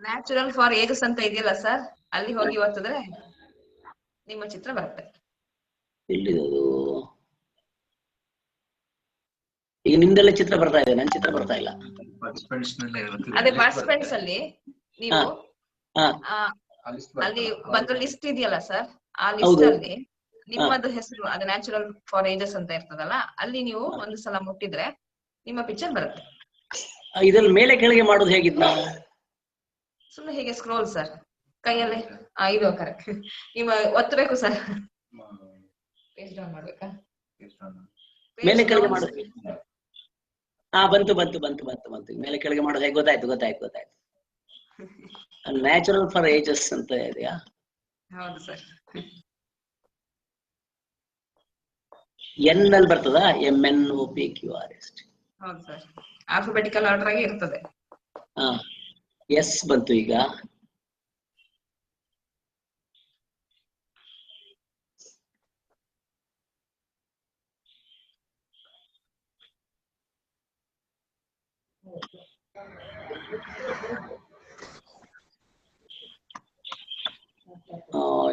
Natural for ages ಅಂತ ಇದೆಯಲ್ಲ sir, ಅಲ್ಲಿ ಹೋಗಿ ಒತ್ತಿದ್ರೆ ನಿಮ್ಮ ಚಿತ್ರ ಬರುತ್ತೆ. ಎಲ್ಲಿದು ಈಗ ನಿಮ್ದೆಲ್ಲ ಚಿತ್ರ ಬರ್ತಾ ಇದೆ, ನನ್ ಚಿತ್ರ ಬರ್ತಾ ಇಲ್ಲ. ಅದೇ ಪಾರ್ಟಿಸಿಪೆಂಟ್ಸ್ ಅಲ್ಲಿ ನೀವು ಅಲ್ಲಿ ಬಂದು ಲಿಸ್ಟ್ ಇದೆಯಲ್ಲ ಸರ್, ಆ ಲಿಸ್ಟ್ ಅಲ್ಲಿ ನಿಮ್ಮದು ಹೆಸರು ಅದು ನ್ಯಾಚುರಲ್ ಫಾರ್ ಏಜಸ್ ಅಂತ ಇರ್ತದಲ್ಲ, ಅಲ್ಲಿ ನೀವು ಒಂದು ಸಲ ಮುಟ್ಟಿದ್ರೆ ನಿಮ್ಮ ಪಿಕ್ಚರ್ ಬರುತ್ತೆ. ಇದ್ರಲ್ಲಿ ಮೇಲೆ ಕೆಳಗೆ ಮಾಡೋದು ಹೇಗಿತ್ತ? ಸುಮ್ಮನೆ ಹೀಗೆ ಸ್ಕ್ರೋಲ್ ಸರ್ ಕೈಯಲ್ಲಿ. ಇದು ಕರೆಕ್ಟ್, ನೀವು ಒತ್ತಬೇಕು ಸರ್. ಪೇಜ್ ಡೌನ್ ಮಾಡ್ಬೇಕಾ? ಮೇಲೆ ಕೆಳಗೆ ಮಾಡೋದು ಬಂತು ಬಂತು ಬಂತು ಬಂತು ಬಂತು. ಮೇಲೆ ಕೆಳಗೆ ಮಾಡೋದು ಹೇಗೆ ಗೊತ್ತಾಯ್ತು ಗೊತ್ತಾಯ್ತು ಗೊತ್ತಾಯ್ತು. ನ್ಯಾಚುರಲ್ ಫಾರ್ ಏಜಸ್ ಅಂತ ಇದೆಯಾ? ಹೌದು ಸರ್. ಎನ್ ಅಲ್ಲಿ ಬರ್ತದಾ? MNOPQRS. ಹೌದು ಸರ್, ಆಲ್ಫಾಬೆಟಿಕಲ್ ಆರ್ಡರ್ ಆಗಿ ಇರ್ತದೆ. ಎಸ್ ಬಂತು ಈಗ.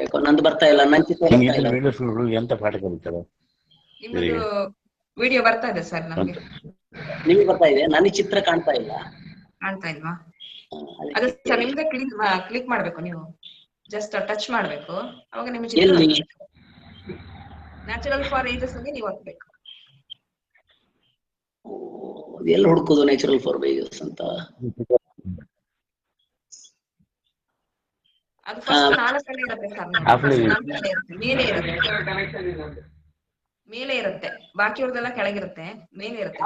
ಯಾಕೋ ನಂದು ಬರ್ತಾ ಇಲ್ಲ, ನನ್ ಚಿತ್ರ ಬರ್ತಾ ಇಲ್ಲ. ಎಂತ ಪಾಠ ಕಲಿತಾರೆ? ನಿಮ್ಮದು ವಿಡಿಯೋ ಬರ್ತಾ ಇದೆ ಸರ್ ನಮಗೆ. ನಿಮಗೆ ಬರ್ತಾ ಇದೆ, ನನಗೆ ಚಿತ್ರ ಕಾಣ್ತಾ ಇಲ್ಲ. ಕಾಣ್ತಾ ಇಲ್ವಾ? ಅದು ಸರ್ ನಿಮ್ದೆ ಕ್ಲಿಕ್ ಮಾಡ್ಬೇಕು, ನೀವು ಜಸ್ಟ್ ಟಚ್ ಮಾಡ್ಬೇಕು, ಅವಾಗ ನಿಮ್ಮ ಚಿತ್ರ ನ್ಯಾಚುರಲ್ ಫಾರ್ ಏಜಸ್ ಅಲ್ಲಿ ನೀವು ಒತ್ತಬೇಕು. ಎಲ್ಲಿ ಹುಡುಕೋದು ನ್ಯಾಚುರಲ್ ಫಾರ್ ಏಜಸ್ ಅಂತ? ಅದು ಫಸ್ಟ್ 4 ಕಡೆ ಇರುತ್ತೆ ಸರ್, ಮೇಲೆ ಇರುತ್ತೆ, ಮೇಲೆ ಇರುತ್ತೆ, ಬಾಕಿ ಅವ್ರದೆಲ್ಲ ಕೆಳಗಿರುತ್ತೆ, ಮೇಲೆ ಇರುತ್ತೆ.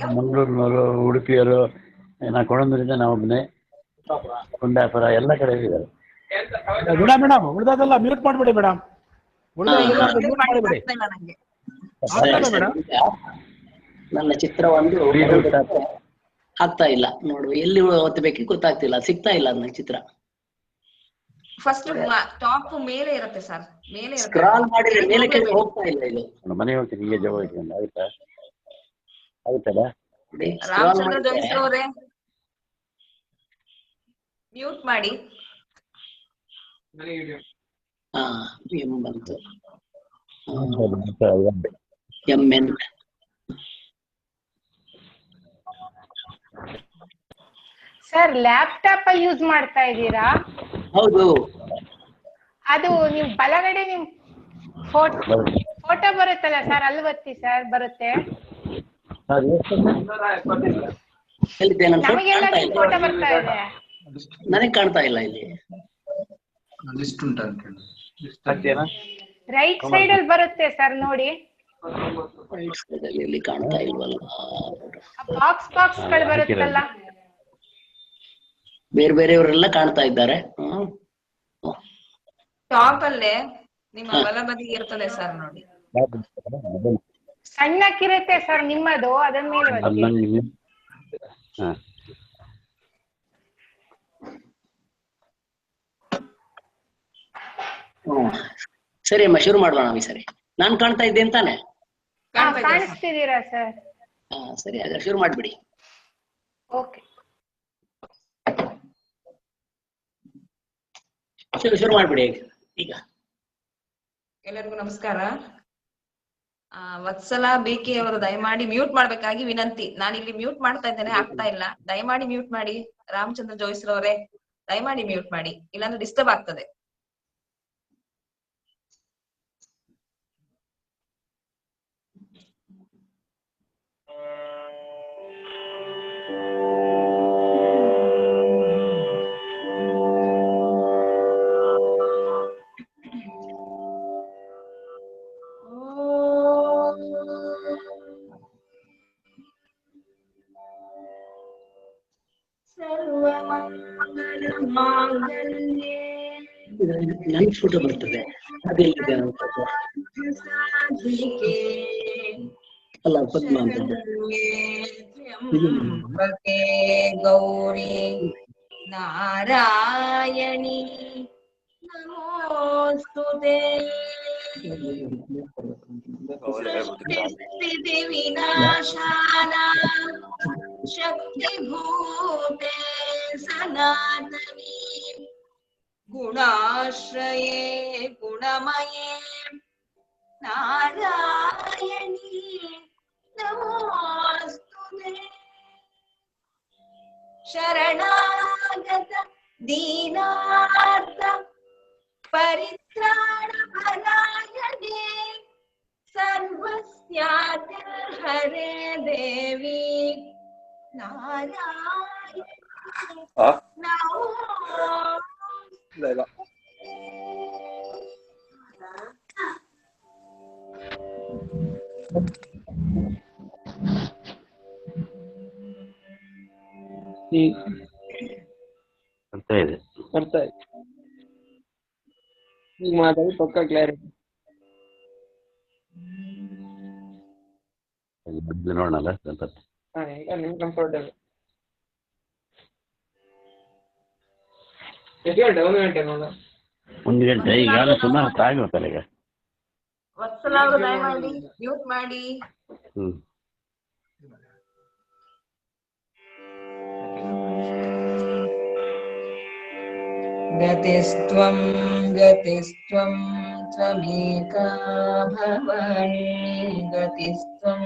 ಮಂಗಳೂರಿನವರು, ಉಡುಪಿಯವರು, ಕೊಡಂದೂರಿಂದ ನಾವೊಬ್ಬನೇ, ಕುಂದಾಪುರ ಎಲ್ಲ ಕಡೆ ಇದ್ದಾರೆ. ಮೇಡಮ್ ಉಳಿದದೆಲ್ಲ ಮ್ಯೂಟ್ ಮಾಡ್ಬಿಡಿ ಮೇಡಮ್. ನನ್ನ ಚಿತ್ರ ಒಂದು ಆಗ್ತಾ ಇಲ್ಲ, ನೋಡು ಎಲ್ಲಿ ಒತ್ತಬೇಕು ಗೊತ್ತಾಗ್ತಿಲ್ಲ, ಸಿಗ್ತಾ ಇಲ್ಲ ನನ್ನ ಚಿತ್ರ. ಫಸ್ಟ್ ಟಾಪ್ ಮೇಲೆ ಇರುತ್ತೆ ಸರ್, ಮೇಲೆ ಸ್ಕ್ರಾಲ್ ಮಾಡಿದ್ರೆ ಮೇಲೆ ಕೆಳಗೆ ಹೋಗ್ತಾ ಇಲ್ಲ. ಇದು ಮನೆ ಹೋಗ್ತೀನಿ, ಈಗ ಜವ ಇಟ್ಕೊಂಡು ಆಯ್ತಾ? ಆಯ್ತಲ್ಲ? ರಾಮಚಂದ್ರ ಜೋಯಿಸ್ರು ಅವರೇ ಮ್ಯೂಟ್ ಮಾಡಿ. ಎಂ ಬಂತು, MN. ಸರ್ ಲ್ಯಾಪ್ಟಾಪ್ ಯೂಸ್ ಮಾಡ್ತಾ ಇದ್ದೀರಾ? ಹೌದು. ಅದು ನೀವು ಬಲಗಡೆ ನಿಮ್ ಫೋಟೋ ಬರುತ್ತಲ್ಲ ಸರ್, ಅಲ್ಲಿ ಒತ್ತಿ ಸರ್, ಬರುತ್ತೆ. ನಮಗೆಲ್ಲ ನಿಮ್ ಫೋಟೋ ಬರ್ತಾ ಇದೆ, ನನಗೆ ಕಾಣ್ತಾ ಇಲ್ಲ. ಇಲ್ಲಿ ರೈಟ್ ಸೈಡ್ ಅಲ್ಲಿ ಬರುತ್ತೆ ಸರ್, ನೋಡಿ. ಇಲ್ಲಿ ಕಾಣ್ತಾ ಇಲ್ವಲ್ಲ, ಬಾಕ್ಸ್ ಗಳು ಬರುತ್ತಲ್ಲ, ಬೇರೆ ಬೇರೆಯವರೆಲ್ಲ ಕಾಣ್ತಾ ಇದ್ದಾರೆ. ಟಾಪ್ ಅಲ್ಲೇ ನಿಮ್ಮ ಬಲಬದಿ ಇರ್ತದೆ ಸರ್, ನೋಡಿ. ಸಣ್ಣಕ್ಕಿರುತ್ತೆ ಸರ್ ನಿಮ್ಮದು, ಅದನ್ನ ಮೇಲೆ ಸರಿ ಅಮ್ಮ, ಶುರು ಮಾಡುವ ನಾವು ಈ ಸರಿ. ನಾನ್ ಕಾಣ್ತಾ ಇದ್ದೆ ಅಂತಾನೆ? ಕಾಣಿಸ್ತಿದ್ದೀರಾ ಸರ್? ಸರಿ, ಹಾಗಾದ್ರೆ ಶುರು ಮಾಡ್ಬಿಡಿ. ಓಕೆ, ಶುರು ಮಾಡ್ಬಿಡಿ ಈಗ. ಎಲ್ಲರಿಗೂ ನಮಸ್ಕಾರ. ವತ್ಸಲ BK ಅವರು ದಯಮಾಡಿ ಮ್ಯೂಟ್ ಮಾಡ್ಬೇಕಾಗಿ ವಿನಂತಿ. ನಾನಿಲ್ಲಿ ಮ್ಯೂಟ್ ಮಾಡ್ತಾ ಇದ್ದೇನೆ, ಆಗ್ತಾ ಇಲ್ಲ. ದಯಮಾಡಿ ಮ್ಯೂಟ್ ಮಾಡಿ. ರಾಮಚಂದ್ರ ಜೋಯಿಸ್ರು ಅವರೇ ದಯಮಾಡಿ ಮ್ಯೂಟ್ ಮಾಡಿ, ಇಲ್ಲಾಂದ್ರೆ ಡಿಸ್ಟರ್ಬ್ ಆಗ್ತದೆ. ನನ್ ಫೋಟೋ ಬರ್ತದೆ, ಅದೆಲ್ಲಿದೆ ಅಲ್ಲ, ಪದ್ಮ ಅಂತ. ಗೌರಿ ನಾರಾಯಣಿ ನಮೋಸ್ತುತೆ. सृष्टिस्थिति विनाशानां शक्तिभूते सनातनी गुणाश्रये गुणमये नारायणी नमोऽस्तुते शरणागत दीनार्थ परित्राण भरायणे सर्वस्यातिर्हरे देवी नारायणी नमोऽस्तुते। ಬರ್ತಾ ಇದೆ. ಬರ್ತಾ ಇದೆ ಈಗ ಮಾತಾಡಿ ಪಕ್ಕ ಕ್ಲಾರಿಟಿ. ನೋಡೋಣಲ್ಲ ಸ್ವಲ್ಪ. ಈಗ ನಿಮ್ ಕಂಫರ್ಟಬಲ್. ಎಷ್ಟು ಗಂಟೆ? 1 ಗಂಟೆ ನೋಡ. 1 ಗಂಟೆ ಈಗ ಸುಮಾರು ತಾಗಿರುತ್ತಲ್ಲ ಈಗ. ವತ್ಸಲ ಅವರು ದಯಮಾಡಿ ಮ್ಯೂಟ್ ಮಾಡಿ. गतिस्त्वं गतिस्त्वं त्वमेका भवानी गतिस्त्वं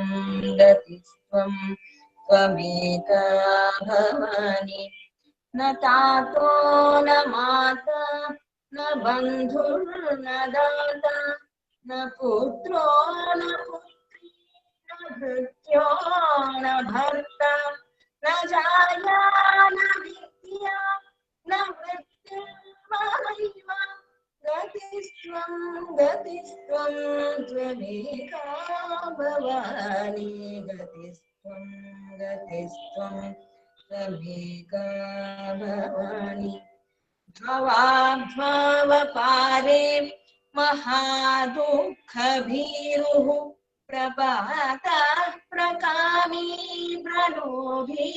गतिस्त्वं त्वमेका भवानी न तातो न माता न बन्धुर्न दाता न पुत्रो न पुत्री न भृत्यो न भर्ता न जाया न विद्या न वृत्तिर्ममैव गतिस्त्वं गतिस्त्वं त्वमेका भवानी गतिस्त्वं गतिस्त्वं त्वमेका भवानी भवाब्धवपारे महादुःखभीरुः प्रपातः प्रकामी प्रलोभी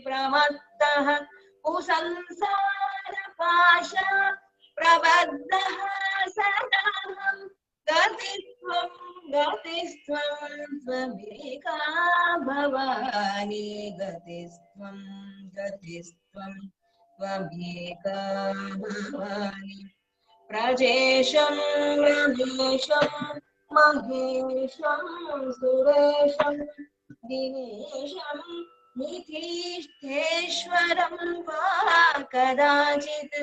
प्रमत्तः कुसंसारपाश प्रबद्धः सदाहं गतिस्त्वं त्वमेका भवानी गतिस्त्वं गतिस्त्वं त्वमेका भवानी प्रजेशं रमेशं महेशं सुरेशं दिनेशं नितीर्थेश्वरं वा कदाचित्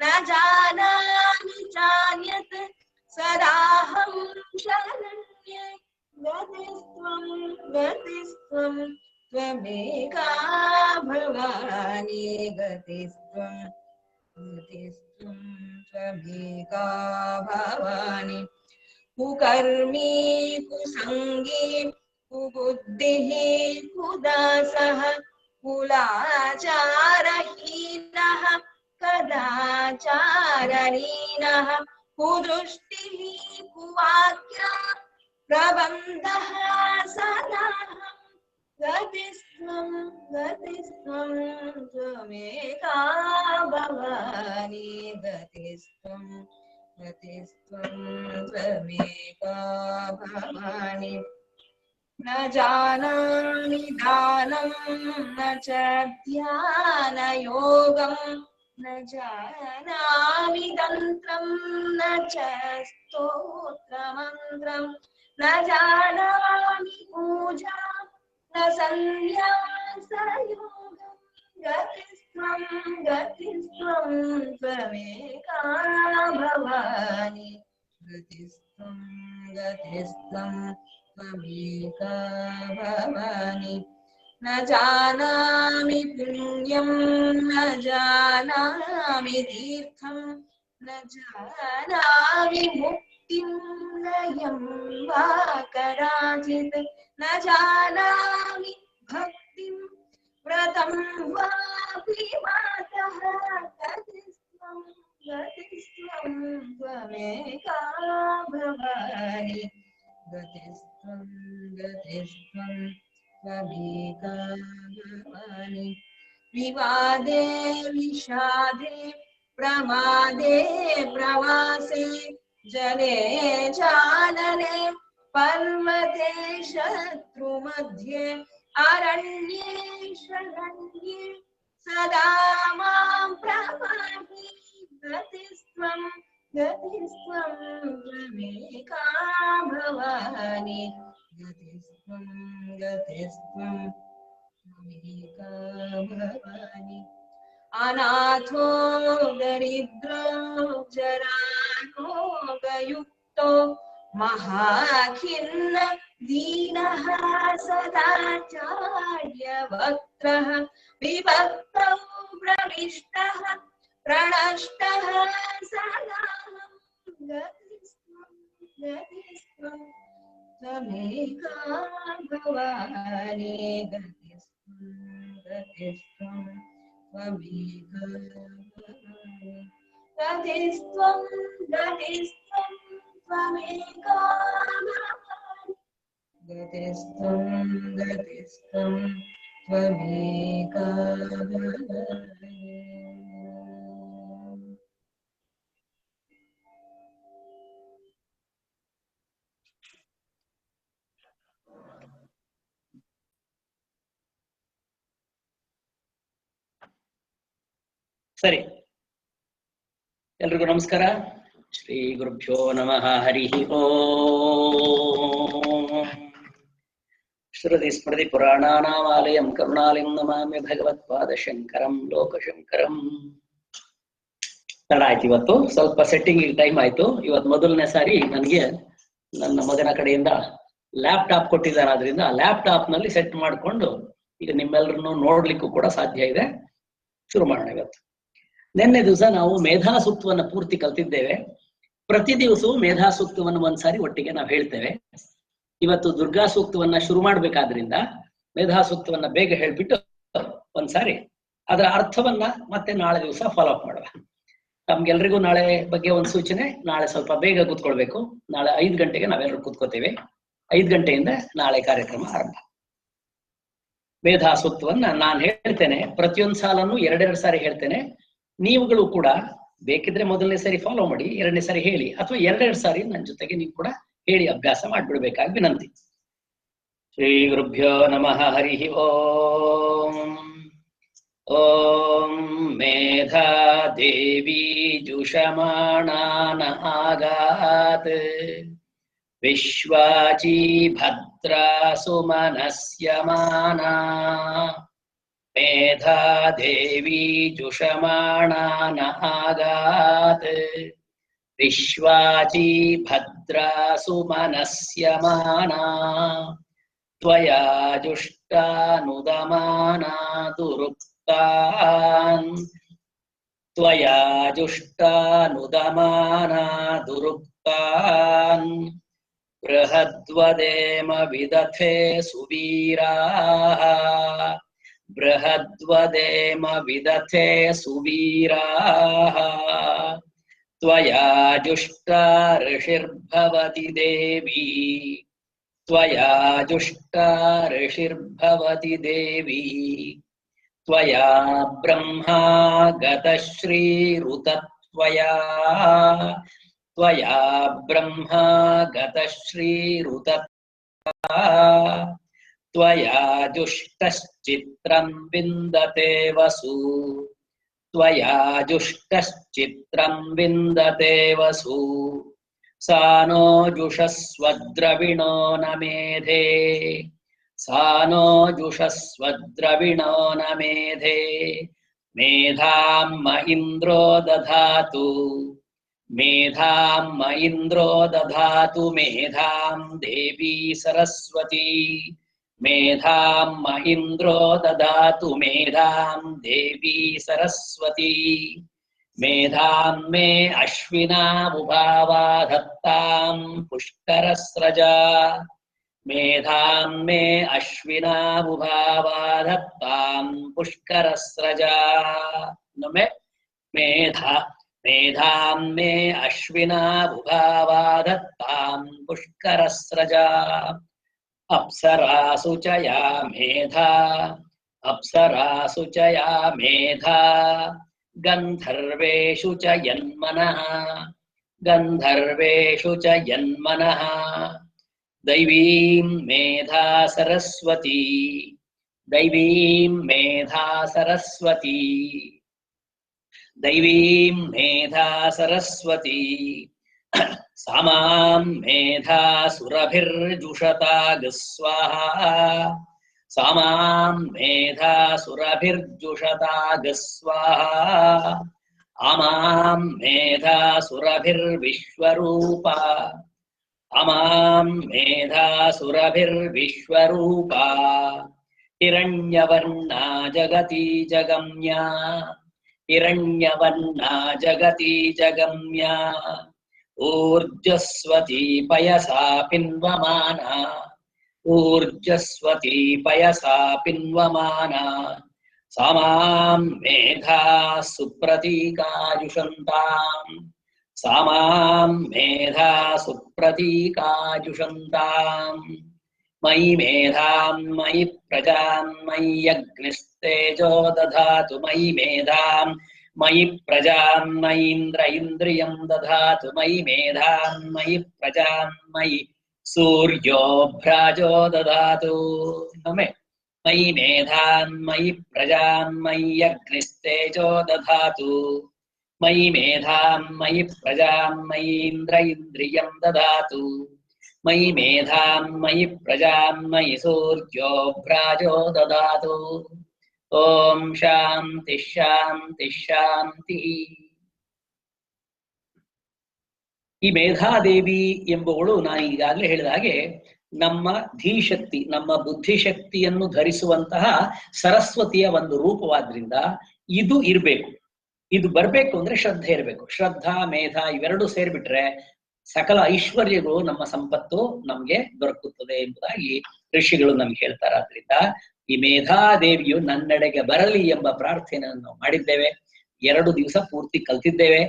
न जानामि चान्यत् सदाहं शरण्ये गतिस्त्वं गतिस्त्वं त्वमेका भवानी गतिस्त्वं गतिस्त्वं त्वमेका भवानी कुकर्मी कुसंगी कुबुद्धिः कुदासः कुलाचारहीनः कदाचारहीनः कुदृष्टिः कुवाक्यः प्रबन्धः सदाहं गतिस्त्वं त्वमेका भवानी गतिस्त्वं त्वमेका भवानी न जानामि दानं न च ध्यानयोगं न जानामि तन्त्रं न च स्तोत्रमन्त्रं न जानामि पूजा न सन्न्यासयोगं गतिस्त्वं त्वमेका भवानी गतिस्त्वं त्वमेका भवानी न जानामि पुण्यं न जानामि तीर्थं न जानामि मुक्तिं लयं वा कदाचित् न जानामि भक्तिं व्रतं वापि मातः गतिस्त्वं त्वमेका भवानी गतिस्त्वं त्वमेका भवानी विवादे विषादे प्रमादे प्रवासे जले चानने पर्वते शत्रुमध्ये अरण्ये शरण्ये सदा मां प्रपश्यति गतिस्त्वं त्वमेका भवानि गतिस्त्वं त्वमेका भवानि अनाथो दरिद्रो जरारोगयुक्तो महाखिन्न दीनः सदा चार्यवक्त्रः विभक्तौ प्रविष्टः प्रणष्टः सदा गतिस्त्वं त्वमेका भवानि गतिस्त्वं त्वमेका भवानि गतिस्त्वं त्वमेका भवानि गतिस्त्वं त्वमेका भवानि। ಸರಿ, ಎಲ್ರಿಗೂ ನಮಸ್ಕಾರ. ಶ್ರೀ ಗುರುಭ್ಯೋ ನಮಃ. ಹರಿ ಓಂ. ಶ್ರುತಿ ಸ್ಮೃತಿ ಪುರಾಣಾನಾಮಾಲಯಂ ಕರುಣಾಲಯಂ ನಮಾಮ್ಯ ಭಗವತ್ಪಾದ ಶಂಕರಂ ಲೋಕಶಂಕರಂ. ತಡ ಆಯ್ತು, ಇವತ್ತು ಸ್ವಲ್ಪ ಸೆಟ್ಟಿಂಗ್ ಟೈಮ್ ಆಯ್ತು. ಇವತ್ತು ಮೊದಲನೇ ಸಾರಿ ನನಗೆ ನನ್ನ ಮಗನ ಕಡೆಯಿಂದ ಲ್ಯಾಪ್ಟಾಪ್ ಕೊಟ್ಟಿದ್ದಾರೆ. ಆದ್ರಿಂದ ಲ್ಯಾಪ್ಟಾಪ್ ನಲ್ಲಿ ಸೆಟ್ ಮಾಡಿಕೊಂಡು ಈಗ ನಿಮ್ಮೆಲ್ಲರನ್ನು ನೋಡ್ಲಿಕ್ಕೂ ಕೂಡ ಸಾಧ್ಯ ಇದೆ. ಶುರು ಮಾಡೋಣ. ಇವತ್ತು ನಿನ್ನೆ ದಿವಸ ನಾವು ಮೇಧಾ ಸೂಕ್ತವನ್ನ ಪೂರ್ತಿ ಕಲ್ತಿದ್ದೇವೆ. ಪ್ರತಿ ದಿವಸವೂ ಮೇಧಾ ಸೂಕ್ತವನ್ನು ಒಂದ್ಸಾರಿ ಒಟ್ಟಿಗೆ ನಾವು ಹೇಳ್ತೇವೆ. ಇವತ್ತು ದುರ್ಗಾ ಸೂಕ್ತವನ್ನ ಶುರು ಮಾಡ್ಬೇಕಾದ್ರಿಂದ ಮೇಧಾ ಸೂಕ್ತವನ್ನ ಬೇಗ ಹೇಳ್ಬಿಟ್ಟು ಒಂದ್ಸಾರಿ ಅದರ ಅರ್ಥವನ್ನ ಮತ್ತೆ ನಾಳೆ ದಿವಸ ಫಾಲೋ ಅಪ್ ಮಾಡುವ. ನಮ್ಗೆಲ್ರಿಗೂ ನಾಳೆ ಬಗ್ಗೆ ಒಂದು ಸೂಚನೆ, ನಾಳೆ ಸ್ವಲ್ಪ ಬೇಗ ಕೂತ್ಕೊಳ್ಬೇಕು. ನಾಳೆ 5 ಗಂಟೆಗೆ ನಾವೆಲ್ಲರೂ ಕೂತ್ಕೋತೇವೆ. 5 ಗಂಟೆಯಿಂದ ನಾಳೆ ಕಾರ್ಯಕ್ರಮ ಆರಂಭ. ಮೇಧಾ ಸೂಕ್ತವನ್ನ ನಾನು ಹೇಳ್ತೇನೆ, ಪ್ರತಿಯೊಂದು ಸಾಲನ್ನು 2 ಸಾರಿ ಹೇಳ್ತೇನೆ. ನೀವುಗಳು ಕೂಡ ಬೇಕಿದ್ರೆ ಮೊದಲನೇ ಸಾರಿ ಫಾಲೋ ಮಾಡಿ, 2ನೇ ಸಾರಿ ಹೇಳಿ, ಅಥವಾ 2 ಸಾರಿ ನನ್ನ ಜೊತೆಗೆ ನೀವು ಕೂಡ ಹೇಳಿ ಅಭ್ಯಾಸ ಮಾಡ್ಬಿಡ್ಬೇಕಾಗಿ ವಿನಂತಿ. ಶ್ರೀ ಗುರುಭ್ಯೋ ನಮಃ. ಹರಿ ಓಂ. ಓಂ ಮೇಧಾ ದೇವಿ ಜುಷಮಾಣಾನ ಆಗಾತ್ ವಿಶ್ವಾಚಿ ಭದ್ರಾ ಸುಮನಸ್ಯಮಾನಾ. ಮೇಧಾ ದೇವಿ ಜುಷಮಾಣಾನ ಆಗಾತ್ ವಿಶ್ವಾಚಿ ಭದ್ರಾ ಸುಮನಸ್ಯಮಾನಾ. ತ್ವಯಾ ಜುಷ್ಟಾನುದಮಾನಾ ದುರುಕ್ತಾನ್. ತ್ವಯಾ ಜುಷ್ಟಾನುದಮಾನಾ ದುರುಕ್ತಾನ್. ಬೃಹದ್ವದೇಮ ವಿದಥೆ ಸುವೀರಾಃ. ಬೃಹದ್ವದೇಮ ವಿದಥೆ ಸುವೀರಾಃ. ತ್ವಯಾ ಜುಷ್ಟಾ ಋಷಿರ್ಭವತಿ ದೇವಿ. ತ್ವಯಾ ಜುಷ್ಟಾ ಋಷಿರ್ಭವತಿ ದೇವಿ. ತ್ವಯಾ ಬ್ರಹ್ಮಾ ಗತಶ್ರೀರುತ. ತ್ವಯಾ ತ್ವಯಾ ಬ್ರಹ್ಮಾ ಗತಶ್ರೀರುತ. ತ್ವಯಾ ಜುಷ್ಟಶ್ಚಿತ್ರಂ ವಿಂದತೆ ವಸು. ತ್ವಯಾ ಜುಷ್ಟಶ್ಚಿತ್ರಂ ವಿಂದತೆ ವಸು. ಸಾನೋ ಜುಷಸ್ವದ್ರವಿಣೋ ನ ಮೇಧೆ. ಸಾನೋ ಜುಷಸ್ವದ್ರವಿಣೋ ನ ಮೇಧೆ. ಮೇಧಾಂ ಮ ಇಂದ್ರೋ ದಧಾತು. ಮೇಧಾಂ ಮ ಇಂದ್ರೋ ದಧಾತು. ಮೇಧಾಂ ದೇವಿ ಸರಸ್ವತಿ. ಮೇಧಾಂ ಮ ಇಂದ್ರೋ ದಧಾತು. ಮೇಧಾಂ ದೇವಿ ಸರಸ್ವತಿ. ಮೇಧಾಂ ಮೇ ಅಶ್ವಿನಾ ಉಭಾವಾ ದತ್ತಾಂ ಪುಷ್ಕರಸ್ರಜಾ. ಮೇಧಾಂ ಮೇ ಅಶ್ವಿನಾ ಉಭಾವಾ ದತ್ತಾಂ ಪುಷ್ಕರಸ್ರಜಾ. ನಮೇ ಮೇಧಾಂ ಮೇ ಅಶ್ವಿನಾ ಉಭಾವಾ ದತ್ತಾಂ ಪುಷ್ಕರಸ್ರಜಾ. ಅಪ್ಸರಾಸು ಚ ಯಾ ಮೇಧಾ. ಅಪ್ಸರಾಸು ಚ ಯಾ ಮೇಧಾ. ಗಂಧರ್ವೇಷು ಚ ಯನ್ಮನಃ. ಗಂಧರ್ವೇಷು ಚ ಯನ್ಮನಃ. दैवीं मेधा सरस्वती दैवीं मेधा सरस्वती दैवीं मेधा सरस्वती सामां मेधा सुरभिर्जुषताग स्वाहा सामां मेधा सुरभिर्जुषताग स्वाहा आमां मेधा सुरभिर्विश्वरूपा अमां मेधा सुरभिर्विश्वरूपा हिरण्यवर्णा जगती जगम्या हिरण्यवर्णा जगती जगम्या ऊर्जस्वती पयसा पिन्वमाना ऊर्जस्वती पयसा पिन्वमाना सामां मेधा सुप्रतीकाजुषन्ताम् सामां मेधा सुप्रतीकाजुषन्ताम् मयि मेधां मयि प्रजां मयि अग्निस्तेजो दधातु मयि मेधां मयि प्रजां मयीन्द्र इन्द्रियं दधातु मयि मेधां मयि प्रजां मयि सूर्यो भ्राजो दधातु मयि मेधां मयि प्रजां मयि अग्निस्तेजो दधातु मयि मेधां मयि प्रजां मयीन्द्र इन्द्रियं दधातु मयि मेधां मयि प्रजां मयि सूर्यो भ्राजो ददातु ओम शांति शांति शांति ಈ ಮೇಧಾದೇವಿ ಎಂಬುವಳು ನಾನು ಈಗಾಗಲೇ ಹೇಳಿದ ಹಾಗೆ ನಮ್ಮ ಧೀಶಕ್ತಿ ನಮ್ಮ ಬುದ್ಧಿಶಕ್ತಿಯನ್ನು ಧರಿಸುವಂತಹ ಸರಸ್ವತಿಯ ಒಂದು ರೂಪವಾದ್ರಿಂದ ಇದು ಇರಬೇಕು. ಇದು ಬರಬೇಕು ಅಂದ್ರೆ ಶ್ರದ್ಧೆ ಇರಬೇಕು. ಶ್ರದ್ಧಾ ಮೇಧ ಇವೆರಡು ಸೇರ್ಬಿಟ್ರೆ ಸಕಲ ಐಶ್ವರ್ಯಗಳು ನಮ್ಮ ಸಂಪತ್ತು ನಮ್ಗೆ ದೊರಕುತ್ತದೆ ಎಂಬುದಾಗಿ ಋಷಿಗಳು ನಮ್ಗೆ ಹೇಳ್ತಾರೆ. ಆದ್ರಿಂದ ಈ ಮೇಧಾದೇವಿಯು ನನ್ನೆಡೆಗೆ ಬರಲಿ ಎಂಬ ಪ್ರಾರ್ಥನೆಯನ್ನು ನಾವು ಮಾಡಿದ್ದೇವೆ. 2 ದಿವಸ ಪೂರ್ತಿ ಕಲ್ತಿದ್ದೇವೆ.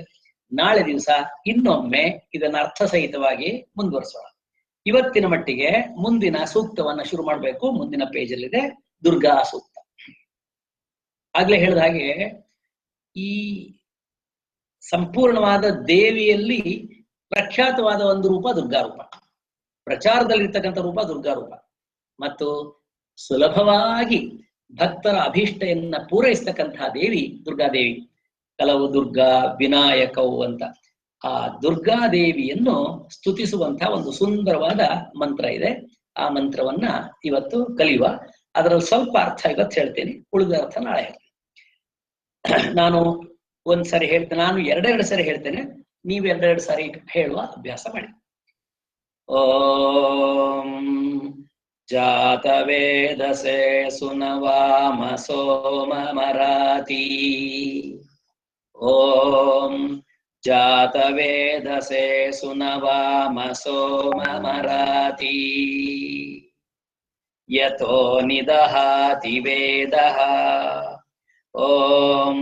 ನಾಳೆ ದಿವಸ ಇನ್ನೊಮ್ಮೆ ಇದನ್ನ ಅರ್ಥಸಹಿತವಾಗಿ ಮುಂದುವರಿಸೋಣ. ಇವತ್ತಿನ ಮಟ್ಟಿಗೆ ಮುಂದಿನ ಸೂಕ್ತವನ್ನ ಶುರು ಮಾಡಬೇಕು. ಮುಂದಿನ ಪೇಜಲ್ಲಿದೆ ದುರ್ಗಾ ಸೂಕ್ತ. ಆಗ್ಲೇ ಹೇಳಿದ ಹಾಗೆ ಈ ಸಂಪೂರ್ಣವಾದ ದೇವಿಯಲ್ಲಿ ಪ್ರಖ್ಯಾತವಾದ ಒಂದು ರೂಪ ದುರ್ಗಾ ರೂಪ, ಪ್ರಚಾರದಲ್ಲಿರ್ತಕ್ಕಂಥ ರೂಪ ದುರ್ಗಾ ರೂಪ, ಮತ್ತು ಸುಲಭವಾಗಿ ಭಕ್ತರ ಅಭೀಷ್ಟೆಯನ್ನ ಪೂರೈಸ್ತಕ್ಕಂತಹ ದೇವಿ ದುರ್ಗಾದೇವಿ. ಕೆಲವು ದುರ್ಗಾ ವಿನಾಯಕವು ಅಂತ ಆ ದುರ್ಗಾದೇವಿಯನ್ನು ಸ್ತುತಿಸುವಂತಹ ಒಂದು ಸುಂದರವಾದ ಮಂತ್ರ ಇದೆ. ಆ ಮಂತ್ರವನ್ನ ಇವತ್ತು ಕಲಿಯುವ. ಅದರಲ್ಲಿ ಸ್ವಲ್ಪ ಅರ್ಥ ಇವತ್ತು ಹೇಳ್ತೇನೆ, ಉಳಿದ ಅರ್ಥ ನಾಳೆ ಹೇಳ್ತೇನೆ. ನಾನು ಒಂದ್ಸರಿ ಹೇಳ್ತೇನೆ, ನಾನು 2 ಸರಿ ಹೇಳ್ತೇನೆ, ನೀವು 2 ಸಾರಿ ಹೇಳುವ ಅಭ್ಯಾಸ ಮಾಡಿ. ಓಂ ಜಾತವೇದಸೆ ಸುನವಾಮ ಸೋಮ ಮರಾತಿ ಓಂ ಜಾತವೇದಸೆ ಸುನವಾಮ ಸೋಮ ಮರಾತಿ ಯತೋ ನಿದಹಾತಿ ವೇದಃ ಓಂ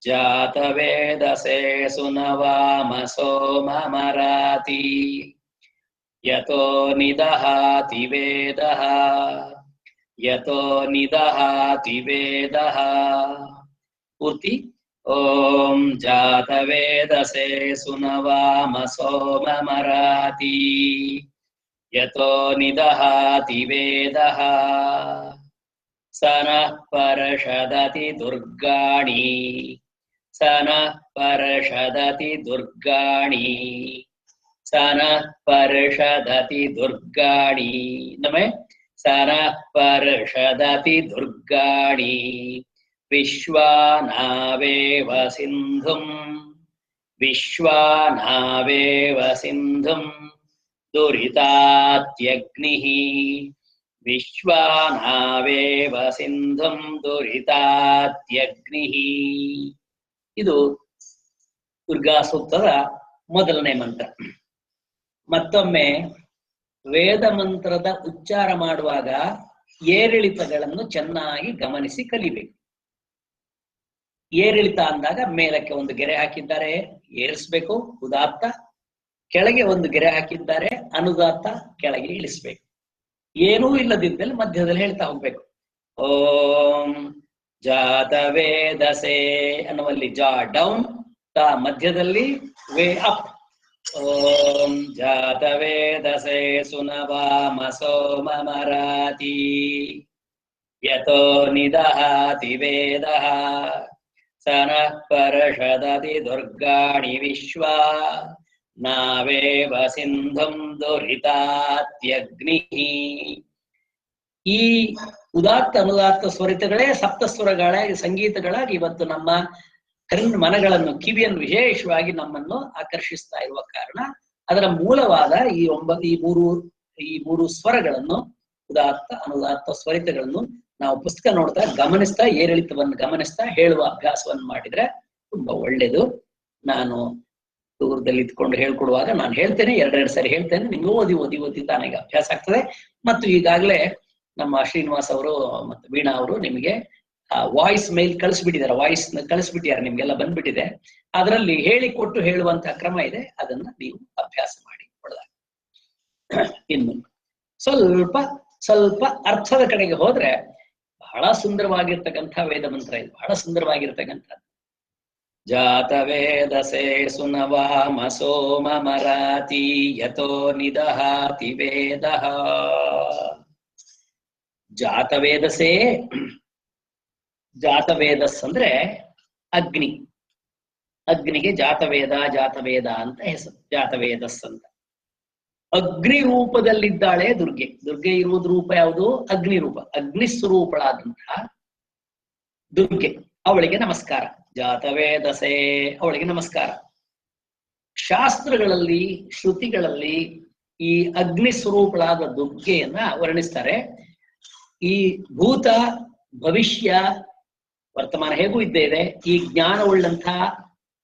ಜಾತವೇದಸೆ ಸುನವಾಮ ಸೋಮ ಮರಾತಿ ಯತೋ ನಿದಹಾತಿ ವೇದಃ ಯತೋ ನಿದಹಾತಿ ವೇದಃ. ಪೂರ್ತಿ ಓಂ ಜಾತವೇದಸೆ ಸುನವಾಮ ಸೋಮ ಮರಾತಿ ಯತೋ ನಿದಹಾತಿ ವೇದಃ ಸನಃ ಪರ್ಷದತಿ ದುರ್ಗಾಣಿ ಸನಃ ಪರ್ಷದತಿ ದುರ್ಗಾಣಿ ಸನಃ ಪರ್ಷದತಿ ದುರ್ಗಾಣಿ ನಮೇ ಸನಃ ಪರ್ಷದತಿ ದುರ್ಗಾಣಿ ವಿಶ್ವಾನಾವೇವ ಸಿಂಧುಂ ವಿಶ್ವಾನಾವೇವ ಸಿಂಧುಂ ದುರಿತಾತ್ಯಗ್ನಿಃ ವಿಶ್ವಾನಾವೇವ ಸಿಂಧುಂ ದುರಿತಾತ್ಯಗ್ನಿಃ. ಇದು ದುರ್ಗಾ ಸೂಕ್ತದ ಮೊದಲನೇ ಮಂತ್ರ. ಮತ್ತೊಮ್ಮೆ ವೇದ ಮಂತ್ರದ ಉಚ್ಚಾರ ಮಾಡುವಾಗ ಏರಿಳಿತಗಳನ್ನು ಚೆನ್ನಾಗಿ ಗಮನಿಸಿ ಕಲಿಬೇಕು. ಏರಿಳಿತ ಅಂದಾಗ ಮೇಲಕ್ಕೆ ಒಂದು ಗೆರೆ ಹಾಕಿದ್ದಾರೆ, ಏರಿಸ್ಬೇಕು, ಉದಾತ್ತ. ಕೆಳಗೆ ಒಂದು ಗೆರೆ ಹಾಕಿದ್ದಾರೆ, ಅನುದಾತ್ತ, ಕೆಳಗೆ ಇಳಿಸ್ಬೇಕು. ಏನೂ ಇಲ್ಲದಿದ್ದಲ್ಲಿ ಮಧ್ಯದಲ್ಲಿ ಹೇಳ್ತಾ ಹೋಗ್ಬೇಕು. ಓಂ ಜಾತವೇದಸೆ ಅನ್ನುವಲ್ಲಿ ಜಾ ಡೌನ್, ತ ಮಧ್ಯದಲ್ಲಿ, ವೇ ಅಪ್. ಓಂ ಜಾತವೇದಸೇ ಸುನವಾಮ ಸೋಮಮರಾತಿ ಯತೋ ನಿದಹಾತಿ ವೇದಃ ಸನಃ ಪರ್ಷದತಿ ದುರ್ಗಾಣಿ ವಿಶ್ವಾ ನಾವೇವ ಸಿಂಧುಂ ದುರಿತಾತ್ಯಗ್ನಿ. ಈ ಉದಾತ್ತ ಅನುದಾತ್ತ ಸ್ವರಿತಗಳೇ ಸಪ್ತಸ್ವರಗಳಾಗಿ ಸಂಗೀತಗಳಾಗಿ ಇವತ್ತು ನಮ್ಮ ಮನಗಳನ್ನು ಕಿವಿಯನ್ನು ವಿಶೇಷವಾಗಿ ನಮ್ಮನ್ನು ಆಕರ್ಷಿಸ್ತಾ ಇರುವ ಕಾರಣ ಅದರ ಮೂಲವಾದ ಈ ಮೂರು ಸ್ವರಗಳನ್ನು ಉದಾತ್ತ ಅನುದಾತ್ತ ಸ್ವರಿತಗಳನ್ನು ನಾವು ಪುಸ್ತಕ ನೋಡ್ತಾ ಗಮನಿಸ್ತಾ ಏರಿಳಿತವನ್ನು ಗಮನಿಸ್ತಾ ಹೇಳುವ ಅಭ್ಯಾಸವನ್ನು ಮಾಡಿದ್ರೆ ತುಂಬಾ ಒಳ್ಳೇದು. ನಾನು ದೂರದಲ್ಲಿ ಇದ್ಕೊಂಡು ಹೇಳ್ಕೊಡುವಾಗ ನಾನು ಹೇಳ್ತೇನೆ, ಎರಡೆರಡು ಸರಿ ಹೇಳ್ತೇನೆ, ನಿಮ್ಗೆ ಓದಿ ತಾನಾಗ ಅಭ್ಯಾಸ ಆಗ್ತದೆ. ಮತ್ತು ಈಗಾಗಲೇ ನಮ್ಮ ಶ್ರೀನಿವಾಸ್ ಅವರು ಮತ್ತು ವೀಣಾ ಅವರು ನಿಮಗೆ ವಾಯ್ಸ್ ಮೇಲ್ ಕಳಿಸ್ಬಿಟ್ಟಿದ್ದಾರೆ, ವಾಯ್ಸ್ ಕಳಿಸ್ಬಿಟ್ಟಿದ್ದಾರೆ, ನಿಮ್ಗೆಲ್ಲ ಬಂದ್ಬಿಟ್ಟಿದೆ. ಅದರಲ್ಲಿ ಹೇಳಿಕೊಟ್ಟು ಹೇಳುವಂತಹ ಕ್ರಮ ಇದೆ, ಅದನ್ನ ನೀವು ಅಭ್ಯಾಸ ಮಾಡಿ ಕೊಡಲಾಗ. ಇನ್ನು ಸ್ವಲ್ಪ ಅರ್ಥದ ಕಡೆಗೆ ಹೋದ್ರೆ ಬಹಳ ಸುಂದರವಾಗಿರ್ತಕ್ಕಂಥ ವೇದ ಮಂತ್ರ ಇದು, ಬಹಳ ಸುಂದರವಾಗಿರ್ತಕ್ಕಂಥ. ಜಾತವೇದಸೇ ಸುನವಾಮ ಸೋಮಮರಾತಿ ಯತೋ ನಿದಹಾತಿ ವೇದಃ. ಜಾತವೇದಸೇ, ಜಾತವೇದಸ್ ಅಂದ್ರೆ ಅಗ್ನಿ, ಅಗ್ನಿಗೆ ಜಾತವೇದ ಅಂತ ಹೆಸರು, ಜಾತವೇದಸ್ ಅಂತ. ಅಗ್ನಿ ರೂಪದಲ್ಲಿದ್ದಾಳೆ ದುರ್ಗೆ. ದುರ್ಗೆ ಇರುವುದು ರೂಪ ಯಾವುದು? ಅಗ್ನಿ ರೂಪ, ಅಗ್ನಿ ಸ್ವರೂಪಳಾದಂತಹ ದುರ್ಗೆ, ಅವಳಿಗೆ ನಮಸ್ಕಾರ. ಜಾತವೇದಸೇ, ಅವಳಿಗೆ ನಮಸ್ಕಾರ. ಶಾಸ್ತ್ರಗಳಲ್ಲಿ ಶ್ರುತಿಗಳಲ್ಲಿ ಈ ಅಗ್ನಿ ಸ್ವರೂಪಳಾದ ದುರ್ಗೆಯನ್ನ ವರ್ಣಿಸ್ತಾರೆ. ಈ ಭೂತ ಭವಿಷ್ಯ ವರ್ತಮಾನ ಹೇಗೂ ಇದ್ದೇ ಇದೆ. ಈ ಜ್ಞಾನವುಳ್ಳಂತಹ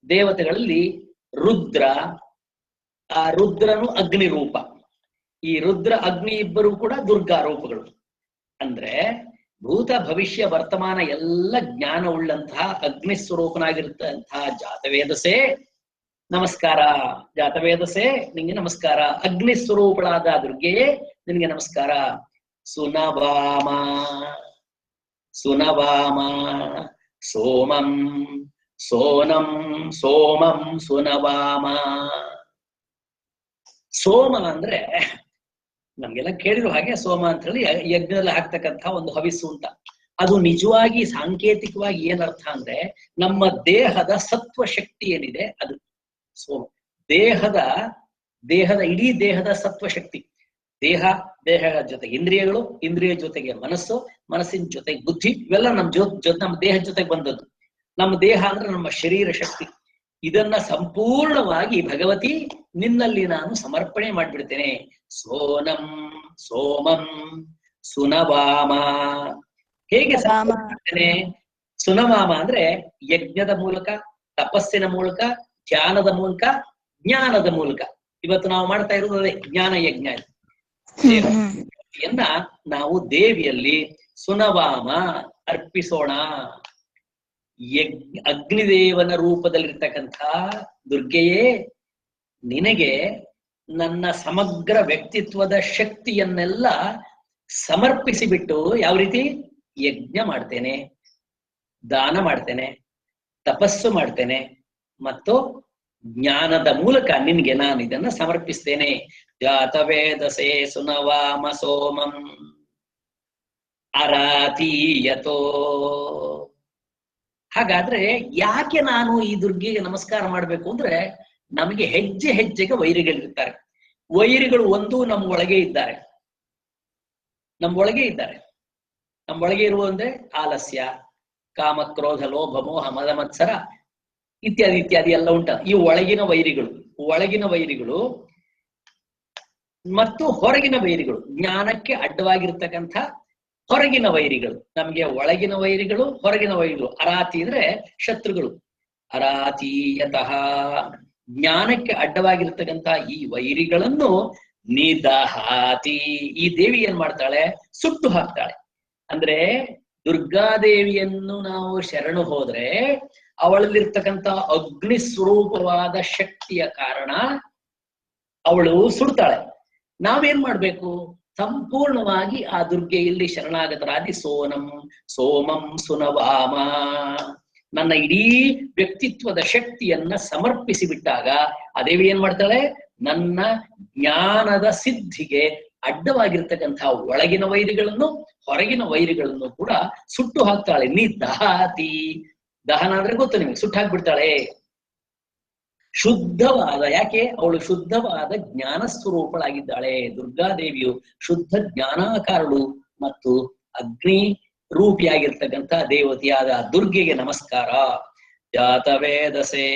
ದೇವತೆಗಳಲ್ಲಿ ರುದ್ರ, ಆ ರುದ್ರನು ಅಗ್ನಿ ರೂಪ. ಈ ರುದ್ರ ಅಗ್ನಿ ಇಬ್ಬರು ಕೂಡ ದುರ್ಗಾ ರೂಪಗಳು. ಅಂದ್ರೆ ಭೂತ ಭವಿಷ್ಯ ವರ್ತಮಾನ ಎಲ್ಲ ಜ್ಞಾನವುಳ್ಳಂತಹ ಅಗ್ನಿ ಸ್ವರೂಪನಾಗಿರ್ತಂತಹ ಜಾತವೇದಸೇ ನಮಸ್ಕಾರ. ಜಾತವೇದಸೇ ನಿಂಗೆ ನಮಸ್ಕಾರ. ಅಗ್ನಿ ಸ್ವರೂಪಳಾದ ದುರ್ಗೆಯೇ ನಿನಗೆ ನಮಸ್ಕಾರ. ಸುನವಾಮ, ಸುನವಾಮ ಸೋಮಂ ಸೋನಂ ಸೋಮಂ ಸುನವಾಮ. ಸೋಮ ಅಂದ್ರೆ ನಮ್ಗೆಲ್ಲ ಕೇಳಿರೋ ಹಾಗೆ ಸೋಮ ಅಂತ ಹೇಳಿ ಯಜ್ಞದಲ್ಲಿ ಹಾಕ್ತಕ್ಕಂಥ ಒಂದು ಹವಿಸ್ಸು ಅಂತ. ಅದು ನಿಜವಾಗಿ ಸಾಂಕೇತಿಕವಾಗಿ ಏನರ್ಥ ಅಂದ್ರೆ ನಮ್ಮ ದೇಹದ ಸತ್ವ ಶಕ್ತಿ ಏನಿದೆ ಅದು ಸೋಮ. ದೇಹದ ಇಡೀ ದೇಹದ ಸತ್ವ ಶಕ್ತಿ. ದೇಹ ಜೊತೆಗೆ ಇಂದ್ರಿಯಗಳು, ಇಂದ್ರಿಯ ಜೊತೆಗೆ ಮನಸ್ಸು, ಮನಸ್ಸಿನ ಜೊತೆಗೆ ಬುದ್ಧಿ, ಇವೆಲ್ಲ ನಮ್ಮ ದೇಹದ ಜೊತೆಗೆ ಬಂದದ್ದು. ನಮ್ಮ ದೇಹ ಅಂದ್ರೆ ನಮ್ಮ ಶರೀರ ಶಕ್ತಿ. ಇದನ್ನ ಸಂಪೂರ್ಣವಾಗಿ ಭಗವತಿ ನಿನ್ನಲ್ಲಿ ನಾನು ಸಮರ್ಪಣೆ ಮಾಡ್ಬಿಡ್ತೇನೆ. ಸೋನಂ ಸೋಮಂ ಸುನವಾಮ. ಹೇಗೆ ಸಮರ್ಪಣೆ ಮಾಡ್ತೇನೆ? ಸುನವಾಮ ಅಂದ್ರೆ ಯಜ್ಞದ ಮೂಲಕ, ತಪಸ್ಸಿನ ಮೂಲಕ, ಧ್ಯಾನದ ಮೂಲಕ, ಜ್ಞಾನದ ಮೂಲಕ. ಇವತ್ತು ನಾವು ಮಾಡ್ತಾ ಇರೋದು ಅದೇ ಜ್ಞಾನ ಯಜ್ಞ. ನಾವು ದೇವಿಯಲ್ಲಿ ಸುನವಾಮ ಅರ್ಪಿಸೋಣ. ಅಗ್ನಿದೇವನ ರೂಪದಲ್ಲಿರ್ತಕ್ಕಂಥ ದುರ್ಗೆಯೇ, ನಿನಗೆ ನನ್ನ ಸಮಗ್ರ ವ್ಯಕ್ತಿತ್ವದ ಶಕ್ತಿಯನ್ನೆಲ್ಲ ಸಮರ್ಪಿಸಿಬಿಟ್ಟು ಯಾವ ರೀತಿ ಯಜ್ಞ ಮಾಡ್ತೇನೆ, ದಾನ ಮಾಡ್ತೇನೆ, ತಪಸ್ಸು ಮಾಡ್ತೇನೆ, ಮತ್ತು ಜ್ಞಾನದ ಮೂಲಕ ನಿನ್ಗೆ ನಾನು ಇದನ್ನ ಸಮರ್ಪಿಸ್ತೇನೆ. ಜಾತವೇದಸೇ ಸುನವಾಮ ಸೋಮಂ ಅರಾತೀಯತೋ. ಹಾಗಾದ್ರೆ ಯಾಕೆ ನಾನು ಈ ದುರ್ಗೆಗೆ ನಮಸ್ಕಾರ ಮಾಡ್ಬೇಕು ಅಂದ್ರೆ, ನಮಗೆ ಹೆಜ್ಜೆ ಹೆಜ್ಜೆಗೆ ವೈರಿಗಳಿರ್ತಾರೆ. ವೈರಿಗಳು ಒಂದು ನಮ್ಮ ಒಳಗೆ ಇದ್ದಾರೆ, ನಮ್ಮೊಳಗೆ ಇರುವ ಅಂದ್ರೆ ಆಲಸ್ಯ, ಕಾಮ, ಕ್ರೋಧ, ಲೋಭ, ಮೋಹ, ಮದ, ಮತ್ಸರ ಇತ್ಯಾದಿ ಎಲ್ಲ ಉಂಟ. ಈ ಒಳಗಿನ ವೈರಿಗಳು ಮತ್ತು ಹೊರಗಿನ ವೈರಿಗಳು, ಜ್ಞಾನಕ್ಕೆ ಅಡ್ಡವಾಗಿರ್ತಕ್ಕಂಥ ಹೊರಗಿನ ವೈರಿಗಳು. ನಮ್ಗೆ ಒಳಗಿನ ವೈರಿಗಳು, ಹೊರಗಿನ ವೈರಿಗಳು. ಅರಾತಿ ಅಂದ್ರೆ ಶತ್ರುಗಳು. ಅರಾತೀಯತಃ, ಜ್ಞಾನಕ್ಕೆ ಅಡ್ಡವಾಗಿರ್ತಕ್ಕಂಥ ಈ ವೈರಿಗಳನ್ನು ನಿದಹಾತಿ, ಈ ದೇವಿ ಏನ್ ಮಾಡ್ತಾಳೆ? ಸುಟ್ಟು ಹಾಕ್ತಾಳೆ. ಅಂದ್ರೆ ದುರ್ಗಾದೇವಿಯನ್ನು ನಾವು ಶರಣು ಹೋದ್ರೆ ಅವಳಲ್ಲಿರ್ತಕ್ಕಂಥ ಅಗ್ನಿ ಸ್ವರೂಪವಾದ ಶಕ್ತಿಯ ಕಾರಣ ಅವಳು ಸುಡ್ತಾಳೆ. ನಾವೇನ್ ಮಾಡ್ಬೇಕು? ಸಂಪೂರ್ಣವಾಗಿ ಆ ದುರ್ಗೆಯಲ್ಲಿ ಶರಣಾಗತರಾದಿ ಸೋಮಂ ಸುನವಾಮ, ನನ್ನ ಇಡೀ ವ್ಯಕ್ತಿತ್ವದ ಶಕ್ತಿಯನ್ನ ಸಮರ್ಪಿಸಿ ಬಿಟ್ಟಾಗ ಆ ದೇವಿ ಏನ್ ಮಾಡ್ತಾಳೆ, ನನ್ನ ಜ್ಞಾನದ ಸಿದ್ಧಿಗೆ ಅಡ್ಡವಾಗಿರ್ತಕ್ಕಂತಹ ಒಳಗಿನ ವೈರಿಗಳನ್ನು ಹೊರಗಿನ ವೈರಿಗಳನ್ನು ಕೂಡ ಸುಟ್ಟು ಹಾಕ್ತಾಳೆ. ನೀ ದಹಾತಿ, ದಹನ ಅಂದ್ರೆ ಗೊತ್ತು ನಿಮಗೆ, ಸುಟ್ಟು ಹಾಕ್ಬಿಡ್ತಾಳೆ. ಶುದ್ಧವಾದ, ಯಾಕೆ ಅವಳು ಶುದ್ಧವಾದ ಜ್ಞಾನ ಸ್ವರೂಪಳಾಗಿದ್ದಾಳೆ. ದುರ್ಗಾದೇವಿಯು ಶುದ್ಧ ಜ್ಞಾನಾಕಾರಳು ಮತ್ತು ಅಗ್ನಿ ರೂಪಿಯಾಗಿರ್ತಕ್ಕಂಥ ದೇವತೆಯಾದ ದುರ್ಗೆಗೆ ನಮಸ್ಕಾರ. ಜಾತವೇದಸೇ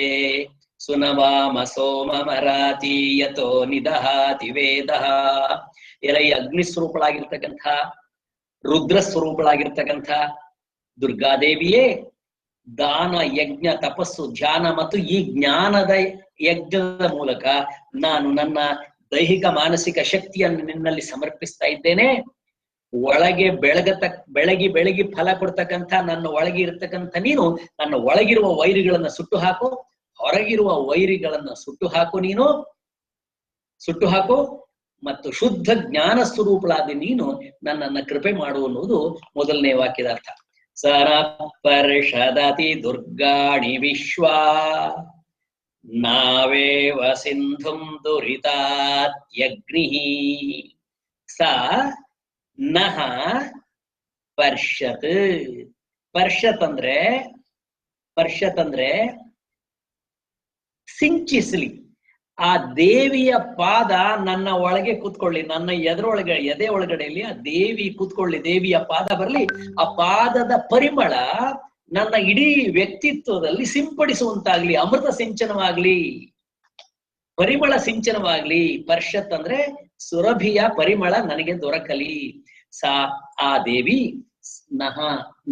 ಸುನವಾಮ ಸೋಮ ಮರಾತಿ ಯತೋ ನಿದಹಾತಿ ವೇದ. ಎಲ್ಲ ಈ ಅಗ್ನಿ ಸ್ವರೂಪಳಾಗಿರ್ತಕ್ಕಂಥ ರುದ್ರ ಸ್ವರೂಪಳಾಗಿರ್ತಕ್ಕಂಥ ದುರ್ಗಾದೇವಿಯೇ ದಾನ, ಯಜ್ಞ, ತಪಸ್ಸು, ಧ್ಯಾನ ಮತ್ತು ಈ ಜ್ಞಾನದ ಯಜ್ಞದ ಮೂಲಕ ನಾನು ನನ್ನ ದೈಹಿಕ ಮಾನಸಿಕ ಶಕ್ತಿಯನ್ನು ನಿನ್ನಲ್ಲಿ ಸಮರ್ಪಿಸ್ತಾ ಇದ್ದೇನೆ. ಒಳಗೆ ಬೆಳಗಿ ಫಲ ಕೊಡ್ತಕ್ಕಂಥ ನನ್ನ ಒಳಗೆ ಇರ್ತಕ್ಕಂಥ ನೀನು ನನ್ನ ಒಳಗಿರುವ ವೈರಿಗಳನ್ನ ಸುಟ್ಟು ಹಾಕು, ಹೊರಗಿರುವ ವೈರಿಗಳನ್ನ ಸುಟ್ಟು ಹಾಕು, ನೀನು ಸುಟ್ಟು ಹಾಕು ಮತ್ತು ಶುದ್ಧ ಜ್ಞಾನ ಸ್ವರೂಪಳಾದ ನೀನು ನನ್ನನ್ನ ಕೃಪೆ ಮಾಡು ಅನ್ನುವುದು ಮೊದಲನೇ ವಾಕ್ಯದ ಅರ್ಥ. ಸರ ಪರಿಷದತಿ ದುರ್ಗಾಣಿ ವಿಶ್ವಾ ನಾವೇವ ಸಿಂಧುಂ ದುರಿತಾತ್ಯಗ್ನಿ ಸ ನಹ ಪರ್ಷತ್. ಪರ್ಷತ್ ಅಂದ್ರೆ ಸಿಂಚಿಸ್ಲಿ. ಆ ದೇವಿಯ ಪಾದ ನನ್ನ ಒಳಗೆ ಕೂತ್ಕೊಳ್ಳಿ, ನನ್ನ ಎದೆ ಒಳಗಡೆಯಲ್ಲಿ ಆ ದೇವಿ ಕೂತ್ಕೊಳ್ಳಿ, ದೇವಿಯ ಪಾದ ಬರಲಿ. ಆ ಪಾದದ ಪರಿಮಳ ನನ್ನ ಇಡೀ ವ್ಯಕ್ತಿತ್ವದಲ್ಲಿ ಸಿಂಪಡಿಸುವಂತಾಗ್ಲಿ, ಅಮೃತ ಸಿಂಚನವಾಗ್ಲಿ, ಪರಿಮಳ ಸಿಂಚನವಾಗ್ಲಿ. ಪರ್ಷತ್ ಅಂದ್ರೆ ಸುರಭಿಯ ಪರಿಮಳ ನನಗೆ ದೊರಕಲಿ. ಆ ದೇವಿ ನಹ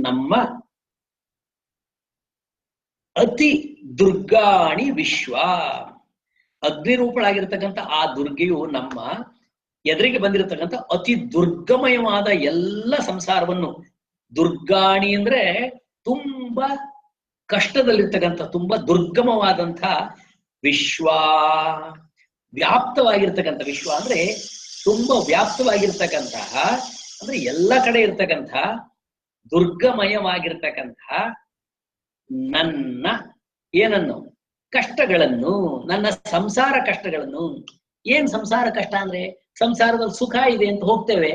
ನಮ್ಮ ಅತಿ ದುರ್ಗಾಣಿ ವಿಶ್ವ, ಅಗ್ನಿರೂಪಳಾಗಿರ್ತಕ್ಕಂಥ ಆ ದುರ್ಗೆಯು ನಮ್ಮ ಎದುರಿಗೆ ಬಂದಿರತಕ್ಕಂಥ ಅತಿ ದುರ್ಗಮಯವಾದ ಎಲ್ಲ ಸಂಸಾರವನ್ನು, ದುರ್ಗಾಣಿ ಅಂದ್ರೆ ತುಂಬಾ ಕಷ್ಟದಲ್ಲಿರ್ತಕ್ಕಂಥ, ತುಂಬಾ ದುರ್ಗಮವಾದಂಥ ವಿಶ್ವ, ವ್ಯಾಪ್ತವಾಗಿರ್ತಕ್ಕಂಥ. ವಿಶ್ವ ಅಂದ್ರೆ ತುಂಬಾ ವ್ಯಾಪ್ತವಾಗಿರ್ತಕ್ಕಂತಹ, ಅಂದ್ರೆ ಎಲ್ಲ ಕಡೆ ಇರ್ತಕ್ಕಂಥ ದುರ್ಗಮಯವಾಗಿರ್ತಕ್ಕಂತಹ ನನ್ನ ಏನನ್ನು ಕಷ್ಟಗಳನ್ನು, ನನ್ನ ಸಂಸಾರ ಕಷ್ಟಗಳನ್ನು. ಏನ್ ಸಂಸಾರ ಕಷ್ಟ ಅಂದ್ರೆ, ಸಂಸಾರದಲ್ಲಿ ಸುಖ ಇದೆ ಅಂತ ಹೋಗ್ತೇವೆ,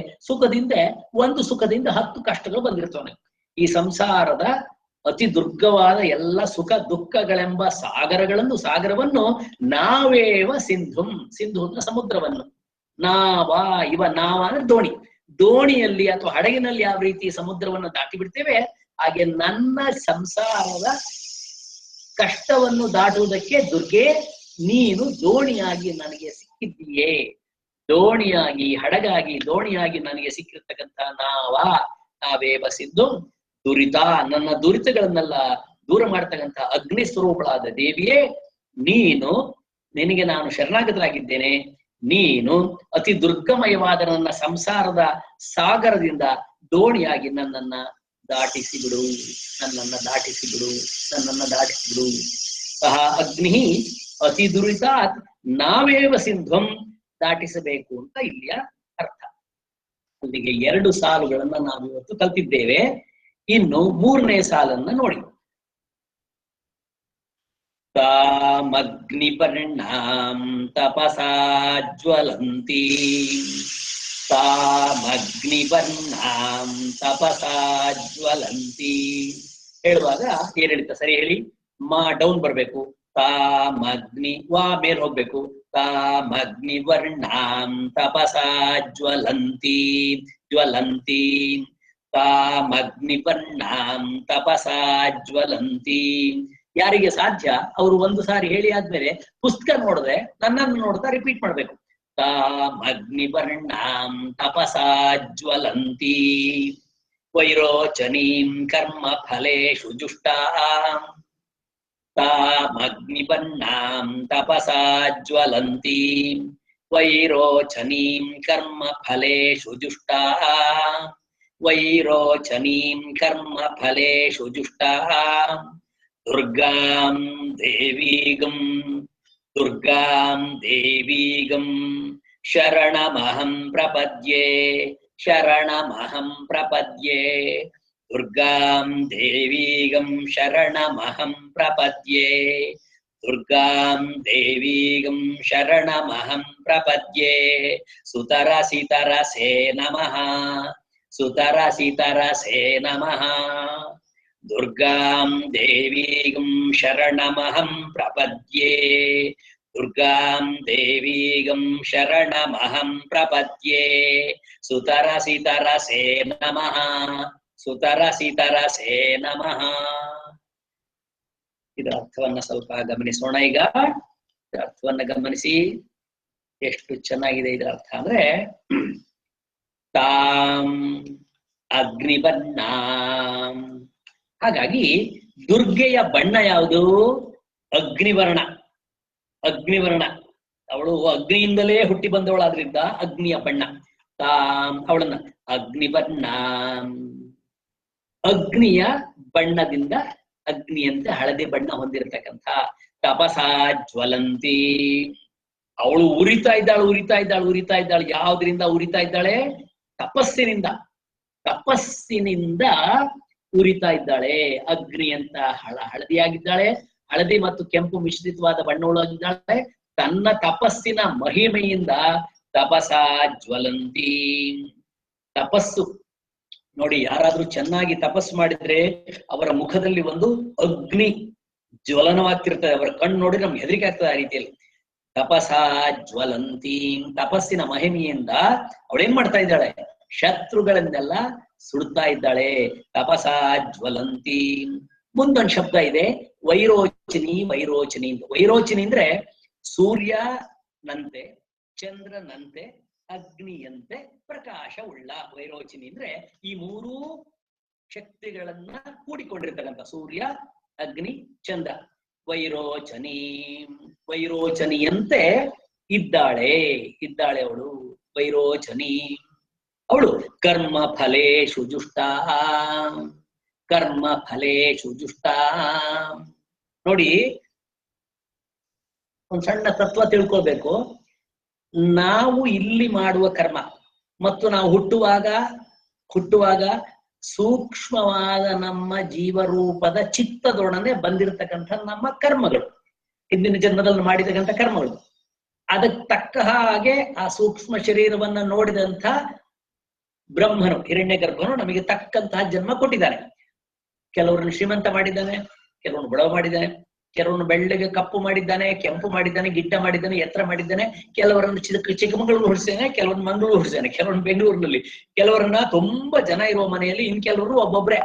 ಒಂದು ಸುಖದಿಂದ 10 ಕಷ್ಟಗಳು ಬಂದಿರ್ತವೆ. ಈ ಸಂಸಾರದ ಅತಿ ದುರ್ಗವಾದ ಎಲ್ಲ ಸುಖ ದುಃಖಗಳೆಂಬ ಸಾಗರವನ್ನು ನಾವೇವ ಸಿಂಧುಂ, ಸಿಂಧು ಅಂದ್ರೆ ಸಮುದ್ರವನ್ನು, ನಾವ ಅಂದ್ರೆ ದೋಣಿಯಲ್ಲಿ ಅಥವಾ ಹಡಗಿನಲ್ಲಿ ಯಾವ ರೀತಿ ಸಮುದ್ರವನ್ನು ದಾಟಿ ಬಿಡ್ತೇವೆ, ಹಾಗೆ ನನ್ನ ಸಂಸಾರದ ಕಷ್ಟವನ್ನು ದಾಟುವುದಕ್ಕೆ ದುರ್ಗೆ ನೀನು ದೋಣಿಯಾಗಿ ನನಗೆ ಸಿಕ್ಕಿದ್ದೀಯೇ. ದೋಣಿಯಾಗಿ, ಹಡಗಾಗಿ, ದೋಣಿಯಾಗಿ ನನಗೆ ಸಿಕ್ಕಿರ್ತಕ್ಕಂಥ ನಾವೇವ ಸಿಂಧು ದುರಿತ, ನನ್ನ ದುರಿತಗಳನ್ನೆಲ್ಲ ದೂರ ಮಾಡ್ತಕ್ಕಂಥ ಅಗ್ನಿ ಸ್ವರೂಪಳಾದ ದೇವಿಯೇ ನಿನಗೆ ನಾನು ಶರಣಾಗತರಾಗಿದ್ದೇನೆ. ನೀನು ಅತಿ ದುರ್ಗಮಯವಾದ ನನ್ನ ಸಂಸಾರದ ಸಾಗರದಿಂದ ದೋಣಿಯಾಗಿ ನನ್ನನ್ನ ದಾಟಿಸಿಬಿಡು. ಸಹ ಅಗ್ನಿ ಅತಿ ದುರಿತಾತ್ ನಾವೇವ ಸಿಂಧುಂ, ದಾಟಿಸಬೇಕು ಅಂತ ಇಲ್ಲಿಯ ಅರ್ಥ. ಅಲ್ಲಿಗೆ 2 ಸಾಲುಗಳನ್ನ ನಾವು ಇವತ್ತು ಕಲ್ತಿದ್ದೇವೆ. ಇನ್ನು 3ನೇ ಸಾಲನ್ನ ನೋಡಿ. ತಾಮಗ್ನಿಪರ್ಣಾಂ ತಪಸಾ ಜ್ವಲಂತಿ, ತಾಮಗ್ನಿಪರ್ಣಾಂ ತಪಸಾ ಜ್ವಲಂತಿ ಹೇಳುವಾಗ ಏನ್ ಹೇಳ್ತಾ ಸರಿ ಹೇಳಿ. ಮಾ ಡೌನ್ ಬರ್ಬೇಕು, ತಾಮಗ್ನಿ, ವಾ ಮೇಲ್ ಹೋಗ್ಬೇಕು. ತಾಮಗ್ನಿವರ್ಣಾಂ ತಪಸಾ ಜ್ವಲಂತಿ, ತಾಮಗ್ನಿಪರ್ಣಾಂ ತಪಸಾ ಜ್ವಲಂತಿ. ಯಾರಿಗೆ ಸಾಧ್ಯ ಅವರು ಒಂದು ಸಾರಿ ಹೇಳಿ ಆದ್ಮೇಲೆ ಪುಸ್ತಕ ನೋಡದೆ ನನ್ನನ್ನು ನೋಡ್ತಾ ರಿಪೀಟ್ ಮಾಡ್ಬೇಕು. ತಾಮಗ್ನಿಪರ್ಣಾಂ ತಪಸಾ ಜ್ವಲಂತಿ ವೈರೋಚನೀಂ ಕರ್ಮ ಫಲೇಷು ಜುಷ್ಟಾಂ. ತಾಮಗ್ನಿಪರ್ಣಾಂ ತಪಸಾ ಜ್ವಲಂತಿ ವೈರೋಚನೀಂ ಕರ್ಮ ಫಲೇಷು ಜುಷ್ಟಾಂ. ವೈರೋಚನೀಂ ಕರ್ಮ ಫಲೇಷು ಜುಷ್ಟಾಂ. ದುರ್ಗಾಂ ದೇವೀಗಂ ಶರಣಮಹಂ ಪ್ರಪದ್ಯೆ. ದುರ್ಗಾಂ ದೇವೀಗಂ ಶರಣಮಹಂ ಪ್ರಪದ್ಯೆ ದುರ್ಗಾಂ ದೇವೀಗಂ ಶರಣಮಹಂ ಪ್ರಪದ್ಯೆ ಸುತರಸಿತರಸೇ ನಮಃ ಸುತರಸಿತರಸೇ ನಮಃ ದುರ್ಗಾಂ ದೇವೀಗಂ ಶರಣಮಹಂ ಪ್ರಪದ್ಯೆ ದುರ್ಗಾಂ ದೇವೀಗಂ ಶರಣಮಹಂ ಪ್ರಪದ್ಯೆ ಸುತರಸಿತರಸೇ ನಮಃ ಸುತರಸಿತರಸೇ ನಮಃ. ಇದರ ಅರ್ಥವನ್ನ ಸ್ವಲ್ಪ ಗಮನಿಸೋಣ. ಈಗ ಇದರ ಅರ್ಥವನ್ನ ಗಮನಿಸಿ, ಎಷ್ಟು ಚೆನ್ನಾಗಿದೆ ಇದರ ಅರ್ಥ ಅಂದ್ರೆ, ತಾಂ ಅಗ್ನಿವರ್ಣಾಂ. ಹಾಗಾಗಿ ದುರ್ಗೆಯ ಬಣ್ಣ ಯಾವುದು? ಅಗ್ನಿವರ್ಣ. ಅಗ್ನಿವರ್ಣ, ಅವಳು ಅಗ್ನಿಯಿಂದಲೇ ಹುಟ್ಟಿ ಬಂದವಳಾದ್ರಿಂದ ಅಗ್ನಿಯ ಬಣ್ಣ. ತಾಂ, ಅವಳನ್ನ ಅಗ್ನಿವರ್ಣ, ಅಗ್ನಿಯ ಬಣ್ಣದಿಂದ, ಅಗ್ನಿಯಂತೆ ಹಳದಿ ಬಣ್ಣ ಹೊಂದಿರತಕ್ಕಂಥ ತಪಸಾ ಜ್ವಲಂತಿ. ಅವಳು ಉರಿತಾ ಇದ್ದಾಳು. ಯಾವ್ದ್ರಿಂದ ಉರಿತಾ ಇದ್ದಾಳೆ? ತಪಸ್ಸಿನಿಂದ. ತಪಸ್ಸಿನಿಂದ ಉರಿತಾ ಇದ್ದಾಳೆ. ಅಗ್ನಿ ಅಂತ ಹಳದಿಯಾಗಿದ್ದಾಳೆ. ಹಳದಿ ಮತ್ತು ಕೆಂಪು ಮಿಶ್ರಿತವಾದ ಬಣ್ಣವಳಾಗಿದ್ದಾಳೆ. ತನ್ನ ತಪಸ್ಸಿನ ಮಹಿಮೆಯಿಂದ ತಪಸಾ ಜ್ವಲಂತಿ. ತಪಸ್ಸು ನೋಡಿ, ಯಾರಾದ್ರೂ ಚೆನ್ನಾಗಿ ತಪಸ್ಸು ಮಾಡಿದ್ರೆ ಅವರ ಮುಖದಲ್ಲಿ ಒಂದು ಅಗ್ನಿ ಜ್ವಲನವಾಗ್ತಿರ್ತದೆ. ಅವರ ಕಣ್ಣು ನೋಡಿ ನಮ್ಗೆ ಹೆದರಿಕೆ ಆಗ್ತದೆ. ಆ ರೀತಿಯಲ್ಲಿ ತಪಸಾ ಜ್ವಲಂತಿ, ತಪಸ್ಸಿನ ಮಹಿಮೆಯಿಂದ ಅವಳೇನ್ ಮಾಡ್ತಾ ಇದ್ದಾಳೆ? ಶತ್ರುಗಳನ್ನೆಲ್ಲ ಸುಡ್ತಾ ಇದ್ದಾಳೆ. ತಪಸಾ ಜ್ವಲಂತಿ. ಮುಂದೊಂದು ಶಬ್ದ ಇದೆ, ವೈರೋಚಿನಿ. ವೈರೋಚಿನಿ ವೈರೋಚಿನಿ ಅಂದ್ರೆ ಸೂರ್ಯನಂತೆ, ಚಂದ್ರನಂತೆ, ಅಗ್ನಿಯಂತೆ ಪ್ರಕಾಶ ಉಳ್ಳ. ವೈರೋಚಿನಿ ಅಂದ್ರೆ ಈ ಮೂರೂ ಶಕ್ತಿಗಳನ್ನ ಕೂಡಿಕೊಂಡಿರ್ತಕ್ಕಂಥ ಸೂರ್ಯ, ಅಗ್ನಿ, ಚಂದ್ರ. ವೈರೋಚನಿ, ವೈರೋಚನಿಯಂತೆ ಇದ್ದಾಳೆ ಅವಳು. ವೈರೋಚನಿ ಅವಳು ಕರ್ಮ ಫಲೇಷು ಜುಷ್ಟಾ. ಕರ್ಮ ಫಲೇಷು ಜುಷ್ಟಾ. ನೋಡಿ, ಒಂದ್ ಸಣ್ಣ ತತ್ವ ತಿಳ್ಕೊಳ್ಬೇಕು. ನಾವು ಇಲ್ಲಿ ಮಾಡುವ ಕರ್ಮ ಮತ್ತು ನಾವು ಹುಟ್ಟುವಾಗ ಸೂಕ್ಷ್ಮವಾದ ನಮ್ಮ ಜೀವರೂಪದ ಚಿತ್ತದೊಡನೆ ಬಂದಿರತಕ್ಕಂಥ ನಮ್ಮ ಕರ್ಮಗಳು, ಹಿಂದಿನ ಜನ್ಮದಲ್ಲಿ ಮಾಡಿರ್ತಕ್ಕಂಥ ಕರ್ಮಗಳು. ಅದಕ್ಕೆ ತಕ್ಕ ಹಾಗೆ ಆ ಸೂಕ್ಷ್ಮ ಶರೀರವನ್ನ ನೋಡಿದಂಥ ಬ್ರಹ್ಮನು, ಹಿರಣ್ಯ ಗರ್ಭನು ನಮಗೆ ತಕ್ಕಂತಹ ಜನ್ಮ ಕೊಟ್ಟಿದ್ದಾನೆ. ಕೆಲವರನ್ನು ಶ್ರೀಮಂತ ಮಾಡಿದ್ದಾನೆ, ಕೆಲವರನ್ನು ಬಡವ ಮಾಡಿದ್ದಾನೆ, ಕೆಲವರನ್ನು ಬೆಳ್ಳಗೆ ಕಪ್ಪು ಮಾಡಿದ್ದಾನೆ, ಕೆಂಪು ಮಾಡಿದ್ದಾನೆ, ಗಿಡ್ಡ ಮಾಡಿದ್ದಾನೆ, ಎತ್ತರ ಮಾಡಿದ್ದಾನೆ. ಕೆಲವರನ್ನು ಚಿಕ್ಕಮಗಳೂರು ಹುಟ್ಟಿಸಿದ್ದಾನೆ, ಕೆಲವರನ್ನು ಮಂಗಳೂರು ಹುಟ್ಟಿಸಿದ್ದಾನೆ, ಕೆಲವರನ್ನು ಬೆಂಗಳೂರಿನಲ್ಲಿ, ಕೆಲವರನ್ನ ತುಂಬಾ ಜನ ಇರುವ ಮನೆಯಲ್ಲಿ, ಇನ್ ಕೆಲವರು ಒಬ್ಬೊಬ್ರೆ.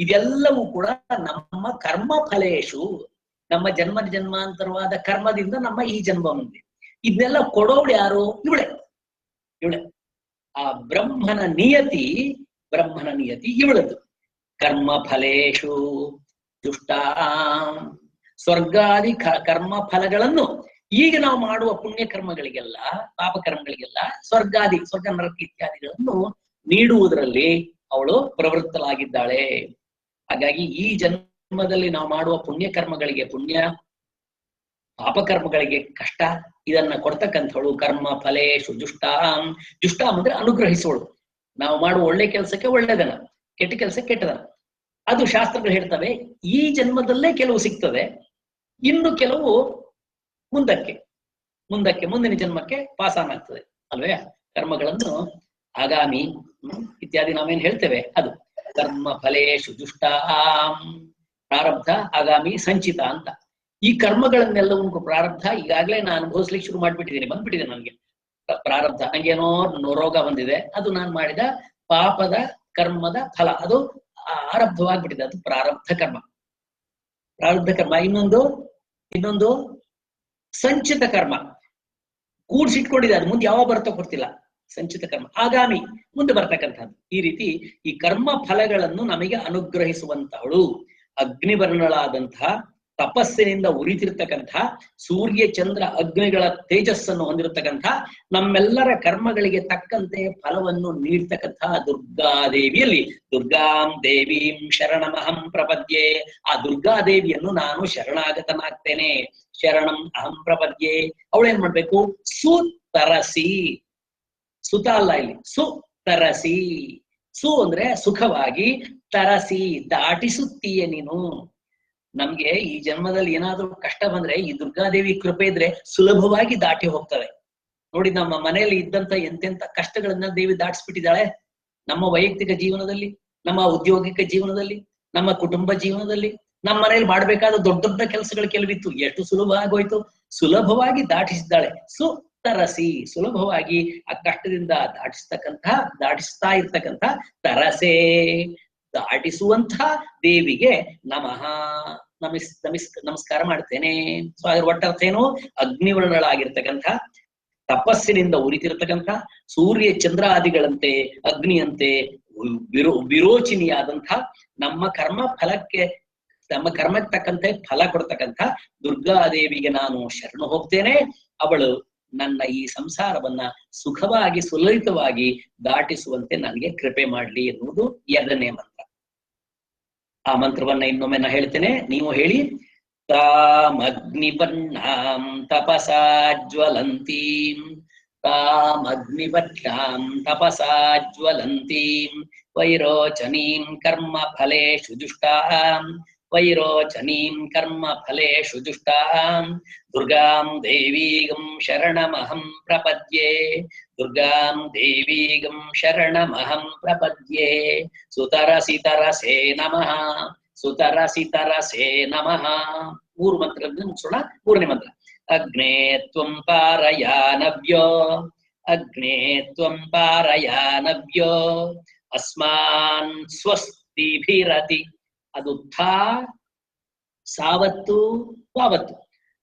ಇದೆಲ್ಲವೂ ಕೂಡ ನಮ್ಮ ಕರ್ಮ ಫಲೇಶು, ನಮ್ಮ ಜನ್ಮಾಂತರವಾದ ಕರ್ಮದಿಂದ ನಮ್ಮ ಈ ಜನ್ಮ ಮುಂದೆ. ಇದನ್ನೆಲ್ಲ ಕೊಡೋಳು ಯಾರು? ಇವಳೆ. ಆ ಬ್ರಹ್ಮನ ನಿಯತಿ ಇವಳದ್ದು. ಕರ್ಮ ಫಲೇಶು ದುಷ್ಟಾ. ಸ್ವರ್ಗಾದಿ ಕರ್ಮ ಫಲಗಳನ್ನು ಈಗ ನಾವು ಮಾಡುವ ಪುಣ್ಯ ಕರ್ಮಗಳಿಗೆಲ್ಲ, ಪಾಪ ಕರ್ಮಗಳಿಗೆಲ್ಲ, ಸ್ವರ್ಗ ನರಕ ಇತ್ಯಾದಿಗಳನ್ನು ನೀಡುವುದರಲ್ಲಿ ಅವಳು ಪ್ರವೃತ್ತಲಾಗಿದ್ದಾಳೆ. ಹಾಗಾಗಿ ಈ ಜನ್ಮದಲ್ಲಿ ನಾವು ಮಾಡುವ ಪುಣ್ಯ ಕರ್ಮಗಳಿಗೆ, ಪಾಪಕರ್ಮಗಳಿಗೆ ಕಷ್ಟ ಇದನ್ನ ಕೊಡ್ತಕ್ಕಂಥವಳು. ಕರ್ಮ ಫಲೇಶು ಜುಷ್ಟಾಂ. ಜುಷ್ಟಾಂ ಅಂದ್ರೆ ಅನುಗ್ರಹಿಸುವಳು. ನಾವು ಮಾಡುವ ಒಳ್ಳೆ ಕೆಲಸಕ್ಕೆ ಒಳ್ಳೆದನ, ಕೆಟ್ಟ ಕೆಲಸ ಕೆಟ್ಟದನ. ಅದು ಶಾಸ್ತ್ರಗಳು ಹೇಳ್ತವೆ. ಈ ಜನ್ಮದಲ್ಲೇ ಕೆಲವು ಸಿಗ್ತದೆ, ಇನ್ನು ಕೆಲವು ಮುಂದಿನ ಜನ್ಮಕ್ಕೆ ಪಾಸಾನ್ ಆಗ್ತದೆ ಅಲ್ವೇ. ಕರ್ಮಗಳನ್ನು ಆಗಾಮಿ ಇತ್ಯಾದಿ ನಾವೇನ್ ಹೇಳ್ತೇವೆ ಅದು. ಕರ್ಮ ಫಲೇಶು ಜುಷ್ಟಾಂ. ಪ್ರಾರಬ್ಧ, ಆಗಾಮಿ, ಸಂಚಿತ ಅಂತ ಈ ಕರ್ಮಗಳನ್ನೆಲ್ಲವೂ ಪ್ರಾರಬ್ಧ ಈಗಾಗಲೇ ನಾನು ಅನುಭವಿಸ್ಲಿಕ್ಕೆ ಶುರು ಮಾಡ್ಬಿಟ್ಟಿದ್ದೀನಿ, ಬಂದ್ಬಿಟ್ಟಿದೆ ನನಗೆ ಪ್ರಾರಬ್ಧ. ನಂಗೇನೋ ರೋಗ ಬಂದಿದೆ, ಅದು ನಾನು ಮಾಡಿದ ಪಾಪದ ಕರ್ಮದ ಫಲ, ಅದು ಆರಬ್ಧವಾಗ್ಬಿಟ್ಟಿದೆ, ಅದು ಪ್ರಾರಬ್ಧ ಕರ್ಮ. ಇನ್ನೊಂದು ಸಂಚಿತ ಕರ್ಮ, ಕೂಡ್ಸಿಟ್ಕೊಂಡಿದೆ, ಅದು ಮುಂದೆ ಯಾವಾಗ ಬರ್ತೋ ಗೊತ್ತಿಲ್ಲ. ಸಂಚಿತ ಕರ್ಮ ಆಗಾಮಿ, ಮುಂದೆ ಬರ್ತಕ್ಕಂಥದ್ದು. ಈ ರೀತಿ ಈ ಕರ್ಮ ಫಲಗಳನ್ನು ನಮಗೆ ಅನುಗ್ರಹಿಸುವಂತಹಳು ಅಗ್ನಿವರ್ಣಳಾದಂತಹ, ತಪಸ್ಸಿನಿಂದ ಉರಿತಿರ್ತಕ್ಕಂಥ, ಸೂರ್ಯ ಚಂದ್ರ ಅಗ್ನಿಗಳ ತೇಜಸ್ಸನ್ನು ಹೊಂದಿರತಕ್ಕಂಥ, ನಮ್ಮೆಲ್ಲರ ಕರ್ಮಗಳಿಗೆ ತಕ್ಕಂತೆ ಫಲವನ್ನು ನೀಡ್ತಕ್ಕಂಥ ದುರ್ಗಾದೇವಿಯಲ್ಲಿ ದುರ್ಗಾಂ ದೇವೀಂ ಶರಣಮಹಂ ಪ್ರಪದ್ಯೆ. ಆ ದುರ್ಗಾದೇವಿಯನ್ನು ನಾನು ಶರಣಾಗತನಾಗ್ತೇನೆ. ಶರಣಂ ಅಹಂ ಪ್ರಪದ್ಯೆ. ಅವಳೇನ್ ಮಾಡ್ಬೇಕು? ಸುತರಸಿ. ಸುತ ಅಲ್ಲ ಇಲ್ಲಿ, ಸುತರಸಿ. ಸು ಅಂದ್ರೆ ಸುಖವಾಗಿ, ತರಸಿ ದಾಟಿಸುತ್ತೀಯ ನೀನು. ನಮ್ಗೆ ಈ ಜನ್ಮದಲ್ಲಿ ಏನಾದ್ರೂ ಕಷ್ಟ ಬಂದ್ರೆ ಈ ದುರ್ಗಾದೇವಿ ಕೃಪೆ ಇದ್ರೆ ಸುಲಭವಾಗಿ ದಾಟಿ ಹೋಗ್ತವೆ. ನೋಡಿ, ನಮ್ಮ ಮನೆಯಲ್ಲಿ ಇದ್ದಂತ ಎಂತೆಂತ ಕಷ್ಟಗಳನ್ನ ದೇವಿ ದಾಟಿಸ್ಬಿಟ್ಟಿದ್ದಾಳೆ. ನಮ್ಮ ವೈಯಕ್ತಿಕ ಜೀವನದಲ್ಲಿ, ನಮ್ಮ ಔದ್ಯೋಗಿಕ ಜೀವನದಲ್ಲಿ, ನಮ್ಮ ಕುಟುಂಬ ಜೀವನದಲ್ಲಿ, ನಮ್ಮ ಮನೇಲಿ ಮಾಡ್ಬೇಕಾದ ದೊಡ್ಡ ದೊಡ್ಡ ಕೆಲಸಗಳು ಕೆಲವಿತ್ತು, ಎಷ್ಟು ಸುಲಭ ಆಗೋಯ್ತು, ಸುಲಭವಾಗಿ ದಾಟಿಸಿದ್ದಾಳೆ. ತರಸಿ ಸುಲಭವಾಗಿ ಆ ಕಷ್ಟದಿಂದ ದಾಟಿಸ್ತಾ ಇರ್ತಕ್ಕಂಥ ತರಸೆ ದಾಟಿಸುವಂಥ ದೇವಿಗೆ ನಮಃ ನಮಸ್ಕಾರ ಮಾಡ್ತೇನೆ. ಸೊ ಅದ್ರ ಒಟ್ಟರ್ಥ ಏನು? ಅಗ್ನಿವರ್ಣಗಳಾಗಿರ್ತಕ್ಕಂಥ, ತಪಸ್ಸಿನಿಂದ ಉರಿತಿರ್ತಕ್ಕಂಥ, ಸೂರ್ಯ ಚಂದ್ರಾದಿಗಳಂತೆ ಅಗ್ನಿಯಂತೆ ವಿರೋಚಿನಿಯಾದಂಥ, ನಮ್ಮ ಕರ್ಮಕ್ಕೆ ತಕ್ಕಂತೆ ಫಲ ಕೊಡ್ತಕ್ಕಂಥ ದುರ್ಗಾದೇವಿಗೆ ನಾನು ಶರಣು ಹೋಗ್ತೇನೆ. ಅವಳು ನನ್ನ ಈ ಸಂಸಾರವನ್ನ ಸುಖವಾಗಿ ಸುಲಲಿತವಾಗಿ ದಾಟಿಸುವಂತೆ ನನಗೆ ಕೃಪೆ ಮಾಡ್ಲಿ ಎನ್ನುವುದು 2ನೇ ಮಂತ್ರ. ಆ ಮಂತ್ರವನ್ನ ಇನ್ನೊಮ್ಮೆ ನಾ ಹೇಳ್ತೇನೆ, ನೀವು ಹೇಳಿ. ತಾಮಗ್ನಿವರ್ಣಾಂ ತಪಸಾ ಜ್ವಲಂತೀಂ, ತಾಮಗ್ನಿವರ್ಣಾಂ ತಪಸಾ ಜ್ವಲಂತೀಂ, ವೈರೋಚನೀಂ ಕರ್ಮ ಫಲೇಷು ದುಷ್ಟಾಂ, ವೈರೋಚನೀಂ ಕರ್ಮ ಫಲೇಷು ದುಷ್ಟಾಂ, ದುರ್ಗಾಂ ದೇವೀಗಂ ಶರಣಮಹಂ ಪ್ರಪದ್ಯೆ, ದುರ್ಗಾಂ ದೇವೀಗಂ ಶರಣಮಹಂ ಪ್ರಪದ್ಯೆ. ಸುತರಸಿ ತರಸೆ ನಮಃ, ಸುತರಸಿ ತರಸೆ ನಮಃ. 3 ಮಂತ್ರಗಳನ್ನು ಮುಗಿಸೋಣ. 3ನೇ ಮಂತ್ರ. ಅಗ್ನೇ ತ್ವಂ ಪಾರಯಾನವ್ಯೋ, ಅಗ್ನೇ ತ್ವಂ ಪಾರಯಾನವ್ಯೋ, ಅಸ್ಮಾನ್ ಸ್ವಸ್ತಿಭಿರತಿ. ಅದು ಥಾ ಸಾವತ್ತು ವಾವತ್ತು.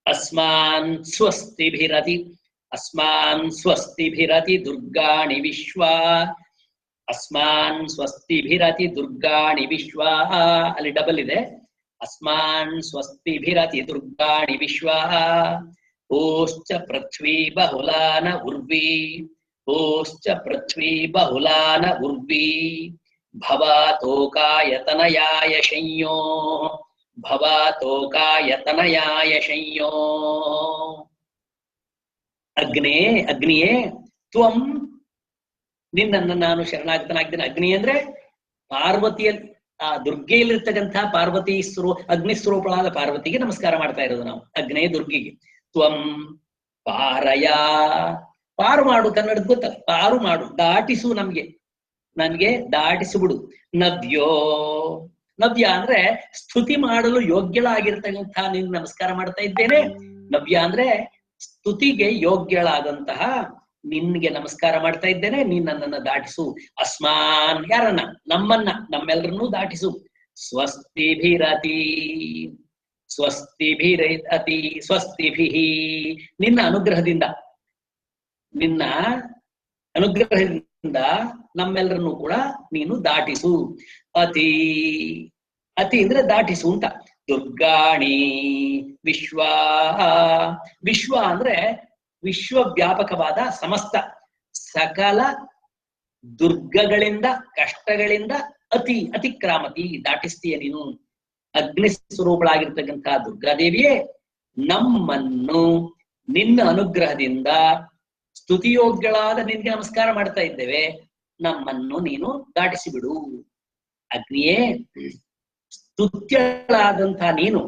ಅಸ್ಮಾನ್ ಸ್ವಸ್ತಿಭಿರತಿ, ಅಸ್ಮಾನ್ ಸ್ವಸ್ತಿಭಿರತಿ ದುರ್ಗಾಣಿ ವಿಶ್ವಾ, ಅಸ್ಮಾನ್ ಸ್ವಸ್ತಿಭಿರತಿ ದುರ್ಗಾಣಿ ವಿಶ್ವಾ. ಅಲ್ಲಿ ಡಬಲ್ ಇದೆ. ಅಸ್ಮಾನ್ ಸ್ವಸ್ತಿಭಿರತಿ ದುರ್ಗಾಣಿ ವಿಶ್ವಾ. ಓಶ್ಚ ಪೃಥ್ವೀ ಬಹುಲಾನ ಉರ್ವಿ, ಓಶ್ಚ ಪೃಥ್ವೀ ಬಹುಲಾನ ಉರ್ವಿ. ಭವಾತೋಕಾಯತನಯಾಯ ಶಂಯೋ, ಭವಾತೋಕಾಯತನಯಾಯ ಶಂಯೋ. ಅಗ್ನಿಯೇ ತ್ವಂ, ನಿನ್ನನ್ನು ನಾನು ಶರಣಾಗತನಾಗಿದ್ದೇನೆ. ಅಗ್ನಿ ಅಂದ್ರೆ ಪಾರ್ವತಿಯಲ್ಲಿ, ಆ ದುರ್ಗೆಯಲ್ಲಿರ್ತಕ್ಕಂತಹ ಪಾರ್ವತಿ ಅಗ್ನಿ ಸ್ವರೂಪಳಾದ ಪಾರ್ವತಿಗೆ ನಮಸ್ಕಾರ ಮಾಡ್ತಾ ಇರೋದು ನಾವು. ಅಗ್ನೇ ದುರ್ಗಿಗೆ. ತ್ವಂ ಪಾರಯ, ಪಾರು ಮಾಡು, ಕನ್ನಡದ ಗೊತ್ತಲ್ಲ, ಪಾರು ಮಾಡು, ದಾಟಿಸು, ನನ್ಗೆ ದಾಟಿಸಿಬಿಡು. ನವ್ಯೋ, ನವ್ಯ ಅಂದ್ರೆ ಸ್ತುತಿ ಮಾಡಲು ಯೋಗ್ಯಳಾಗಿರ್ತಕ್ಕಂಥ ನಿನ್ ನಮಸ್ಕಾರ ಮಾಡ್ತಾ ಇದ್ದೇನೆ. ನವ್ಯ ಅಂದ್ರೆ ಸ್ತುತಿಗೆ ಯೋಗ್ಯಳಾದಂತಹ ನಿನ್ಗೆ ನಮಸ್ಕಾರ ಮಾಡ್ತಾ ಇದ್ದೇನೆ. ನೀನ್ ನನ್ನನ್ನ ದಾಟಿಸು. ಅಸ್ಮಾನ್, ಯಾರನ್ನ? ನಮ್ಮೆಲ್ಲರನ್ನೂ ದಾಟಿಸು. ಸ್ವಸ್ತಿಭಿರತಿ, ಸ್ವಸ್ತಿಭಿರತಿ, ಸ್ವಸ್ತಿಭಿಹಿ. ನಿನ್ನ ಅನುಗ್ರಹದಿಂದ ನಮ್ಮೆಲ್ಲರನ್ನೂ ಕೂಡ ನೀನು ದಾಟಿಸು. ಅತಿ, ಅತಿ ಅಂದ್ರೆ ದಾಟಿಸು ಅಂತ. ದುರ್ಗಾಣಿ ವಿಶ್ವ, ವಿಶ್ವ ಅಂದ್ರೆ ವಿಶ್ವವ್ಯಾಪಕವಾದ ಸಮಸ್ತ ಸಕಲ ದುರ್ಗಗಳಿಂದ, ಕಷ್ಟಗಳಿಂದ ಅತಿಕ್ರಾಮತಿ, ದಾಟಿಸ್ತೀಯ ನೀನು. ಅಗ್ನಿ ಸ್ವರೂಪಳಾಗಿರ್ತಕ್ಕಂತಹ ದುರ್ಗಾದೇವಿಯೇ, ನಮ್ಮನ್ನು ನಿನ್ನ ಅನುಗ್ರಹದಿಂದ ಸ್ತುತಿಯೋಗ್ಯಳಾದ ನಿನ್ಗೆ ನಮಸ್ಕಾರ ಮಾಡ್ತಾ ಇದ್ದೇವೆ. ನಮ್ಮನ್ನು ನೀನು ದಾಟಿಸಿಬಿಡು. ಅಗ್ನಿಯೇ, ಸ್ತುತ್ಯಳಾದಂತಹ ನೀನು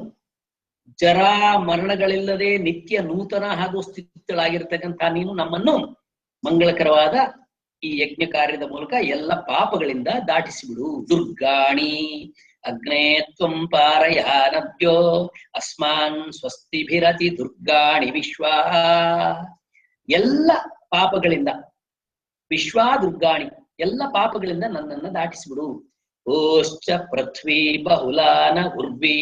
ಜರಾ ಮರಣಗಳಿಲ್ಲದೆ ನಿತ್ಯ ನೂತನ ಹಾಗೂ ಸ್ಥಿತಿಗಳಾಗಿರ್ತಕ್ಕಂತಹ ನೀನು ನಮ್ಮನ್ನು ಮಂಗಳಕರವಾದ ಈ ಯಜ್ಞ ಕಾರ್ಯದ ಮೂಲಕ ಎಲ್ಲ ಪಾಪಗಳಿಂದ ದಾಟಿಸಿಬಿಡು. ದುರ್ಗಾಣಿ ಅಗ್ನೇ ತ್ವಂ ಪಾರಯಾನವ್ಯೋ, ಅಸ್ಮಾನ್ ಸ್ವಸ್ತಿಭಿರತಿ ದುರ್ಗಾಣಿ ವಿಶ್ವಾ. ಎಲ್ಲ ಪಾಪಗಳಿಂದ, ವಿಶ್ವಾ ದುರ್ಗಾಣಿ, ಎಲ್ಲ ಪಾಪಗಳಿಂದ ನನ್ನನ್ನು ದಾಟಿಸಿಬಿಡು. ಓಶ್ಚ ಪೃಥ್ವೀ ಬಹುಲಾನ ಉರ್ವಿ,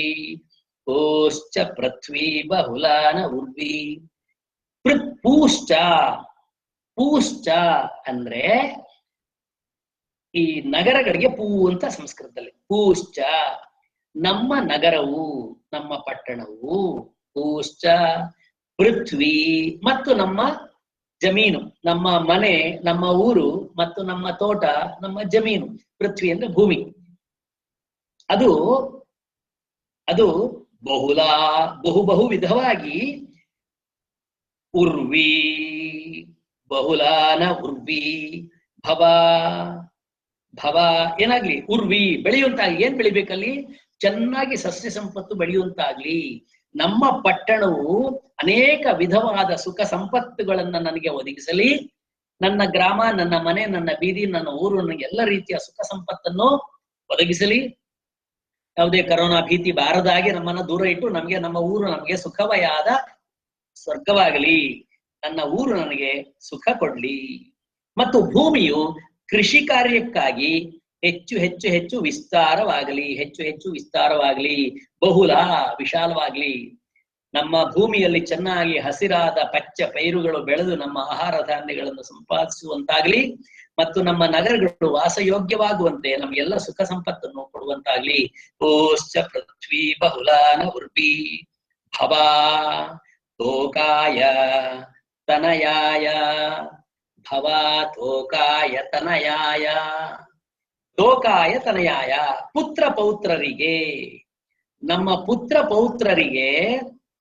ಓಶ್ಚ ಪೃಥ್ವೀ ಬಹುಲಾನ ಉರ್ವಿ. ಪೂಶ್ಚ, ಪೂಶ್ಚ ಅಂದ್ರೆ ಈ ನಗರಗಳಿಗೆ ಪೂ ಅಂತ ಸಂಸ್ಕೃತದಲ್ಲಿ. ಪೂಶ್ಚ ನಮ್ಮ ನಗರವು, ನಮ್ಮ ಪಟ್ಟಣವು. ಪೂಶ್ಚ ಪೃಥ್ವಿ, ಮತ್ತು ನಮ್ಮ ಜಮೀನು, ನಮ್ಮ ಮನೆ, ನಮ್ಮ ಊರು ಮತ್ತು ನಮ್ಮ ತೋಟ, ನಮ್ಮ ಜಮೀನು. ಪೃಥ್ವಿ ಅಂದ್ರೆ ಭೂಮಿ. ಅದು ಬಹು ವಿಧವಾಗಿ ಉರ್ವಿ, ಬಹುಲಾನ ಉರ್ವಿ. ಭವ ಭವ ಏನಾಗ್ಲಿ, ಉರ್ವಿ ಬೆಳೆಯುವಂತಾಗ್ಲಿ. ಏನ್ ಬೆಳಿಬೇಕಲ್ಲಿ? ಚೆನ್ನಾಗಿ ಸಸ್ಯ ಸಂಪತ್ತು ಬೆಳೆಯುವಂತಾಗ್ಲಿ. ನಮ್ಮ ಪಟ್ಟಣವು ಅನೇಕ ವಿಧವಾದ ಸುಖ ಸಂಪತ್ತುಗಳನ್ನ ನನಗೆ ಒದಗಿಸಲಿ. ನನ್ನ ಗ್ರಾಮ, ನನ್ನ ಮನೆ, ನನ್ನ ಬೀದಿ, ನನ್ನ ಊರು ನನಗೆ ಎಲ್ಲ ರೀತಿಯ ಸುಖ ಸಂಪತ್ತನ್ನು ಒದಗಿಸಲಿ. ಯಾವುದೇ ಕರೋನಾ ಭೀತಿ ಬಾರದಾಗಿ ನಮ್ಮನ್ನ ದೂರ ಇಟ್ಟು ನಮಗೆ ನಮ್ಮ ಊರು ನಮಗೆ ಸುಖಮಯಾದ ಸ್ವರ್ಗವಾಗಲಿ. ನನ್ನ ಊರು ನನಗೆ ಸುಖ ಕೊಡ್ಲಿ. ಮತ್ತು ಭೂಮಿಯು ಕೃಷಿ ಕಾರ್ಯಕ್ಕಾಗಿ ಹೆಚ್ಚು ಹೆಚ್ಚು ಹೆಚ್ಚು ವಿಸ್ತಾರವಾಗಲಿ, ಹೆಚ್ಚು ಹೆಚ್ಚು ವಿಸ್ತಾರವಾಗಲಿ, ಬಹುಲ ವಿಶಾಲವಾಗಲಿ. ನಮ್ಮ ಭೂಮಿಯಲ್ಲಿ ಚೆನ್ನಾಗಿ ಹಸಿರಾದ ಪಚ್ಚ ಪೈರುಗಳು ಬೆಳೆದು ನಮ್ಮ ಆಹಾರ ಧಾನ್ಯಗಳನ್ನು ಸಂಪಾದಿಸುವಂತಾಗ್ಲಿ. ಮತ್ತು ನಮ್ಮ ನಗರಗಳು ವಾಸಯೋಗ್ಯವಾಗುವಂತೆ ನಮಗೆಲ್ಲ ಸುಖ ಸಂಪತ್ತನ್ನು ಕೊಡುವಂತಾಗ್ಲಿ. ಓಶ್ಚ ಪೃಥ್ವಿ ಬಹುಲಾನ ಉರ್ವಿ ಭವ ತೋಕಾಯ ತನಯಾಯ ಭವ ತೋಕಾಯ ತನಯಾಯ. ತೋಕಾಯ ತನಯಾಯ ಪುತ್ರ ಪೌತ್ರರಿಗೆ, ನಮ್ಮ ಪುತ್ರ ಪೌತ್ರರಿಗೆ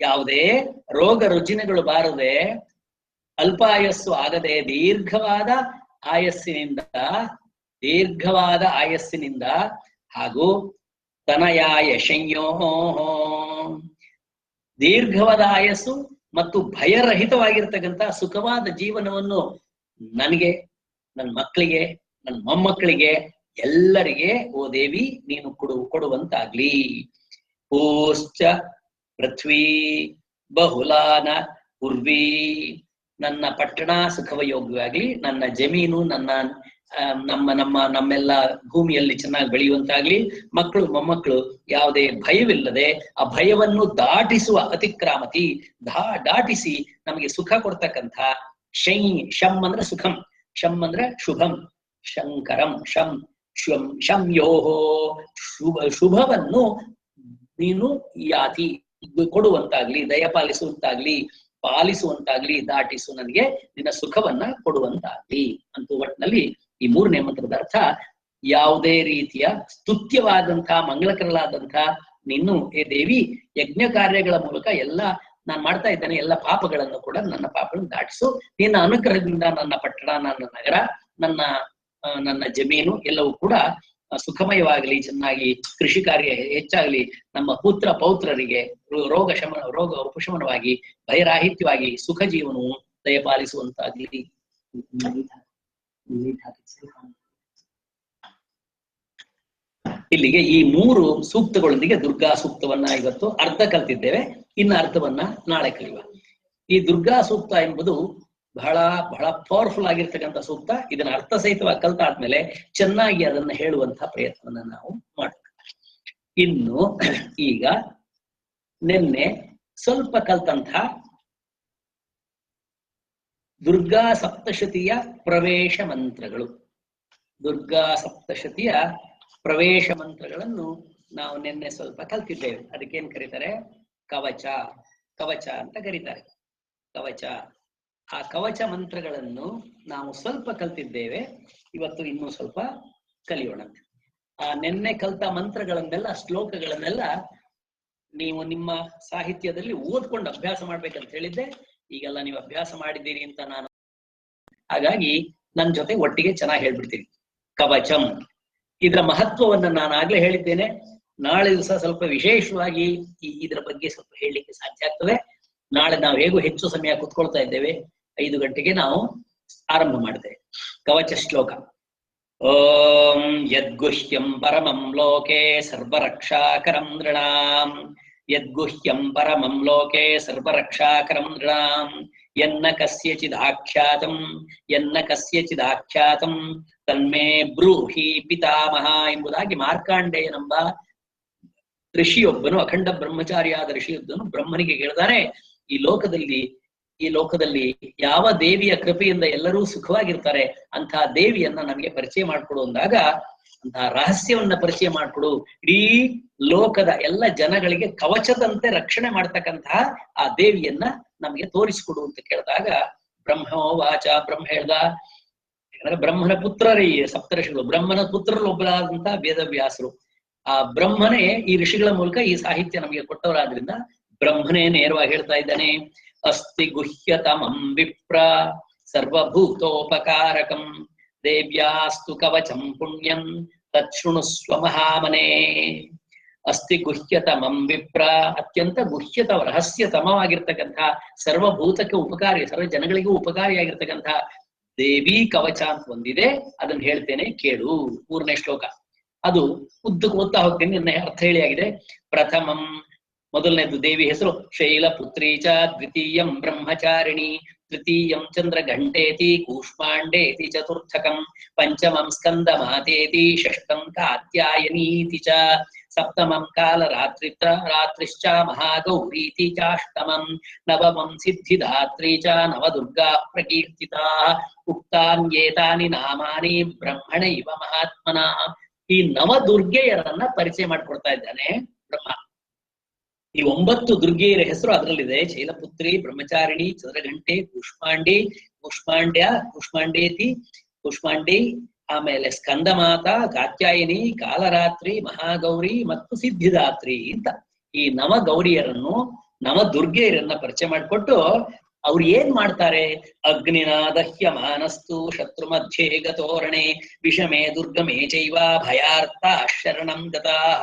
ಯಾವುದೇ ರೋಗ ರುಜಿನಗಳು ಬಾರದೆ, ಅಲ್ಪಾಯಸ್ಸು ಆಗದೆ ದೀರ್ಘವಾದ ಆಯಸ್ಸಿನಿಂದ ಹಾಗೂ ತನಯಾಯ ಶಂಯೋ ದೀರ್ಘವಾದ ಆಯಸ್ಸು ಮತ್ತು ಭಯರಹಿತವಾಗಿರ್ತಕ್ಕಂಥ ಸುಖವಾದ ಜೀವನವನ್ನು ನನಗೆ, ನನ್ನ ಮಕ್ಕಳಿಗೆ, ನನ್ನ ಮೊಮ್ಮಕ್ಕಳಿಗೆ, ಎಲ್ಲರಿಗೆ ಓ ದೇವಿ ನೀನು ಕೊಡುವಂತಾಗ್ಲಿ. ಓಶ್ಚ ಪೃಥ್ವಿ ಬಹುಲಾನ ಉರ್ವಿ, ನನ್ನ ಪಟ್ಟಣ ಸುಖವಯೋಗ್ಯವಾಗ್ಲಿ, ನನ್ನ ಜಮೀನು, ನಮ್ಮೆಲ್ಲ ಭೂಮಿಯಲ್ಲಿ ಚೆನ್ನಾಗಿ ಬೆಳೆಯುವಂತಾಗ್ಲಿ. ಮಕ್ಕಳು ಮೊಮ್ಮಕ್ಕಳು ಯಾವುದೇ ಭಯವಿಲ್ಲದೆ ಆ ಭಯವನ್ನು ದಾಟಿಸುವ ಅತಿಕ್ರಾಮತಿ ದಾಟಿಸಿ ನಮಗೆ ಸುಖ ಕೊಡ್ತಕ್ಕಂಥ ಶಂ ಅಂದ್ರೆ ಸುಖಂ, ಶಂ ಅಂದ್ರೆ ಶುಭಂ, ಶಂಕರಂ ಶಂ ಶ್ವಂ ಶಂಯೋಹೋ ಶುಭವನ್ನು ನೀನು ಯಾತಿ ಕೊಡುವಂತಾಗ್ಲಿ, ದಯಪಾಲಿಸುವಂತಾಗ್ಲಿ, ಪಾಲಿಸುವಂತಾಗ್ಲಿ, ದಾಟಿಸು, ನನಗೆ ನಿನ್ನ ಸುಖವನ್ನ ಕೊಡುವಂತಾಗ್ಲಿ. ಅಂತೂ ಒಟ್ಟಿನಲ್ಲಿ ಈ 3ನೇ ಮಂತ್ರದ ಅರ್ಥ ಯಾವುದೇ ರೀತಿಯ ಸ್ತುತ್ಯವಾದಂತಹ ಮಂಗಳಕರಲಾದಂತಹ ನೀನು ಹೇ ದೇವಿ ಯಜ್ಞ ಕಾರ್ಯಗಳ ಮೂಲಕ ಎಲ್ಲ ನಾನು ಮಾಡ್ತಾ ಇದ್ದೇನೆ, ಎಲ್ಲ ಪಾಪಗಳನ್ನು ಕೂಡ ನನ್ನ ಪಾಪಗಳನ್ನು ದಾಟಿಸು. ನಿನ್ನ ಅನುಗ್ರಹದಿಂದ ನನ್ನ ಪಟ್ಟಣ, ನನ್ನ ನಗರ, ನನ್ನ ಜಮೀನು ಎಲ್ಲವೂ ಕೂಡ ಸುಖಮಯವಾಗಲಿ, ಚೆನ್ನಾಗಿ ಕೃಷಿ ಕಾರ್ಯ ಹೆಚ್ಚಾಗಲಿ, ನಮ್ಮ ಪುತ್ರ ಪೌತ್ರರಿಗೆ ರೋಗ ಉಪಶಮನವಾಗಿ ಭಯರಾಹಿತ್ಯವಾಗಿ ಸುಖ ಜೀವನವು ದಯಪಾಲಿಸುವಂತಾಗಲಿ. ಇಲ್ಲಿಗೆ ಈ 3 ಸೂಕ್ತಗಳೊಂದಿಗೆ ದುರ್ಗಾ ಸೂಕ್ತವನ್ನ ಇವತ್ತು ಅರ್ಥ ಕಲ್ತಿದ್ದೇವೆ. ಇನ್ನು ಅರ್ಥವನ್ನ ನಾಳೆ ಕಲಿಯುವ. ಈ ದುರ್ಗಾ ಸೂಕ್ತ ಎಂಬುದು ಬಹಳ ಬಹಳ ಪವರ್ಫುಲ್ ಆಗಿರ್ತಕ್ಕಂಥ ಸೂಕ್ತ. ಇದನ್ನ ಅರ್ಥ ಸಹಿತವಾಗಿ ಕಲ್ತಾದ್ಮೇಲೆ ಚೆನ್ನಾಗಿ ಅದನ್ನ ಹೇಳುವಂತಹ ಪ್ರಯತ್ನವನ್ನ ನಾವು ಮಾಡಬೇಕು. ಇನ್ನು ಈಗ ನಿನ್ನೆ ಸ್ವಲ್ಪ ಕಲ್ತಂಥ ದುರ್ಗಾ ಸಪ್ತಶತಿಯ ಪ್ರವೇಶ ಮಂತ್ರಗಳು, ದುರ್ಗಾ ಸಪ್ತಶತಿಯ ಪ್ರವೇಶ ಮಂತ್ರಗಳನ್ನು ನಾವು ನಿನ್ನೆ ಸ್ವಲ್ಪ ಕಲ್ತಿದ್ದೇವೆ. ಅದಕ್ಕೇನ್ ಕರೀತಾರೆ? ಕವಚ, ಕವಚ ಅಂತ ಕರೀತಾರೆ. ಕವಚ, ಆ ಕವಚ ಮಂತ್ರಗಳನ್ನು ನಾವು ಸ್ವಲ್ಪ ಕಲ್ತಿದ್ದೇವೆ. ಇವತ್ತು ಇನ್ನೂ ಸ್ವಲ್ಪ ಕಲಿಯೋಣ. ಆ ನಿನ್ನೆ ಕಲ್ತ ಮಂತ್ರಗಳನ್ನೆಲ್ಲ, ಶ್ಲೋಕಗಳನ್ನೆಲ್ಲ ನೀವು ನಿಮ್ಮ ಸಾಹಿತ್ಯದಲ್ಲಿ ಓದ್ಕೊಂಡು ಅಭ್ಯಾಸ ಮಾಡ್ಬೇಕಂತ ಹೇಳಿದ್ದೆ. ಈಗೆಲ್ಲ ನೀವು ಅಭ್ಯಾಸ ಮಾಡಿದ್ದೀರಿ ಅಂತ ನಾನು, ಹಾಗಾಗಿ ನನ್ನ ಜೊತೆ ಒಟ್ಟಿಗೆ ಚೆನ್ನಾಗಿ ಹೇಳ್ಬಿಡ್ತೀನಿ. ಕವಚಂ, ಇದರ ಮಹತ್ವವನ್ನ ನಾನು ಆಗ್ಲೇ ಹೇಳಿದ್ದೇನೆ. ನಾಳೆ ದಿವಸ ಸ್ವಲ್ಪ ವಿಶೇಷವಾಗಿ ಇದರ ಬಗ್ಗೆ ಸ್ವಲ್ಪ ಹೇಳಲಿಕ್ಕೆ ಸಾಧ್ಯ ಆಗ್ತದೆ. ನಾಳೆ ನಾವು ಹೇಗೂ ಹೆಚ್ಚು ಸಮಯ ಕುತ್ಕೊಳ್ತಾ ಇದ್ದೇವೆ. 5 ಗಂಟೆಗೆ ನಾವು ಆರಂಭ ಮಾಡ್ತೇವೆ. ಕವಚ ಶ್ಲೋಕ. ಓಂ ಯದ್ಗುಹ್ಯಂ ಪರಮಂ ಲೋಕೆ ಸರ್ವರಕ್ಷಾಕರಂ ನೃಣಾಂ, ಯದ್ಗುಹ್ಯಂ ಪರಮಂ ಲೋಕೆ ಸರ್ವರಕ್ಷಾಕರಂ ನೃಣಾಂ, ಯನ್ನ ಕಸ್ಯಚಿದಾಖ್ಯಾತಂ ತನ್ಮೇ ಬ್ರೂಹಿ ಪಿತಾಮಹ ಎಂಬುದಾಗಿ ಮಾರ್ಕಾಂಡೇಯನೆಂಬ ಋಷಿಯೊಬ್ಬನು, ಅಖಂಡ ಬ್ರಹ್ಮಚಾರಿಯಾದ ಋಷಿಯೊಬ್ಬನು ಬ್ರಹ್ಮನಿಗೆ ಹೇಳ್ತಾನೆ, ಈ ಲೋಕದಲ್ಲಿ ಯಾವ ದೇವಿಯ ಕೃಪೆಯಿಂದ ಎಲ್ಲರೂ ಸುಖವಾಗಿರ್ತಾರೆ ಅಂತಹ ದೇವಿಯನ್ನ ನಮಗೆ ಪರಿಚಯ ಮಾಡಿಕೊಡು ಅಂದಾಗ, ಅಂತಹ ರಹಸ್ಯವನ್ನ ಪರಿಚಯ ಮಾಡಿಕೊಡು, ಇಡೀ ಲೋಕದ ಎಲ್ಲ ಜನಗಳಿಗೆ ಕವಚದಂತೆ ರಕ್ಷಣೆ ಮಾಡ್ತಕ್ಕಂತಹ ಆ ದೇವಿಯನ್ನ ನಮಗೆ ತೋರಿಸಿಕೊಡು ಅಂತ ಕೇಳಿದಾಗ, ಬ್ರಹ್ಮೋವಾಚ, ಬ್ರಹ್ಮ ಹೇಳ್ದ, ಯಾಕಂದ್ರೆ ಬ್ರಹ್ಮನ ಪುತ್ರರೇ ಸಪ್ತಋಷಿಗಳು, ಬ್ರಹ್ಮನ ಪುತ್ರರಲ್ಲಿ ಒಬ್ಬರಾದಂತಹ ವೇದವ್ಯಾಸರು. ಆ ಬ್ರಹ್ಮನೇ ಈ ಋಷಿಗಳ ಮೂಲಕ ಈ ಸಾಹಿತ್ಯ ನಮಗೆ ಕೊಟ್ಟವರಾದ್ರಿಂದ ಬ್ರಹ್ಮನೇ ನೇರವಾಗಿ ಹೇಳ್ತಾ ಇದ್ದಾನೆ. ಅಸ್ತಿ ಗುಹ್ಯತಮಂ ವಿಪ್ರ ಸರ್ವಭೂತೋಪಕಾರಕಂ ದೇವ್ಯಾಸ್ತು ಕವಚಂ ಪುಣ್ಯಂ ತಚ್ಛೃಣುಸ್ವ ಮಹಾಮನೆ. ಅಸ್ತಿ ಗುಹ್ಯತಮಂ ವಿಪ್ರ, ಅತ್ಯಂತ ಗುಹ್ಯತಮ ರಹಸ್ಯತಮವಾಗಿರ್ತಕ್ಕಂಥ ಸರ್ವಭೂತಕ್ಕೆ ಉಪಕಾರಿ, ಸರ್ವ ಜನಗಳಿಗೂ ಉಪಕಾರಿಯಾಗಿರ್ತಕ್ಕಂಥ ದೇವಿ ಕವಚ ಅಂತ ಒಂದಿದೆ, ಅದನ್ನ ಹೇಳ್ತೇನೆ ಕೇಳು. 3ನೇ ಶ್ಲೋಕ. ಅದು ಉದ್ದಕ್ಕೆ ಓದ್ತಾ ಹೋಗ್ತೇನೆ, ನಿನ್ನೆ ಅರ್ಥ ಹೇಳಿ ಆಗಿದೆ. ಪ್ರಥಮಂ, ಮೊದಲನೇದು ದೇವಿ ಹೆಸರು ಶೈಲಪುತ್ರಿ ಚ, ದ್ವಿತೀಯಂ ಬ್ರಹ್ಮಚಾರಿಣಿ, ತೃತೀಯಂ ಚಂದ್ರಘಂಟೇತಿ, ಕೂಷ್ಮಾಂಡೇತಿ ಚತುರ್ಥಕಂ, ಪಂಚಮಂ ಸ್ಕಂದಮಾತೇತಿ, ಷಷ್ಠಂ ಕಾತ್ಯಾಯನೀತಿ ಚ, ಸಪ್ತಮಂ ಕಾಲರಾತ್ರಿಶ್ಚ ಮಹಾಗೌರೀತಿ ಚಾಷ್ಟಮಂ, ನವಮಂ ಸಿದ್ಧಿದಾತ್ರಿ ಚ, ನವದುರ್ಗಾ ಪ್ರಕೀರ್ತಿತಾ. ಉಕ್ತಾನ್ಯೇತಾನಿ ನಾಮಾನಿ ಬ್ರಹ್ಮಣೈವ ಮಹಾತ್ಮನಾ. ಈ ನವದುರ್ಗೆಯರನ್ನ ಪರಿಚಯ ಮಾಡ್ಕೊಡ್ತಾ ಇದ್ದಾನೆ ಬ್ರಹ್ಮ. ಈ 9 ದುರ್ಗೆಯರ ಹೆಸರು ಅದರಲ್ಲಿದೆ. ಶೈಲಪುತ್ರಿ, ಬ್ರಹ್ಮಚಾರಿಣಿ, ಚಂದ್ರಘಂಟೆ, ಕೂಷ್ಮಾಂಡೇತಿ, ಆಮೇಲೆ ಸ್ಕಂದಮಾತಾ, ಕಾತ್ಯಾಯಿನಿ, ಕಾಲರಾತ್ರಿ, ಮಹಾಗೌರಿ ಮತ್ತು ಸಿದ್ಧಿದಾತ್ರಿ ಅಂತ ಈ ನವಗೌರಿಯರನ್ನು, ನವದುರ್ಗೆಯರನ್ನ ಪರಿಚಯ ಮಾಡಿಕೊಟ್ಟು ಅವ್ರು ಏನ್ ಮಾಡ್ತಾರೆ? ಅಗ್ನಿನಾದಹ್ಯ ಮಾನಸ್ತು ಶತ್ರು ಮಧ್ಯೆ ಗತೋರಣೆ, ವಿಷಮೇ ದುರ್ಗಮೇ ಚೈವ ಭಯಾರ್ಥ ಶರಣಂ ಗತಾಃ.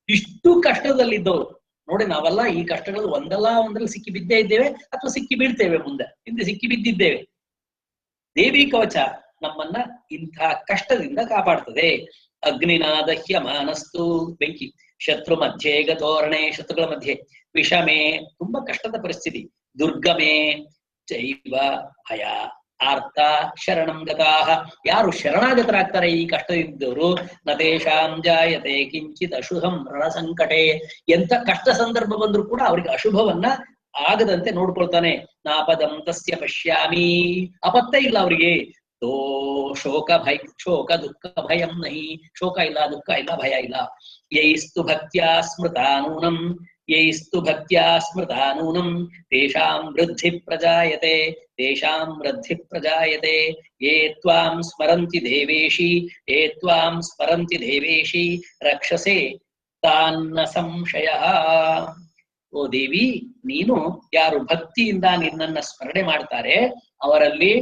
ಇಷ್ಟು ಕಷ್ಟದಲ್ಲಿದ್ದವರು ನೋಡಿ, ನಾವೆಲ್ಲ ಈ ಕಷ್ಟಗಳು ಒಂದಲ್ಲ ಒಂದ್ರಲ್ಲಿ ಸಿಕ್ಕಿ ಬಿದ್ದೇ ಇದ್ದೇವೆ ಅಥವಾ ಸಿಕ್ಕಿ ಬೀಳ್ತೇವೆ, ಹಿಂದೆ ಸಿಕ್ಕಿ ಬಿದ್ದಿದ್ದೇವೆ. ದೇವಿ ಕವಚ ನಮ್ಮನ್ನ ಇಂಥ ಕಷ್ಟದಿಂದ ಕಾಪಾಡ್ತದೆ. ಅಗ್ನಿನಾದಹ್ಯ ಮಾನಸ್ತು, ಬೆಂಕಿ, ಶತ್ರು ಮಧ್ಯೆ ಗತೋರಣೆ, ಶತ್ರುಗಳ ಮಧ್ಯೆ, ವಿಷಮೇ ತುಂಬಾ ಕಷ್ಟದ ಪರಿಸ್ಥಿತಿ, ದುರ್ಗಮೇ ಚೈವ ಭಯ ಆರ್ಥ ಶರಣಂ ಗತಾಃ. ಯಾರು ಶರಣಾಗತರಾಗ್ತಾರೆ ಈ ಕಷ್ಟದಿದ್ದವರು, ನತೇಷಾಂ ಜಾಯತೆ ಕಿಂಚಿತ್ ಅಶುಭಂ ರಣ ಸಂಕಟೆ. ಎಂತ ಕಷ್ಟ ಸಂದರ್ಭ ಬಂದ್ರು ಕೂಡ ಅವರಿಗೆ ಅಶುಭವನ್ನ ಆಗದಂತೆ ನೋಡ್ಕೊಳ್ತಾನೆ. ನಾಪದಂ ತಸ್ಯ ಪಶ್ಯಾಮಿ, ಅಪತ್ತೆ ಇಲ್ಲ ಅವರಿಗೆ. ತೋ ಶೋಕ ದುಃಖ ಭಯಂ ನಹಿ, ಶೋಕ ಇಲ್ಲ, ದುಃಖ ಇಲ್ಲ, ಭಯ ಇಲ್ಲ. ಯೈಸ್ತು ಭಕ್ತ್ಯಾ ಸ್ಮೃತಾ ನೂನಂ ತೇಷಾಂ ವೃದ್ಧಿ ಪ್ರಜಾಯತೆ. ಯೇ ತ್ವಾಂ ಸ್ಮರಂತಿ ದೇವೇಶಿ ರಕ್ಷಸೆ ತಾನ್ನ ಸಂಶಯಃ. ಓ ದೇವಿ, ನೀನು ಯಾರು ಭಕ್ತಿಯಿಂದ ನಿನ್ನನ್ನ ಸ್ಮರಣೆ ಮಾಡ್ತಾರೆ ಅವರಲ್ಲಿ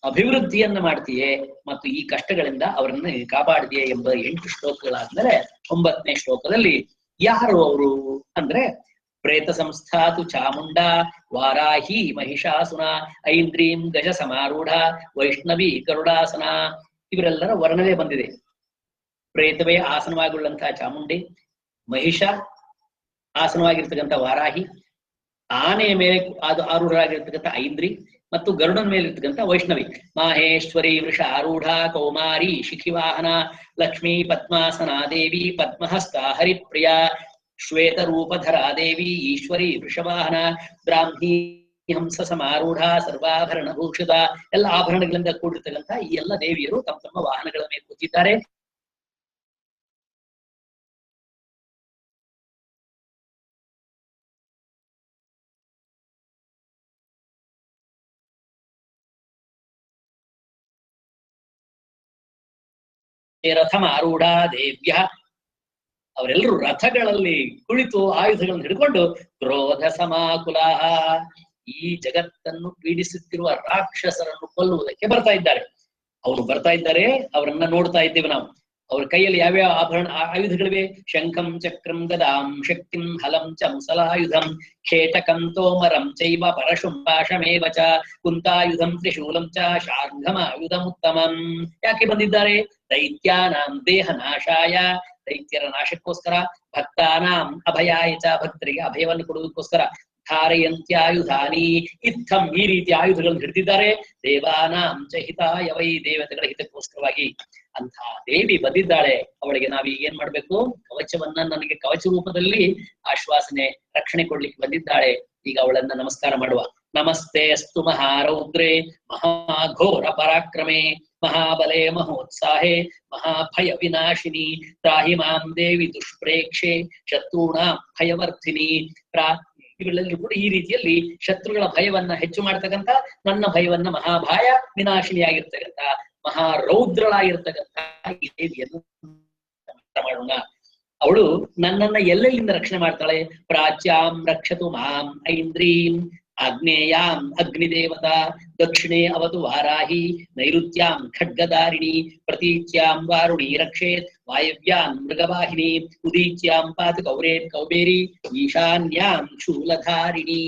ಅಭಿವೃದ್ಧಿಯನ್ನ ಮಾಡ್ತೀಯೇ ಮತ್ತು ಈ ಕಷ್ಟಗಳಿಂದ ಅವರನ್ನ ಕಾಪಾಡ್ತೀಯೇ ಎಂಬ 8 ಶ್ಲೋಕಗಳಾದ್ಮೇಲೆ 9ನೇ ಶ್ಲೋಕದಲ್ಲಿ ಯಾರು ಅವರು ಅಂದ್ರೆ, ಪ್ರೇತ ಸಂಸ್ಥಾತು ಚಾಮುಂಡ, ವಾರಾಹಿ ಮಹಿಷಾಸುನ, ಐಂದ್ರೀಂ ಗಜ ಸಮಾರೂಢ, ವೈಷ್ಣವಿ ಗರುಡಾಸನ. ಇವರೆಲ್ಲರ ವರ್ಣನೆ ಬಂದಿದೆ. ಪ್ರೇತವೇ ಆಸನವಾಗುಳ್ಳಂತಹ ಚಾಮುಂಡಿ, ಮಹಿಷ ಆಸನವಾಗಿರ್ತಕ್ಕಂಥ ವಾರಾಹಿ, ಆನೆಯ ಮೇಲೆ ಅದು ಆರೂಢರಾಗಿರ್ತಕ್ಕಂಥ ಐಂದ್ರಿ ಮತ್ತು ಗರುಡನ ಮೇಲೆ ಇರ್ತಕ್ಕಂಥ ವೈಷ್ಣವಿ. ಮಾಹೇಶ್ವರಿ ವೃಷ ಆರೂಢ ಕೌಮಾರಿ ಶಿಖಿವಾಹನ, ಲಕ್ಷ್ಮೀ ಪದ್ಮಾಸನಾ ದೇವಿ ಪದ್ಮಹಸ್ತ ಹರಿಪ್ರಿಯ, ಶ್ವೇತ ರೂಪಧರಾ ದೇವಿ ಈಶ್ವರಿ ವೃಷವಾಹನ, ಬ್ರಾಹ್ಮಿ ಹಂಸ ಸಮಾರೂಢ ಸರ್ವಾಭರಣ ಭೂಷಿತ. ಎಲ್ಲ ಆಭರಣಗಳಿಂದ ಕೂಡಿರ್ತಕ್ಕಂಥ ಈ ಎಲ್ಲ ದೇವಿಯರು ತಮ್ಮ ತಮ್ಮ ವಾಹನಗಳ ಮೇಲೆ ಕೂತಿದ್ದಾರೆ. ರಥಮಾರೂಢ ದೇವ್ಯ, ಅವರೆಲ್ಲರೂ ರಥಗಳಲ್ಲಿ ಕುಳಿತು ಆಯುಧಗಳನ್ನು ಹಿಡ್ಕೊಂಡು ಕ್ರೋಧ ಸಮಾಕುಲ, ಈ ಜಗತ್ತನ್ನು ಪೀಡಿಸುತ್ತಿರುವ ರಾಕ್ಷಸರನ್ನು ಕೊಲ್ಲುವುದಕ್ಕೆ ಬರ್ತಾ ಇದ್ದಾರೆ. ಅವರು ಬರ್ತಾ ಇದ್ದಾರೆ, ಅವರನ್ನ ನೋಡ್ತಾ ಇದ್ದೇವೆ ನಾವು. ಅವ್ರ ಕೈಯಲ್ಲಿ ಯಾವ್ಯಾವ ಆಯುಧಗಳಿವೆ? ಶಂಖಂ ಚಕ್ರಂ ಗದಾಂ ಶಕ್ತಿಂ ಹಲಂ ಚಂಸಲಾಯುಧಂ ಖೇಟಕಂ ತೋಮರಂ ಚೈವ ಪರಶುಂ ಪಾಶಮೇವ ಚ ಕುಂತಾಯುಧಂ ತ್ರಿಶೂಲಂ ಚ ಶಾರ್ಘಮಾಯುಧಂ ಉತ್ತಮಂ. ಯಾಕೆ ಬಂದಿದ್ದಾರೆ? ದೈತ್ಯಾನಾಂ ದೇಹ ನಾಶಾಯ, ದೈತ್ಯರ ನಾಶಕ್ಕೋಸ್ಕರ, ಭಕ್ತಾನಾಂ ಅಭಯಾಯ ಚ, ಭಕ್ತರಿಗೆ ಅಭಯವನ್ನು ಕೊಡುವುದಕ್ಕೋಸ್ಕರ, ಧಾರಯಂತ್ಯಾಯುಧಾನಿ ಇತ್ತಂ, ಈ ರೀತಿ ಆಯುಧಗಳನ್ನು ಹಿಡಿದಿದ್ದಾರೆ. ದೇವಾನಾಂ ಚ ಹಿತಾಯ ವೈ, ದೇವತೆಗಳ ಹಿತಕ್ಕೋಸ್ಕರವಾಗಿ ಅಂತ ದೇವಿ ಬಂದಿದ್ದಾಳೆ. ಅವಳಿಗೆ ನಾವೀಗ ಏನ್ ಮಾಡ್ಬೇಕು? ಕವಚವನ್ನ ನನಗೆ ಕವಚ ರೂಪದಲ್ಲಿ ಆಶ್ವಾಸನೆ, ರಕ್ಷಣೆ ಕೊಡ್ಲಿಕ್ಕೆ ಬಂದಿದ್ದಾಳೆ. ಈಗ ಅವಳನ್ನ ನಮಸ್ಕಾರ ಮಾಡುವ. ನಮಸ್ತೆ ಅಸ್ತು ಮಹಾರೌದ್ರೇ ಮಹಾಘೋರ ಪರಾಕ್ರಮೆ ಮಹಾಬಲೆ ಮಹೋತ್ಸಾಹೆ ಮಹಾಭಯ ವಿನಾಶಿನಿ ತ್ರಾಹಿ ಮಾಂ ದೇವಿ ದುಷ್ಪ್ರೇಕ್ಷೆ ಶತ್ರುಣಾಂ ಭಯವರ್ಧಿನಿ. ಇವುಗಳೆಲ್ಲರೂ ಕೂಡ ಈ ರೀತಿಯಲ್ಲಿ ಶತ್ರುಗಳ ಭಯವನ್ನ ಹೆಚ್ಚು ಮಾಡ್ತಕ್ಕಂಥ, ನನ್ನ ಭಯವನ್ನ ಮಹಾಭಯ ವಿನಾಶಿನಿಯಾಗಿರ್ತಕ್ಕಂಥ, ಮಹಾರೌದ್ರಳಾಗಿರ್ತಕ್ಕಂಥ ಈ ದೇವಿಯನ್ನು ಮಾಡೋಣ. ಅವಳು ನನ್ನನ್ನ ಎಲ್ಲೆಲ್ಲಿಂದ ರಕ್ಷಣೆ ಮಾಡ್ತಾಳೆ? ಪ್ರಾಚ್ಯಾಂ ರಕ್ಷತು ಮಾಂ ಐಂದ್ರೀಂ ಆಗ್ನೇಯಾಂ ಅಗ್ನಿದೇವತಾ ದಕ್ಷಿಣೇ ಅವತು ವಾರಾಹಿ ನೈಋತ್ಯಾಂ ಖಡ್ಗಧಾರಿಣಿ ಪ್ರತೀಚ್ಯಾಂ ವಾರುಣಿ ರಕ್ಷೇತ್ ವಾಯವ್ಯಾಂ ಮೃಗವಾಹಿನಿ ಉದೀಚ್ಯಾಂ ಪಾತು ಕೌಬೇರಿ ಈಶಾನ್ಯಾಂ ಶೂಲಧಾರಿಣಿ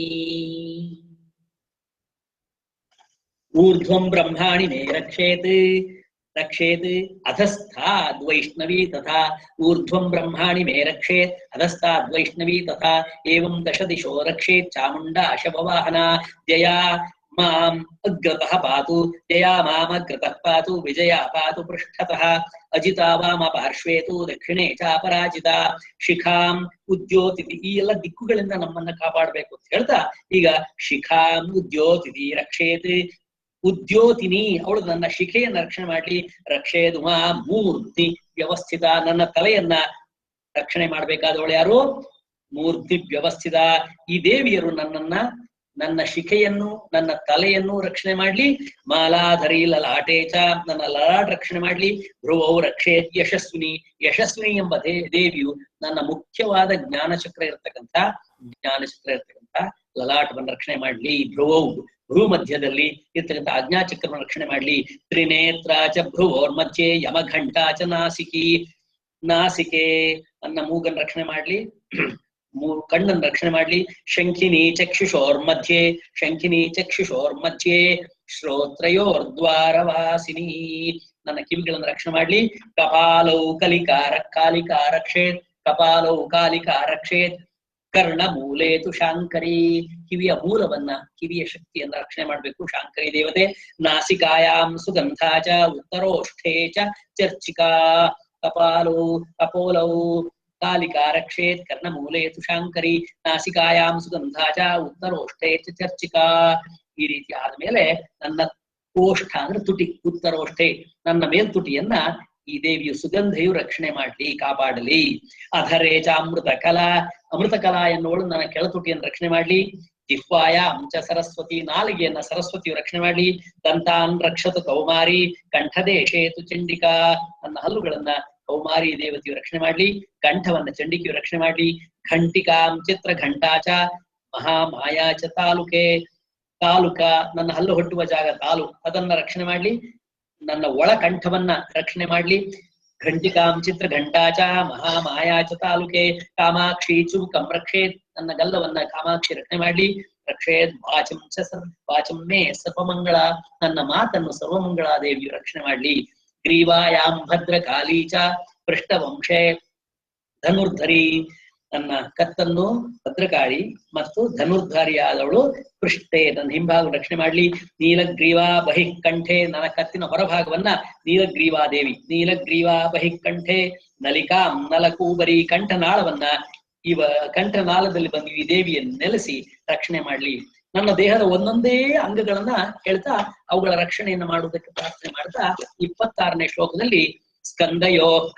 ಊರ್ಧ್ವಂ ಬ್ರಹ್ಮಾಣಿ ಮೇ ರಕ್ಷೇತ್ अधस्ताद् वैष्णवी तथा ऊर्ध्वं ब्रह्माणि मे रक्षेत् अधस्ताद् वैष्णवी तथा एवं दश दिशो रक्षेत् चामुण्डा शववाहना जया माम् अग्रतः पातु जया माम् अग्रतः पातु विजया पातु पृष्ठतः अजिता वाम पार्श्वे तु दक्षिणे च अपराजिता ಶಿಖಾಂ ಉದ್ಯೋತಿಥಿ ಈ ಎಲ್ಲ ದಿಕ್ಕುಗಳಿಂದ ನಮ್ಮನ್ನ ಕಾಪಾಡಬೇಕು ಅಂತ ಹೇಳ್ತಾ ಈಗ ಶಿಖಾಂ ಉದ್ಯೋತಿಥಿ ರಕ್ಷೇತ್ ಉದ್ಯೋತಿನಿ ಅವಳು ನನ್ನ ಶಿಖೆಯನ್ನ ರಕ್ಷಣೆ ಮಾಡ್ಲಿ ರಕ್ಷೇದು ಮಾ ಮೂರ್ತಿ ವ್ಯವಸ್ಥಿತ ನನ್ನ ತಲೆಯನ್ನ ರಕ್ಷಣೆ ಮಾಡ್ಬೇಕಾದವಳು ಯಾರು ಮೂರ್ತಿ ವ್ಯವಸ್ಥಿತ ಈ ದೇವಿಯರು ನನ್ನ ಶಿಖೆಯನ್ನು ನನ್ನ ತಲೆಯನ್ನು ರಕ್ಷಣೆ ಮಾಡ್ಲಿ ಮಾಲಾಧರಿ ಲಲಾಟೇಚ ನನ್ನ ಲಲಾಟ್ ರಕ್ಷಣೆ ಮಾಡ್ಲಿ ಭ್ರುವೌ ರಕ್ಷೇತ್ ಯಶಸ್ವಿನಿ ಎಂಬ ದೇವಿಯು ನನ್ನ ಮುಖ್ಯವಾದ ಜ್ಞಾನಚಕ್ರ ಇರತಕ್ಕಂತ ಲಲಾಟವನ್ನು ರಕ್ಷಣೆ ಮಾಡ್ಲಿ ಭ್ರುವೌ ಭ್ರೂ ಮಧ್ಯದಲ್ಲಿ ಇರ್ತಕ್ಕಂಥ ಆಜ್ಞಾಚಕ್ರವನ್ನು ರಕ್ಷಣೆ ಮಾಡ್ಲಿ ತ್ರಿನೇತ್ರ ಚ ಭ್ರುವೋರ್ ಮಧ್ಯೆ ಯಮಘಂಟಾ ಚ ನಾಸಿಕೆ ನನ್ನ ಮೂಗನ್ನು ರಕ್ಷಣೆ ಮಾಡ್ಲಿ ಕಣ್ಣನ್ನು ರಕ್ಷಣೆ ಮಾಡ್ಲಿ ಶಂಖಿನಿ ಚಕ್ಷುಷೋರ್ ಮಧ್ಯೆ ಶ್ರೋತ್ರಯೋರ್ದ್ವಾರವಾಸಿನಿ ನನ್ನ ಕಿವಿಗಳನ್ನು ರಕ್ಷಣೆ ಮಾಡ್ಲಿ ಕಪಾಲೌ ಕಾಲಿಕಾ ರಕ್ಷೇತ್ ಕರ್ಣ ಮೂಲೇತು ಶಾಂಕರಿ ಕಿವಿಯ ಮೂಲವನ್ನ ಕಿವಿಯ ಶಕ್ತಿಯನ್ನ ರಕ್ಷಣೆ ಮಾಡ್ಬೇಕು ಶಾಂಕರಿ ದೇವತೆ ನಾಸಿಕಾಯಾಂ ಸುಗಂಧಾ ಚ ಉತ್ತರೋಷ್ಠೇ ಚ ಚರ್ಚಿಕಾ ಕಪೋಲೌ ಕಾಲಿಕಾ ರಕ್ಷೇತ್ ಕರ್ಣ ಮೂಲೇತು ಶಾಂಕರಿ ನಾಸಿಕಾಯಾಂ ಸುಗಂಧಾ ಚ ಉತ್ತರೋಷ್ಠೇ ಚ ಚರ್ಚಿಕಾ ಈ ರೀತಿ ಆದ್ಮೇಲೆ ನನ್ನ ಓಷ್ಠ ಅಂದ್ರೆ ತುಟಿ ಉತ್ತರೋಷ್ಠೆ ನನ್ನ ಮೇಲ್ತುಟಿಯನ್ನ ಈ ದೇವಿಯು ಸುಗಂಧೆಯು ರಕ್ಷಣೆ ಮಾಡ್ಲಿ ಕಾಪಾಡಲಿ ಅಧರೇ ಚ ಅಮೃತ ಕಲಾ ಎನ್ನುವಳು ನನ್ನ ಕೆಳತುಟಿಯನ್ನು ರಕ್ಷಣೆ ಮಾಡ್ಲಿ ಜಿಹ್ವಾಯಾಂ ಚ ಸರಸ್ವತಿ ನಾಲಿಗೆಯನ್ನ ಸರಸ್ವತಿಯು ರಕ್ಷಣೆ ಮಾಡ್ಲಿ ದಂತಾನ್ ರಕ್ಷತು ಕೌಮಾರಿ ಕಂಠದೇಶೇತು ಚಂಡಿಕಾ ನನ್ನ ಹಲ್ಲುಗಳನ್ನ ಕೌಮಾರಿ ದೇವತೆಯು ರಕ್ಷಣೆ ಮಾಡ್ಲಿ ಕಂಠವನ್ನ ಚಂಡಿಕೆಯು ರಕ್ಷಣೆ ಮಾಡ್ಲಿ ಘಂಟಿಕಾಂ ಚಿತ್ರ ಘಂಟಾಚ ಮಹಾಮಾಯಾ ಚ ತಾಲುಕ ನನ್ನ ಹಲ್ಲು ಹೊಟ್ಟುವ ಜಾಗ ಅದನ್ನ ರಕ್ಷಣೆ ಮಾಡ್ಲಿ ನನ್ನ ಒಳ ಕಂಠವನ್ನ ರಕ್ಷಣೆ ಮಾಡ್ಲಿ ಘಂಟಿಕಾಂ ಚಿತ್ರ ಘಂಟಾಚ ಮಹಾಮಾಯಾ ಚ ತಾಲುಕೆ ಕಾಮಾಕ್ಷಿ ಚುಂಕಂ ರಕ್ಷೇತ್ ನನ್ನ ಗಲ್ಲವನ್ನ ಕಾಮಾಕ್ಷಿ ರಕ್ಷಣೆ ಮಾಡ್ಲಿ ರಕ್ಷೇತ್ ವಾಚಂ ಮೇ ಸರ್ವಮಂಗಳ ನನ್ನ ಮಾತನ್ನು ಸರ್ವಮಂಗಳ ದೇವಿಯು ರಕ್ಷಣೆ ಮಾಡ್ಲಿ ಗ್ರೀವಾಯಾಂ ಭದ್ರಕಾಲಿ ಚ ಪೃಷ್ಠವಂಶೆ ಧನುರ್ಧರಿ ನನ್ನ ಕತ್ತನ್ನು ಭದ್ರಕಾಳಿ ಮತ್ತು ಧನುರ್ಧಾರಿಯಾದವಳು ಪೃಷ್ಠೆ ನನ್ನ ಹಿಂಭಾಗ ರಕ್ಷಣೆ ಮಾಡ್ಲಿ ನೀಲಗ್ರೀವಾ ಬಹಿಃಕಂಠೆ ನನ್ನ ಕತ್ತಿನ ಹೊರಭಾಗವನ್ನ ನೀಲಗ್ರೀವಾ ದೇವಿ ನೀಲಗ್ರೀವಾ ಬಹಿಃಕಂಠೆ ನಲಿಕಾಂ ನಲಕೂಬರಿ ಕಂಠನಾಳವನ್ನ ಕಂಠನಾಳದಲ್ಲಿ ಬಂದು ಈ ದೇವಿಯನ್ನು ನೆಲೆಸಿ ರಕ್ಷಣೆ ಮಾಡ್ಲಿ ನನ್ನ ದೇಹದ ಒಂದೊಂದೇ ಅಂಗಗಳನ್ನ ಹೇಳ್ತಾ ಅವುಗಳ ರಕ್ಷಣೆಯನ್ನು ಮಾಡುವುದಕ್ಕೆ ಪ್ರಾರ್ಥನೆ ಮಾಡ್ತಾ 26ನೇ ಶ್ಲೋಕದಲ್ಲಿ ಸ್ಕಂದಯೋ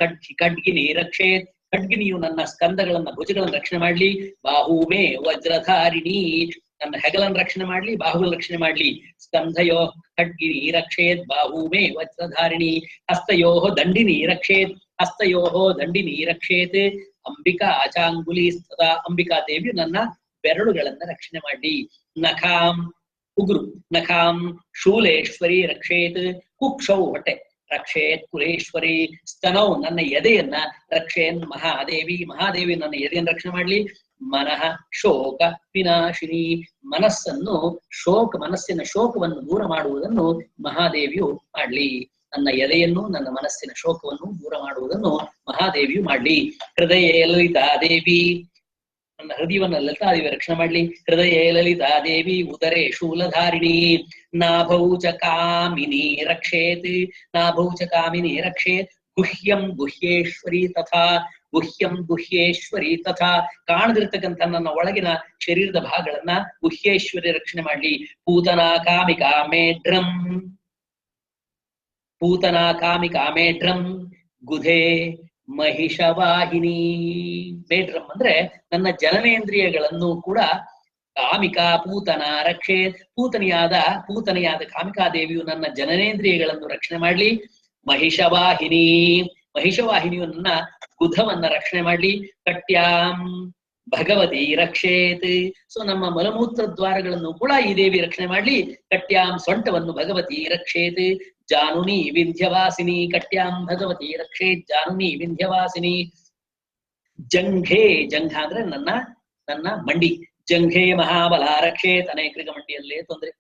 ಖಡ್ಗಿನಿ ರಕ್ಷೇತ್ ಖಡ್ಗಿನಿಯು ನನ್ನ ಸ್ಕಂದಗಳನ್ನ ಭುಜಗಳನ್ನು ರಕ್ಷಣೆ ಮಾಡ್ಲಿ ಬಾಹುಮೇ ವಜ್ರಧಾರಿಣಿ ನನ್ನ ಹೆಗಲನ್ನು ರಕ್ಷಣೆ ಮಾಡ್ಲಿ ಬಾಹುಗಳನ್ನು ರಕ್ಷಣೆ ಮಾಡ್ಲಿ ಸ್ಕಂಧಯೋ ಖಡ್ಗಿನಿ ರಕ್ಷೇತ್ ಬಾಹುಮೇ ವಜ್ರಧಾರಿಣಿ ಹಸ್ತಯೋಹೋ ದಂಡಿನಿ ರಕ್ಷೇತ್ ಅಂಬಿಕಾ ಆಚಾಂಗುಲಿ ಸದಾ ಅಂಬಿಕಾ ದೇವಿಯು ನನ್ನ ಬೆರಳುಗಳನ್ನ ರಕ್ಷಣೆ ಮಾಡ್ಲಿ ನಖಾಂ ಶೂಲೇಶ್ವರಿ ರಕ್ಷೇತ್ ಕುಕ್ಷೌ ಹೊಟ್ಟೆ ರಕ್ಷೇತ್ ಕುಲೇಶ್ವರಿ ಸ್ತನೌ ನನ್ನ ಎದೆಯನ್ನ ರಕ್ಷೇನ್ ಮಹಾದೇವಿ ನನ್ನ ಎದೆಯನ್ನು ರಕ್ಷಣೆ ಮಾಡ್ಲಿ ಮನಃ ಶೋಕ ವಿನಾಶಿನಿ ಮನಸ್ಸಿನ ಶೋಕವನ್ನು ದೂರ ಮಾಡುವುದನ್ನು ಮಹಾದೇವಿಯು ಮಾಡ್ಲಿ ನನ್ನ ಎದೆಯನ್ನು ನನ್ನ ಮನಸ್ಸಿನ ಶೋಕವನ್ನು ದೂರ ಮಾಡುವುದನ್ನು ಮಹಾದೇವಿಯು ಮಾಡ್ಲಿ ಹೃದಯೇ ಲಲಿತಾದೇವಿ ನನ್ನ ಹೃದಯವನ್ನ ಲಲಿತಾದೇವಿ ರಕ್ಷಣೆ ಮಾಡ್ಲಿ ಹೃದಯೇ ಲಲಿತಾದೇವಿ ಉದರೇ ಶೂಲಧಾರಿಣಿ ನಾಭೌ ಚ ಕಾಮಿನಿ ರಕ್ಷೇತ್ ಗುಹ್ಯಂ ಗುಹ್ಯೇಶ್ವರಿ ತಥಾ ಕಾಣದಿರ್ತಕ್ಕಂಥ ನನ್ನ ಒಳಗಿನ ಶರೀರದ ಭಾಗಗಳನ್ನ ಗುಹ್ಯೇಶ್ವರಿ ರಕ್ಷಣೆ ಮಾಡ್ಲಿ ಪೂತನಾ ಕಾಮಿಕಾ ಮೇಢ್ರಂ ಗುಧೆ ಮಹಿಷವಾಹಿನಿ ಮೇಢ್ರಂ ಅಂದ್ರೆ ನನ್ನ ಜನನೇಂದ್ರಿಯಗಳನ್ನು ಕೂಡ ಕಾಮಿಕಾ ಪೂತನ ರಕ್ಷೇತ್ ಪೂತನೆಯಾದ ಕಾಮಿಕಾದೇವಿಯು ನನ್ನ ಜನನೇಂದ್ರಿಯಗಳನ್ನು ರಕ್ಷಣೆ ಮಾಡ್ಲಿ ಮಹಿಷವಾಹಿನಿಯು ನನ್ನ ಗುಧವನ್ನ ರಕ್ಷಣೆ ಮಾಡ್ಲಿ ಕಟ್ಯಾಂ ಭಗವತಿ ರಕ್ಷೇತ್. ಸೊ ನಮ್ಮ ಮಲಮೂತ್ರ ದ್ವಾರಗಳನ್ನು ಕೂಡ ಈ ದೇವಿ ರಕ್ಷಣೆ ಮಾಡ್ಲಿ. ಕಟ್ಯಾಂ ಸೊಂಟವನ್ನು ಭಗವತಿ ರಕ್ಷೇತ್. ಜಾನುನಿ ವಿಂಧ್ಯವಾಸಿನಿ. ಕಟ್ಯಾಂ ಭಗವತಿ ರಕ್ಷೇತ್ ಜಾನುನಿ ವಿಂಧ್ಯವಾಸಿನಿ. ಜಂಘೆ, ಜಂಘ ಅಂದ್ರೆ ನನ್ನ ಮಂಡಿ. ಜಂಘೆ ಮಹಾಬಲ ರಕ್ಷೇತ್. ಅನೇಕರಿಗೆ ಮಂಡಿಯಲ್ಲೇ ತೊಂದರೆ,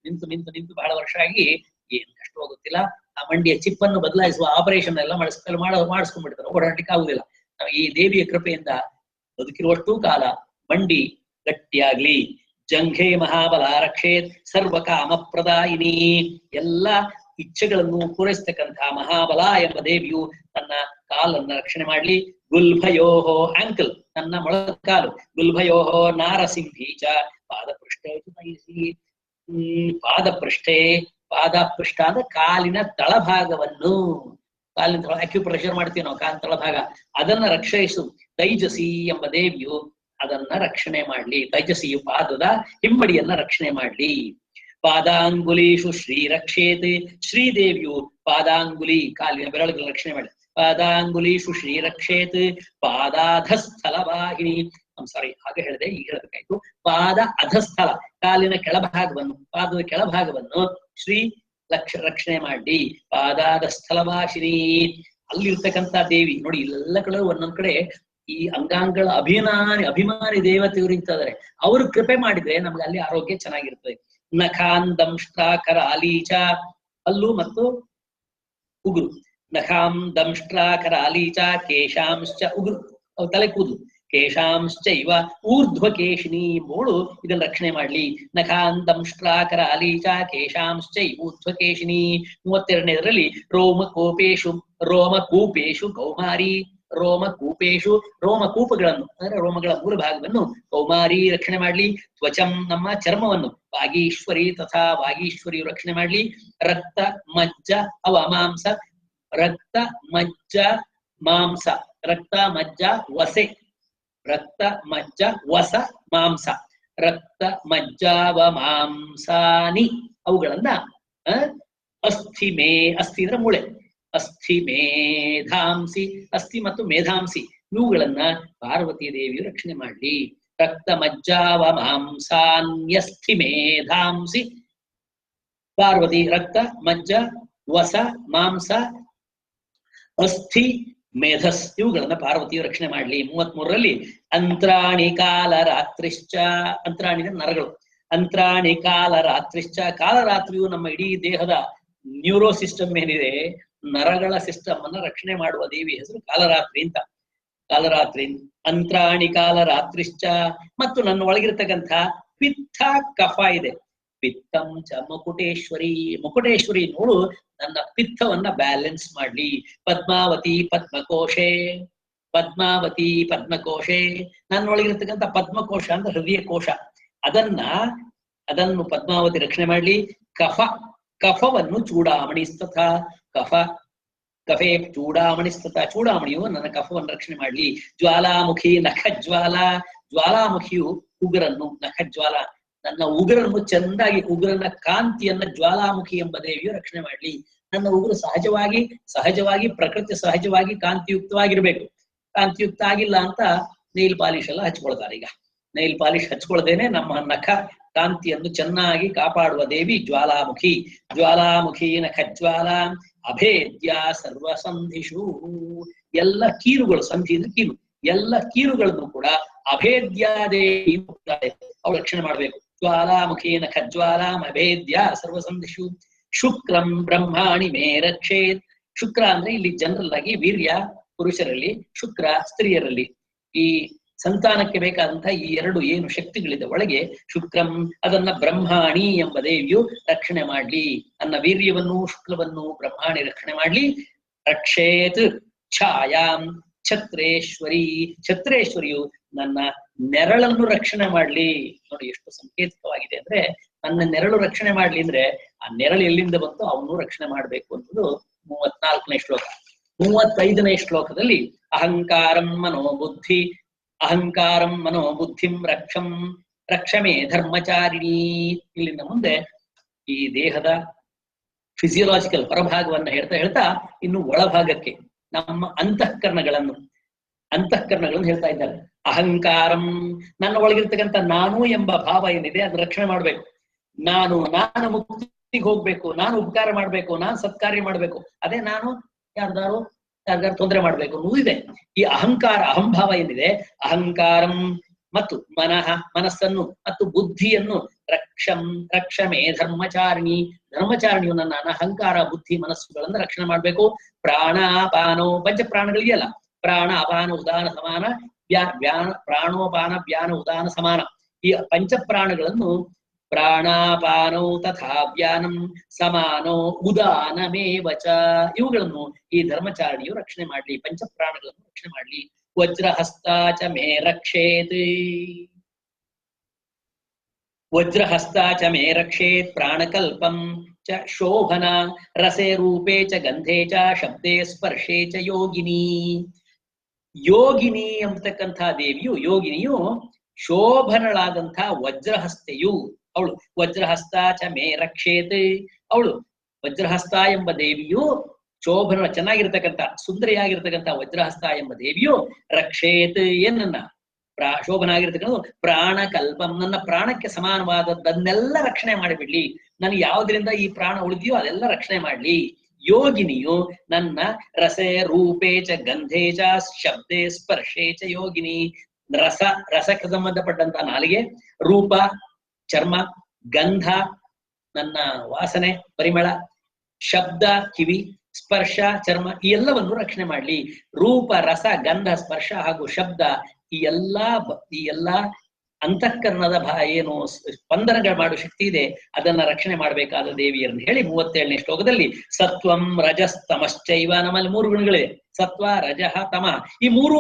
ನಿಂತು ನಿಂತು ನಿಂತು ಬಹಳ ವರ್ಷ ಆಗಿ ಏನ್ ಕಷ್ಟ ಹೋಗುತ್ತಿಲ್ಲ. ಆ ಮಂಡಿಯ ಚಿಪ್ಪನ್ನು ಬದಲಾಯಿಸುವ ಆಪರೇಷನ್ ಎಲ್ಲ ಮಾಡಿಸ್ಕೊಂಡ್ಬಿಡ್ತಾರೆ, ಓಡಾಡ್ಲಿಕ್ಕೆ ಆಗುದಿಲ್ಲ. ನಮಗೆ ಈ ದೇವಿಯ ಕೃಪೆಯಿಂದ ಬದುಕಿರುವಷ್ಟು ಕಾಲ ಮಂಡಿ ಗಟ್ಟಿಯಾಗ್ಲಿ. ಜಂಘೆ ಮಹಾಬಲ ರಕ್ಷೇತ್ ಸರ್ವ ಕಾಮ ಪ್ರದಾಯಿನಿ. ಎಲ್ಲ ಇಚ್ಛೆಗಳನ್ನು ಪೂರೈಸ್ತಕ್ಕಂತಹ ಮಹಾಬಲ ಎಂಬ ದೇವಿಯು ತನ್ನ ಕಾಲನ್ನ ರಕ್ಷಣೆ ಮಾಡ್ಲಿ. ಗುಲ್ಭಯೋಹೋ ಆಂಕಲ್, ನನ್ನ ಮೊಳದ ಕಾಲು. ಗುಲ್ಭಯೋಹೋ ನಾರಸಿಂಹೀಚ ಪಾದಪೃಷ್ಠೇ. ಪಾದಪೃಷ್ಠೆ, ಪಾದಪೃಷ್ಠ ಅಂದ್ರೆ ಕಾಲಿನ ತಳಭಾಗವನ್ನು, ಕಾಲಿನ ಅಕ್ಯುಪ್ರೆಷರ್ ಮಾಡ್ತೀವಿ ನಾವು, ಕಾಲಿನ ತಳಭಾಗ, ಅದನ್ನ ರಕ್ಷಿಸು. ತೈಜಸಿ ಎಂಬ ದೇವಿಯು ಅದನ್ನ ರಕ್ಷಣೆ ಮಾಡ್ಲಿ. ತೈಜಸಿಯು ಪಾದದ ಹಿಮ್ಮಡಿಯನ್ನ ರಕ್ಷಣೆ ಮಾಡ್ಲಿ. ಪಾದಾಂಗುಲೀಷು ಶ್ರೀ ರಕ್ಷೇತ್. ಶ್ರೀದೇವಿಯು ಪಾದಾಂಗುಲಿ ಕಾಲಿನ ಬೆರಳುಗಳ ರಕ್ಷಣೆ ಮಾಡಿ. ಪಾದಾಂಗುಲೀಷು ಶ್ರೀ ರಕ್ಷೇತ್. ಪಾದಾಧಸ್ಥಲ ವಾಹಿನಿ. ಸಾರಿ, ಹಾಗೆ ಹೇಳಿದೆ, ಈಗ ಹೇಳಬೇಕಾಯ್ತು. ಪಾದ ಅಧಸ್ಥಲ, ಕಾಲಿನ ಕೆಳಭಾಗವನ್ನು, ಪಾದದ ಕೆಳಭಾಗವನ್ನು ಶ್ರೀ ರಕ್ಷಣೆ ಮಾಡಿ. ಪಾದಾಧಸ್ಥಲ ವಾಹಿನಿ. ಅಲ್ಲಿರ್ತಕ್ಕಂಥ ದೇವಿ ನೋಡಿ, ಇಲ್ಲೆಲ್ಲ ಕಡೆ ಒಂದೊಂದ್ ಕಡೆ ಈ ಅಂಗಾಂಗಗಳ ಅಭಿಮಾನಿ ದೇವತೆಯವರು ಇರ್ತಾರೆ. ಅವರು ಕೃಪೆ ಮಾಡಿದ್ರೆ ನಮ್ಗೆ ಅಲ್ಲಿ ಆರೋಗ್ಯ ಚೆನ್ನಾಗಿರ್ತದೆ. ನಖಾನ್ ದಂಷ್ಟ್ರಾಕರ ಅಲೀಚ, ಹಲ್ಲು ಮತ್ತು ಉಗುರು. ನಖಾಂ ದಂಷ್ಟ್ರಾಕರ ಅಲೀಚ ಕೇಶಾಂಶ್ಚ, ಉಗುರು ತಲೆ ಕೂದಲು. ಕೇಶಾಂಶ್ಚ ಇವ ಊರ್ಧ್ವ ಕೇಶಿನಿ ಎಂಬುವಳು ಇದನ್ನ ರಕ್ಷಣೆ ಮಾಡ್ಲಿ. ನಖಾನ್ ದಂಷ್ಟ್ರಾಕರ ಅಲೀಚ ಕೇಶಾಂಶ್ಚ ಊರ್ಧ್ವ ಕೇಶಿನಿ. 32ನೇದರಲ್ಲಿ ರೋಮಕೂಪೇಶು ಕೌಮಾರಿ. ರೋಮಕೂಪೇಶು, ರೋಮಕೂಪಗಳನ್ನು ಅಂದ್ರೆ ರೋಮಗಳ ಮೂಲ ಭಾಗವನ್ನು ಕೌಮಾರಿ ರಕ್ಷಣೆ ಮಾಡ್ಲಿ. ತ್ವಚಂ, ನಮ್ಮ ಚರ್ಮವನ್ನು ವಾಗೀಶ್ವರಿ ತಥಾ ವಾಗೀಶ್ವರಿಯು ರಕ್ಷಣೆ ಮಾಡ್ಲಿ. ರಕ್ತ ಮಜ್ಜ ಅವ ಮಾಂಸ. ರಕ್ತ ಮಜ್ಜ ಮಾಂಸ, ರಕ್ತ ಮಜ್ಜ ವಸೆ. ರಕ್ತ ಮಜ್ಜ ವಸ ಮಾಂಸ. ರಕ್ತ ಮಜ್ಜಾವ ಮಾಂಸಾನಿ ಅವುಗಳನ್ನ ಅಸ್ಥಿ ಅಸ್ಥಿ ಅಂದ್ರೆ ಮೂಳೆ. ಅಸ್ಥಿ ಮೇಧಾಂಸಿ, ಅಸ್ಥಿ ಮತ್ತು ಮೇಧಾಂಸಿ ಇವುಗಳನ್ನ ಪಾರ್ವತಿ ದೇವಿಯು ರಕ್ಷಣೆ ಮಾಡ್ಲಿ. ರಕ್ತ ಮಜ್ಜಾವ ಮಾಂಸಾನ್ಯಸ್ಥಿ ಮೇಧಾಂಸಿ. ಪಾರ್ವತಿ ರಕ್ತ ಮಜ್ಜ ವಸ ಮಾಂಸ ಅಸ್ಥಿ ಮೇಧಸ್ ಇವುಗಳನ್ನ ಪಾರ್ವತಿಯು ರಕ್ಷಣೆ ಮಾಡ್ಲಿ. 33ರಲ್ಲಿ ಅಂತ್ರಾಣಿ ಕಾಲ ರಾತ್ರಿಶ್ಚ. ಅಂತ್ರಾಣಿ ನರಗಳು. ಅಂತ್ರಾಣಿ ಕಾಲ ರಾತ್ರಿಶ್ಚ. ಕಾಲರಾತ್ರಿಯು ನಮ್ಮ ಇಡೀ ದೇಹದ ನ್ಯೂರೋ ಸಿಸ್ಟಮ್ ಏನಿದೆ, ನರಗಳ ಸಿಸ್ಟಮ್ ಅನ್ನ ರಕ್ಷಣೆ ಮಾಡುವ ದೇವಿ ಹೆಸರು ಕಾಲರಾತ್ರಿ ಅಂತ. ಕಾಲರಾತ್ರಿ. ಅಂತ್ರಾಣಿ ಕಾಲ ರಾತ್ರಿಶ್ಚ. ಮತ್ತು ನನ್ನ ಒಳಗಿರ್ತಕ್ಕಂಥ ಪಿತ್ತ ಕಫ ಇದೆ. ಪಿತ್ತಂ ಚ ಮುಕುಟೇಶ್ವರಿ. ಮುಕುಟೇಶ್ವರಿ ನೋಡು ನನ್ನ ಪಿತ್ತವನ್ನ ಬ್ಯಾಲೆನ್ಸ್ ಮಾಡ್ಲಿ. ಪದ್ಮಾವತಿ ಪದ್ಮಕೋಶೆ. ಪದ್ಮಾವತಿ ಪದ್ಮಕೋಶೆ. ನನ್ನೊಳಗಿರ್ತಕ್ಕಂಥ ಪದ್ಮಕೋಶ ಅಂದ್ರೆ ಹೃದಯ ಕೋಶ, ಅದನ್ನು ಪದ್ಮಾವತಿ ರಕ್ಷಣೆ ಮಾಡ್ಲಿ. ಕಫವನ್ನು ಚೂಡಾಮಣಿಸ್ತಥ. ಕಫೆ ಚೂಡಾಮಣಿಸ್ತಥ. ಚೂಡಾಮಣಿಯು ನನ್ನ ಕಫವನ್ನು ರಕ್ಷಣೆ ಮಾಡ್ಲಿ. ಜ್ವಾಲಾಮುಖಿ ನಖಜ್ವಾಲ. ಜ್ವಾಲಾಮುಖಿಯು ಉಗುರನ್ನು, ನಖಜ್ವಾಲ ನನ್ನ ಉಗುರನ್ನು ಚೆಂದಾಗಿ, ಉಗುರನ ಕಾಂತಿಯನ್ನ ಜ್ವಾಲಾಮುಖಿ ಎಂಬ ದೇವಿಯು ರಕ್ಷಣೆ ಮಾಡ್ಲಿ. ನನ್ನ ಉಗುರು ಸಹಜವಾಗಿ ಪ್ರಕೃತಿ ಸಹಜವಾಗಿ ಕಾಂತಿಯುಕ್ತವಾಗಿರ್ಬೇಕು. ಕಾಂತಿಯುಕ್ತ ಆಗಿಲ್ಲ ಅಂತ ನೈಲ್ ಪಾಲಿಶ್ ಎಲ್ಲ ಹಚ್ಕೊಳ್ತಾರೆ. ಈಗ ನೈಲ್ ಪಾಲಿಶ್ ಹಚ್ಕೊಳ್ದೇನೆ ನಮ್ಮ ನಖ ಕಾಂತಿಯನ್ನು ಚೆನ್ನಾಗಿ ಕಾಪಾಡುವ ದೇವಿ ಜ್ವಾಲಾಮುಖಿ. ಜ್ವಾಲಾಮುಖಿ ನಖಜ್ವಾಲ. ಅಭೇದ್ಯ ಸರ್ವಸಂಧಿಷು. ಎಲ್ಲ ಕೀರುಗಳು, ಸಂಧಿ ಅಂದ್ರೆ ಕೀರು, ಎಲ್ಲ ಕೀರುಗಳನ್ನು ಕೂಡ ಅಭೇದ್ಯಾದೇವಿ ಅವಳು ರಕ್ಷಣೆ ಮಾಡ್ಬೇಕು. ಜ್ವಾಲಾಮುಖಿ ನಖಜ್ವಾಲಾಂ ಅಭೇದ್ಯ ಸರ್ವಸಂಧಿಷು. ಶುಕ್ರಂ ಬ್ರಹ್ಮಾಣಿ ಮೇ ರಕ್ಷೇತ್. ಶುಕ್ರ ಅಂದ್ರೆ ಇಲ್ಲಿ ಜನರಲ್ ಆಗಿ ವೀರ್ಯ ಪುರುಷರಲ್ಲಿ, ಶುಕ್ರ ಸ್ತ್ರೀಯರಲ್ಲಿ. ಈ ಸಂತಾನಕ್ಕೆ ಬೇಕಾದಂತಹ ಈ ಎರಡು ಏನು ಶಕ್ತಿಗಳಿದೆ ಒಳಗೆ, ಶುಕ್ರಂ ಅದನ್ನ ಬ್ರಹ್ಮಾಣಿ ಎಂಬ ದೇವಿಯು ರಕ್ಷಣೆ ಮಾಡ್ಲಿ. ನನ್ನ ವೀರ್ಯವನ್ನು ಶುಕ್ಲವನ್ನು ಬ್ರಹ್ಮಾಣಿ ರಕ್ಷಣೆ ಮಾಡ್ಲಿ. ರಕ್ಷೇತ್ ಛಾಯಾಂ ಛತ್ರೇಶ್ವರಿ. ಛತ್ರೇಶ್ವರಿಯು ನನ್ನ ನೆರಳನ್ನು ರಕ್ಷಣೆ ಮಾಡ್ಲಿ. ನೋಡಿ ಎಷ್ಟು ಸಂಕೇತಿಕವಾಗಿದೆ ಅಂದ್ರೆ, ನನ್ನ ನೆರಳು ರಕ್ಷಣೆ ಮಾಡ್ಲಿ ಅಂದ್ರೆ ಆ ನೆರಳು ಎಲ್ಲಿಂದ ಬಂತು ಅವನು ರಕ್ಷಣೆ ಮಾಡ್ಬೇಕು ಅನ್ನೋದು 34ನೇ ಶ್ಲೋಕ. 35ನೇ ಶ್ಲೋಕದಲ್ಲಿ ಅಹಂಕಾರಂ ಮನೋಬುದ್ಧಿಂ ರಕ್ಷಮೇ ಧರ್ಮಚಾರಿಣಿ. ಇಲ್ಲಿಂದ ಮುಂದೆ ಈ ದೇಹದ ಫಿಸಿಯೋಲಾಜಿಕಲ್ ಹೊರಭಾಗವನ್ನ ಹೇಳ್ತಾ ಇನ್ನು ಒಳಭಾಗಕ್ಕೆ ನಮ್ಮ ಅಂತಃಕರಣಗಳನ್ನು ಹೇಳ್ತಾ ಇದ್ದಾರೆ. ಅಹಂಕಾರಂ ನನ್ನ ಒಳಗಿರ್ತಕ್ಕಂಥ ನಾನು ಎಂಬ ಭಾವ ಏನಿದೆ ಅದನ್ನ ರಕ್ಷಣೆ ಮಾಡ್ಬೇಕು. ನಾನು ಮುಕ್ತಿಗೆ ಹೋಗ್ಬೇಕು, ನಾನು ಉಪಕಾರ ಮಾಡ್ಬೇಕು, ನಾನು ಸತ್ಕಾರ್ಯ ಮಾಡ್ಬೇಕು, ಅದೇ ನಾನು ಯಾರ್ದಾರು ತೊಂದರೆ ಮಾಡ್ಬೇಕು ಅನ್ನೋದು ಇದೆ. ಈ ಅಹಂಕಾರ ಅಹಂಭಾವ ಏನಿದೆ, ಅಹಂಕಾರಂ ಮತ್ತು ಮನಸ್ಸನ್ನು ಮತ್ತು ಬುದ್ಧಿಯನ್ನು ರಕ್ಷಮೇ ಧರ್ಮಚಾರಿಣಿಯು ನನ್ನ ಅಹಂಕಾರ ಬುದ್ಧಿ ಮನಸ್ಸುಗಳನ್ನ ರಕ್ಷಣೆ ಮಾಡ್ಬೇಕು. ಪ್ರಾಣಾಪಾನೋ ಪಂಚ ಪ್ರಾಣಗಳಿದೆಯಲ್ಲ, ಪ್ರಾಣ ಅಪಾನ ಉದಾನ ಸಮಾನ, ಪ್ರಾಣೋಪಾನ ವ್ಯಾನ ಉದಾನ ಸಮಾನ, ಈ ಪಂಚ ಪ್ರಾಣಗಳನ್ನು ಪ್ರಾಣಾಪಾನೋ ತಥಾ ವ್ಯಾನಂ ಸಮಾನೋ ಉದಾನಮೇವಚ ಇವುಗಳನ್ನು ಈ ಧರ್ಮಚಾರಿಣಿಯು ರಕ್ಷಣೆ ಮಾಡ್ಲಿ, ಪಂಚ ಪ್ರಾಣಗಳನ್ನು ರಕ್ಷಣೆ ಮಾಡ್ಲಿ. ವಜ್ರಹಸ್ತಾಚ ಮೇ ರಕ್ಷೇತ್ ಪ್ರಾಣಕಲ್ಪಂ ಚ ಶೋಭನ ರಸೆ ರೂಪೇ ಚ ಗಂಧೆ ಚ ಶಬ್ದೇ ಸ್ಪರ್ಶೇ ಚ ಯೋಗಿನಿ ಅಂತಕ್ಕಂಥ ಯೋಗಿನಿಯು ಶೋಭನಳಾದಂಥ ವಜ್ರಹಸ್ತೆಯು ಅವಳು. ವಜ್ರಹಸ್ತ ಚ ಮೇ ರಕ್ಷೇತ್, ಅವಳು ವಜ್ರಹಸ್ತ ಎಂಬ ದೇವಿಯು ಶೋಭನ ಚೆನ್ನಾಗಿರ್ತಕ್ಕಂಥ ಸುಂದರಿಯಾಗಿರ್ತಕ್ಕಂಥ ವಜ್ರಹಸ್ತ ಎಂಬ ದೇವಿಯು ರಕ್ಷೇತ್ ಏನನ್ನ ಶೋಭನ ಆಗಿರ್ತಕ್ಕಂಥ ಪ್ರಾಣಕಲ್ಪಂ ನನ್ನ ಪ್ರಾಣಕ್ಕೆ ಸಮಾನವಾದದ್ದನ್ನೆಲ್ಲ ರಕ್ಷಣೆ ಮಾಡಿಬಿಡ್ಲಿ. ನನಗೆ ಯಾವುದರಿಂದ ಈ ಪ್ರಾಣ ಉಳಿದೆಯೋ ಅದೆಲ್ಲ ರಕ್ಷಣೆ ಮಾಡ್ಲಿ. ಯೋಗಿನಿಯು ನನ್ನ ರೂಪೇ ಚ ಗಂಧೇ ಚ ಶಬ್ದೇ ಸ್ಪರ್ಶೇ ಚ ಯೋಗಿನಿ, ರಸಕ್ಕೆ ಸಂಬಂಧಪಟ್ಟಂತ ನಾಲಿಗೆ, ರೂಪ ಚರ್ಮ, ಗಂಧ ನನ್ನ ವಾಸನೆ ಪರಿಮಳ, ಶಬ್ದ ಕಿವಿ, ಸ್ಪರ್ಶ ಚರ್ಮ ಈ ಎಲ್ಲವನ್ನು ರಕ್ಷಣೆ ಮಾಡ್ಲಿ. ರೂಪ ರಸ ಗಂಧ ಸ್ಪರ್ಶ ಹಾಗೂ ಶಬ್ದ ಈ ಎಲ್ಲಾ ಅಂತಃಕರಣದ ಏನು ಸ್ಪಂದನಗಳು ಮಾಡುವ ಶಕ್ತಿ ಇದೆ ಅದನ್ನ ರಕ್ಷಣೆ ಮಾಡಬೇಕಾದ ದೇವಿಯರನ್ನು ಹೇಳಿ 37ನೇ ಶ್ಲೋಕದಲ್ಲಿ ಸತ್ವಂ ರಜಸ್ತಮಶ್ಚೈವ, ನಮ್ಮಲ್ಲಿ 3 ಗುಣಗಳಿವೆ, ಸತ್ವ ರಜಃ ತಮ, ಈ ಮೂರೂ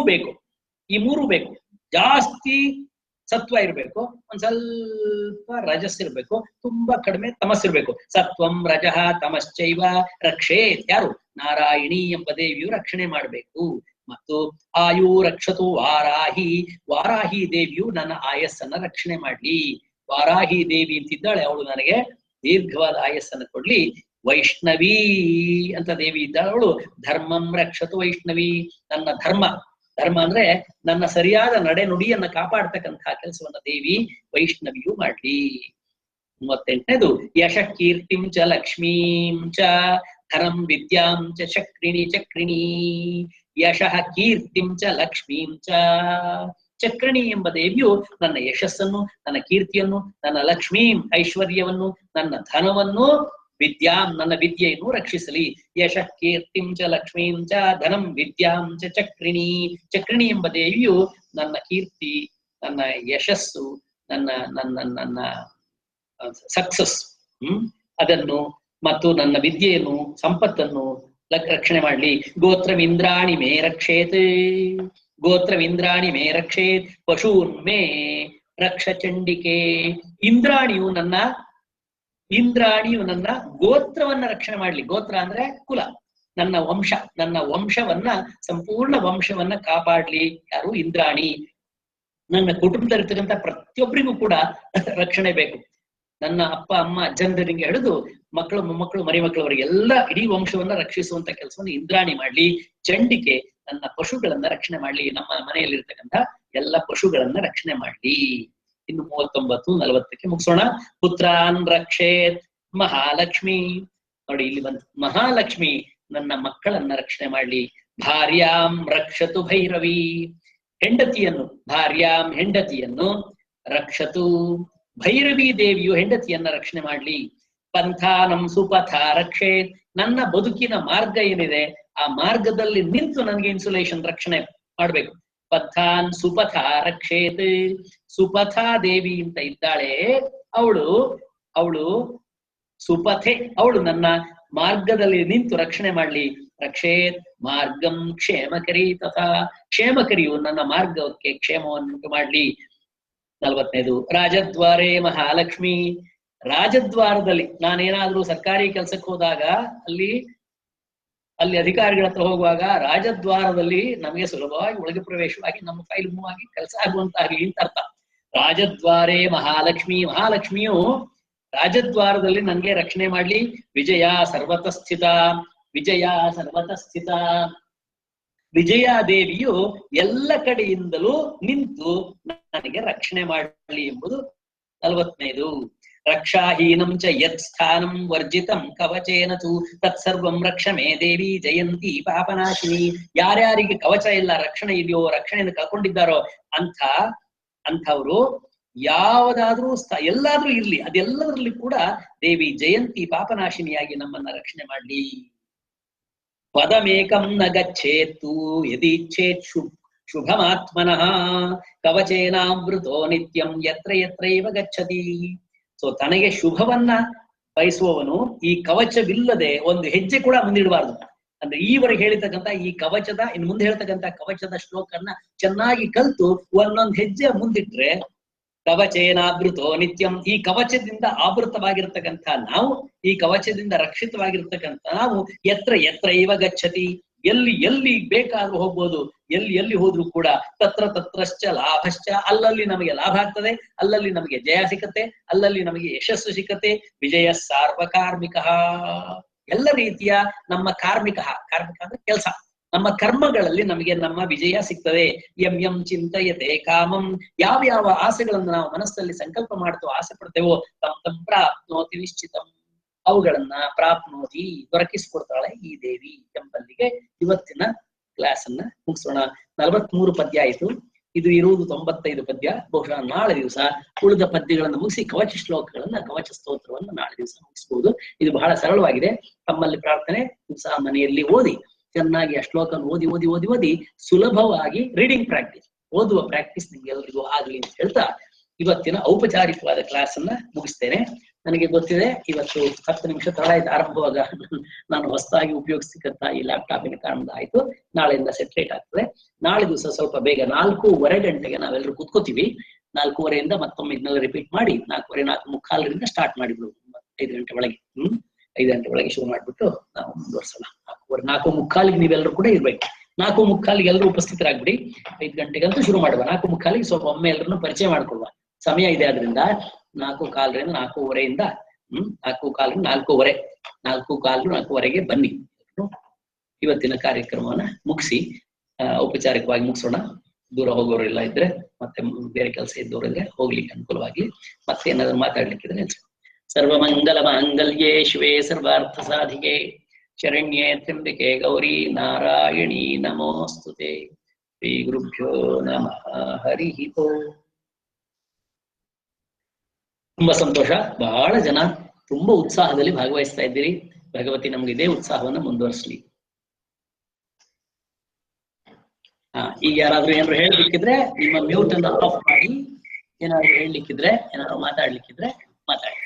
ಬೇಕು. ಜಾಸ್ತಿ ಸತ್ವ ಇರಬೇಕು, ಒಂದ್ ಸ್ವಲ್ಪ ರಜಸ್ ಇರ್ಬೇಕು, ತುಂಬಾ ಕಡಿಮೆ ತಮಸ್ಸಿರ್ಬೇಕು. ಸತ್ವಂ ರಜಃ ತಮಶ್ಚೈವ ರಕ್ಷೇತ್, ಯಾರು ನಾರಾಯಣಿ ಎಂಬ ದೇವಿಯು ರಕ್ಷಣೆ ಮಾಡಬೇಕು. ಮತ್ತು ಆಯು ರಕ್ಷತು ವಾರಾಹಿ ದೇವಿಯು ನನ್ನ ಆಯಸ್ಸನ್ನ ರಕ್ಷಣೆ ಮಾಡ್ಲಿ. ವಾರಾಹಿ ದೇವಿ ಅಂತಿದ್ದಾಳೆ, ಅವಳು ನನಗೆ ದೀರ್ಘವಾದ ಆಯಸ್ಸನ್ನು ಕೊಡ್ಲಿ. ವೈಷ್ಣವಿ ಅಂತ ದೇವಿ ಇದ್ದಾಳೆ, ಅವಳು ಧರ್ಮಂ ರಕ್ಷತು ವೈಷ್ಣವಿ, ನನ್ನ ಧರ್ಮ ಅಂದ್ರೆ ನನ್ನ ಸರಿಯಾದ ನಡೆ ನುಡಿಯನ್ನ ಕಾಪಾಡ್ತಕ್ಕಂತಹ ಕೆಲಸವನ್ನ ದೇವಿ ವೈಷ್ಣವಿಯು ಮಾಡ್ಲಿ. 38ನೇದು ಯಶ ಕೀರ್ತಿಂ ಚ ಲಕ್ಷ್ಮೀಂ ಚ ಧನಂ ವಿದ್ಯಾಂ ಚ ಚಕ್ರಿಣಿ ಯಶಃ ಕೀರ್ತಿಂ ಚ ಲಕ್ಷ್ಮೀಂ ಚ ಚಕ್ರಿಣಿ ಎಂಬ ದೇವಿಯು ನನ್ನ ಯಶಸ್ಸನ್ನು, ನನ್ನ ಕೀರ್ತಿಯನ್ನು, ನನ್ನ ಲಕ್ಷ್ಮೀಂ ಐಶ್ವರ್ಯವನ್ನು, ನನ್ನ ಧನವನ್ನು, ವಿದ್ಯಾಂ ನನ್ನ ವಿದ್ಯೆಯನ್ನು ರಕ್ಷಿಸಲಿ. ಯಶಃ ಕೀರ್ತಿಂ ಚ ಲಕ್ಷ್ಮೀಂ ಚ ಧನಂ ವಿದ್ಯಾಂ ಚ ಚಕ್ರಿಣಿ ಎಂಬ ದೇವಿಯು ನನ್ನ ಕೀರ್ತಿ, ನನ್ನ ಯಶಸ್ಸು, ನನ್ನ ಸಕ್ಸಸ್ ಅದನ್ನು ಮತ್ತು ನನ್ನ ವಿದ್ಯೆಯನ್ನು ಸಂಪತ್ತನ್ನು ರಕ್ಷಣೆ ಮಾಡ್ಲಿ. ಗೋತ್ರಮಿಂದ್ರಾಣಿ ಮೇ ರಕ್ಷೇತ್ ಪಶೂನ್ ಮೇ ರಕ್ಷ ಚಂಡಿಕೆ. ಇಂದ್ರಾಣಿಯು ನನ್ನ ಗೋತ್ರವನ್ನ ರಕ್ಷಣೆ ಮಾಡ್ಲಿ. ಗೋತ್ರ ಅಂದ್ರೆ ಕುಲ, ನನ್ನ ವಂಶವನ್ನ ಸಂಪೂರ್ಣ ವಂಶವನ್ನ ಕಾಪಾಡ್ಲಿ. ಯಾರು? ಇಂದ್ರಾಣಿ. ನನ್ನ ಕುಟುಂಬದಲ್ಲಿರ್ತಕ್ಕಂಥ ಪ್ರತಿಯೊಬ್ಬರಿಗೂ ಕೂಡ ರಕ್ಷಣೆ ಬೇಕು. ನನ್ನ ಅಪ್ಪ ಅಮ್ಮ ಅಜ್ಜಂದರಿಗೆ ಹಿಡಿದು ಮಕ್ಕಳು ಮೊಮ್ಮಕ್ಕಳು ಮರಿಮಕ್ಕಳವರೆಗೆ ಎಲ್ಲ ಇಡೀ ವಂಶವನ್ನ ರಕ್ಷಿಸುವಂತ ಕೆಲಸವನ್ನು ಇಂದ್ರಾಣಿ ಮಾಡ್ಲಿ. ಚಂಡಿಕೆ ನನ್ನ ಪಶುಗಳನ್ನ ರಕ್ಷಣೆ ಮಾಡ್ಲಿ, ನಮ್ಮ ಮನೆಯಲ್ಲಿರ್ತಕ್ಕಂಥ ಎಲ್ಲ ಪಶುಗಳನ್ನ ರಕ್ಷಣೆ ಮಾಡ್ಲಿ. ಇನ್ನು 39, 40ಕ್ಕೆ ಮುಗಿಸೋಣ. ಪುತ್ರಾನ್ ರಕ್ಷೇತ್ ಮಹಾಲಕ್ಷ್ಮಿ. ನೋಡಿ ಇಲ್ಲಿ ಬಂತು, ಮಹಾಲಕ್ಷ್ಮಿ ನನ್ನ ಮಕ್ಕಳನ್ನ ರಕ್ಷಣೆ ಮಾಡ್ಲಿ. ಭಾರ್ಯಾಂ ರಕ್ಷತು ಭೈರವಿ. ಹೆಂಡತಿಯನ್ನು ರಕ್ಷತು ಭೈರವಿ ದೇವಿಯು ಹೆಂಡತಿಯನ್ನ ರಕ್ಷಣೆ ಮಾಡ್ಲಿ. ಪಂಥಾನಂ ಸುಪಥ ರಕ್ಷೇತ್. ನನ್ನ ಬದುಕಿನ ಮಾರ್ಗ ಏನಿದೆ ಆ ಮಾರ್ಗದಲ್ಲಿ ನಿಂತು ನನಗೆ ಇನ್ಸುಲೇಷನ್ ರಕ್ಷಣೆ ಮಾಡ್ಬೇಕು. ಪಥಾನ್ ಸುಪಥ ರಕ್ಷೇತ್. ಸುಪಥಾ ದೇವಿ ಅಂತ ಇದ್ದಾಳೆ, ಅವಳು ಸುಪಥೆ, ಅವಳು ನನ್ನ ಮಾರ್ಗದಲ್ಲಿ ನಿಂತು ರಕ್ಷಣೆ ಮಾಡ್ಲಿ. ರಕ್ಷೇತ್ ಮಾರ್ಗಂ ಕ್ಷೇಮಕರಿ ತಥಾ. ಕ್ಷೇಮಕರಿಯು ನನ್ನ ಮಾರ್ಗಕ್ಕೆ ಕ್ಷೇಮವನ್ನು ಮಾಡ್ಲಿ. 40ನೇದು ರಾಜದ್ವಾರೇ ಮಹಾಲಕ್ಷ್ಮಿ. ರಾಜದ್ವಾರದಲ್ಲಿ ನಾನೇನಾದ್ರೂ ಸರ್ಕಾರಿ ಕೆಲಸಕ್ಕೆ ಹೋದಾಗ ಅಲ್ಲಿ ಅಧಿಕಾರಿಗಳ ಹತ್ರ ಹೋಗುವಾಗ ರಾಜದ್ವಾರದಲ್ಲಿ ನಮಗೆ ಸುಲಭವಾಗಿ ಒಳಗೆ ಪ್ರವೇಶವಾಗಿ ನಮ್ಮ ಫೈಲ್ ಮೂವ್ ಆಗಿ ಕೆಲಸ ಆಗುವಂತಾಗ್ಲಿ ಅಂತ ಅರ್ಥ. ರಾಜದ್ವಾರೇ ಮಹಾಲಕ್ಷ್ಮಿ. ಮಹಾಲಕ್ಷ್ಮಿಯು ರಾಜದ್ವಾರದಲ್ಲಿ ನನ್ಗೆ ರಕ್ಷಣೆ ಮಾಡ್ಲಿ. ವಿಜಯ ಸರ್ವತಃ ಸ್ಥಿತ. ವಿಜಯಾದೇವಿಯು ಎಲ್ಲ ಕಡೆಯಿಂದಲೂ ನಿಂತು ನನಗೆ ರಕ್ಷಣೆ ಮಾಡಲಿ ಎಂಬುದು 40ನೇದು. ರಕ್ಷಾಹೀನಂ ಚ ಯತ್ ಸ್ಥಾನಂ ವರ್ಜಿತಂ ಕವಚೇನ ತು ತತ್ಸರ್ವಂ ರಕ್ಷಮೇ ದೇವಿ ಜಯಂತಿ ಪಾಪನಾಶಿನಿ. ಯಾರ್ಯಾರಿಗೆ ಕವಚ ಇಲ್ಲ, ರಕ್ಷಣೆ ಇದೆಯೋ, ರಕ್ಷಣೆಯನ್ನು ಕಳ್ಕೊಂಡಿದ್ದಾರೋ ಅಂಥವ್ರು ಯಾವುದಾದ್ರೂ ಎಲ್ಲಾದ್ರೂ ಇರ್ಲಿ, ಅದೆಲ್ಲದರಲ್ಲಿ ಕೂಡ ದೇವಿ ಜಯಂತಿ ಪಾಪನಾಶಿನಿಯಾಗಿ ನಮ್ಮನ್ನ ರಕ್ಷಣೆ ಮಾಡ್ಲಿ. ಪದಮೇಕಂ ನ ಗಚ್ಚೇತ್ತು ಯದಿಚ್ಛೇತ್ ಶುಭಮಾತ್ಮನಃ ಕವಚೇನಾವೃತೋ ನಿತ್ಯಂ ಯತ್ರ ಯತ್ರೈವ ಗಚ್ಚತಿ. ಸೊ ತನಗೆ ಶುಭವನ್ನ ಬಯಸುವವನು ಈ ಕವಚವಿಲ್ಲದೆ ಒಂದು ಹೆಜ್ಜೆ ಕೂಡ ಮುಂದಿಡಬಾರ್ದು. ಅಂದ್ರೆ ಈವರೆಗೆ ಹೇಳಿರ್ತಕ್ಕಂಥ ಈ ಕವಚದ ಇನ್ನು ಮುಂದೆ ಹೇಳ್ತಕ್ಕಂಥ ಕವಚದ ಶ್ಲೋಕನ್ನ ಚೆನ್ನಾಗಿ ಕಲ್ತು ಒಂದೊಂದು ಹೆಜ್ಜೆ ಮುಂದಿಟ್ರೆ ಕವಚೇನಾವೃತೋ ನಿತ್ಯಂ, ಈ ಕವಚದಿಂದ ಆವೃತವಾಗಿರ್ತಕ್ಕಂಥ ನಾವು, ಈ ಕವಚದಿಂದ ರಕ್ಷಿತವಾಗಿರ್ತಕ್ಕಂಥ ನಾವು ಯತ್ರ ಯತ್ರ ಇವ ಗಚ್ಚತಿ, ಎಲ್ಲಿ ಎಲ್ಲಿ ಬೇಕಾದ್ರೂ ಹೋಗ್ಬೋದು, ಎಲ್ಲಿ ಎಲ್ಲಿ ಹೋದ್ರೂ ಕೂಡ ತತ್ರ ತತ್ರಶ್ಚ ಲಾಭಶ್ಚ, ಅಲ್ಲಲ್ಲಿ ನಮಗೆ ಲಾಭ ಆಗ್ತದೆ, ಅಲ್ಲಲ್ಲಿ ನಮಗೆ ಜಯ ಸಿಕ್ಕತ್ತೆ, ಅಲ್ಲಲ್ಲಿ ನಮಗೆ ಯಶಸ್ಸು ಸಿಕ್ಕತ್ತೆ. ವಿಜಯ ಸಾರ್ವಕಾರ್ಮಿಕ, ಎಲ್ಲ ರೀತಿಯ ನಮ್ಮ ಕಾರ್ಮಿಕ ಅಂದ್ರೆ ಕೆಲಸ, ನಮ್ಮ ಕರ್ಮಗಳಲ್ಲಿ ನಮಗೆ ನಮ್ಮ ವಿಜಯ ಸಿಗ್ತದೆ. ಯಂ ಯಂ ಚಿಂತಯತೆ ಕಾಮಂ, ಯಾವ ಆಸೆಗಳನ್ನು ನಾವು ಮನಸ್ಸಲ್ಲಿ ಸಂಕಲ್ಪ ಮಾಡ್ತೋ, ಆಸೆ ಪಡ್ತೇವೋ, ತಂ ತಂ ಪ್ರಾಪ್ನೋತಿ ನಿಶ್ಚಿತಂ, ಅವುಗಳನ್ನ ಪ್ರಾಪ್ನೋತಿ ದೊರಕಿಸ್ಕೊಡ್ತಾಳೆ ಈ ದೇವಿ ಎಂಬಲ್ಲಿಗೆ ಇವತ್ತಿನ ಕ್ಲಾಸ್ ಅನ್ನ ಮುಗಿಸೋಣ. 43 ಪದ್ಯ ಆಯಿತು. ಇದು ಇರುವುದು 95 ಪದ್ಯ. ಬಹುಶಃ ನಾಳೆ ದಿವಸ ಉಳಿದ ಪದ್ಯಗಳನ್ನು ಮುಗಿಸಿ ಕವಚ ಶ್ಲೋಕಗಳನ್ನ, ಕವಚ ಸ್ತೋತ್ರವನ್ನು ನಾಳೆ ದಿವಸ ಮುಗಿಸಬಹುದು. ಇದು ಬಹಳ ಸರಳವಾಗಿದೆ. ತಮ್ಮಲ್ಲಿ ಪ್ರಾರ್ಥನೆ, ದಿವಸ ಮನೆಯಲ್ಲಿ ಓದಿ ಚೆನ್ನಾಗಿ ಆ ಶ್ಲೋಕ ಓದಿ ಓದಿ ಓದಿ ಓದಿ ಸುಲಭವಾಗಿ ರೀಡಿಂಗ್ ಪ್ರಾಕ್ಟೀಸ್, ಓದುವ ಪ್ರಾಕ್ಟೀಸ್ ನಿಮ್ಗೆ ಎಲ್ಲರಿಗೂ ಆಗ್ಲಿ ಅಂತ ಹೇಳ್ತಾ ಇವತ್ತಿನ ಔಪಚಾರಿಕವಾದ ಕ್ಲಾಸ್ ಅನ್ನ ಮುಗಿಸ್ತೇನೆ. ನನಗೆ ಗೊತ್ತಿದೆ ಇವತ್ತು 10 ನಿಮಿಷ ತಡ ಆಯ್ತು ಆರಂಭವಾಗ. ನಾನು ಹೊಸದಾಗಿ ಉಪಯೋಗಿಸ್ತಕ್ಕಂಥ ಈ ಲ್ಯಾಪ್ಟಾಪಿನ ಕಾರಣದ ಆಯ್ತು. ನಾಳೆಯಿಂದ ಸೆಟ್ರೇಟ್ ಆಗ್ತದೆ. ನಾಳೆ ದಿವಸ ಸ್ವಲ್ಪ ಬೇಗ 4:15 ಗಂಟೆಗೆ ನಾವೆಲ್ಲರೂ ಕೂತ್ಕೋತೀವಿ. 4:15 ಮತ್ತೊಮ್ಮೆ ಇದನ್ನೆಲ್ಲ ರಿಪೀಟ್ ಮಾಡಿ 4:15, 4:45 ಸ್ಟಾರ್ಟ್ ಮಾಡಿಬಿಡು. 5 ಗಂಟೆ ಒಳಗೆ 5 ಗಂಟೆ ಒಳಗೆ ಶುರು ಮಾಡ್ಬಿಟ್ಟು ನಾವು ಮುಂದುವರ್ಸೋಣ. 4:45 ನೀವೆಲ್ಲರೂ ಕೂಡ ಇರ್ಬೇಕು. 4:45 ಎಲ್ಲರೂ ಉಪಸ್ಥಿತರಾಗ್ಬಿಡಿ. 5 ಗಂಟೆಗಂತೂ ಶುರು ಮಾಡುವ. 4:45 ಸ್ವಲ್ಪ ಒಮ್ಮೆ ಎಲ್ಲರನ್ನು ಪರಿಚಯ ಮಾಡ್ಕೊಳ್ಳುವ. ಸಮಯ ಇದೆ, ಆದ್ರಿಂದ 4:15 4:15 4:15 4:15 4:15 ಬನ್ನಿ. ಇವತ್ತಿನ ಕಾರ್ಯಕ್ರಮವನ್ನ ಮುಗಿಸಿ ಔಪಚಾರಿಕವಾಗಿ ಮುಗಿಸೋಣ. ದೂರ ಹೋಗೋರು ಎಲ್ಲ ಇದ್ರೆ, ಮತ್ತೆ ಬೇರೆ ಕೆಲಸ ಇದ್ದವರು ಇದ್ರೆ ಹೋಗ್ಲಿಕ್ಕೆ ಅನುಕೂಲವಾಗ್ಲಿ. ಮತ್ತೆ ಏನಾದ್ರು ಮಾತಾಡ್ಲಿಕ್ಕಿದ್ರೆ ಸರ್ವಮಂಗಲ ಮಾಂಗಲ್ಯೇ ಶಿವೇ ಸರ್ವಾರ್ಥ ಸಾಧಿಕೆ ಶರಣ್ಯೇ ತ್ರ್ಯಂಬಕೆ ಗೌರಿ ನಾರಾಯಣಿ ನಮೋಸ್ತುತೆ. ಶ್ರೀ ಗುರುಭ್ಯೋ ನಮಃ. ಹರಿ ಓಂ. ತುಂಬಾ ಸಂತೋಷ. ಬಹಳ ಜನ ತುಂಬಾ ಉತ್ಸಾಹದಲ್ಲಿ ಭಾಗವಹಿಸ್ತಾ ಇದ್ದೀರಿ. ಭಗವತಿ ನಮ್ಗೆ ಇದೇ ಉತ್ಸಾಹವನ್ನು ಮುಂದುವರಿಸಲಿ. ಈಗ ಯಾರಾದ್ರೂ ಏನಾದ್ರು ಹೇಳ್ಲಿಕ್ಕಿದ್ರೆ ನಿಮ್ಮ ಮ್ಯೂಟ್ ಅನ್ನು ಆಫ್ ಮಾಡಿ, ಏನಾದ್ರು ಹೇಳ್ಲಿಕ್ಕಿದ್ರೆ, ಏನಾದ್ರು ಮಾತಾಡ್ಲಿಕ್ಕಿದ್ರೆ ಮಾತಾಡಿ.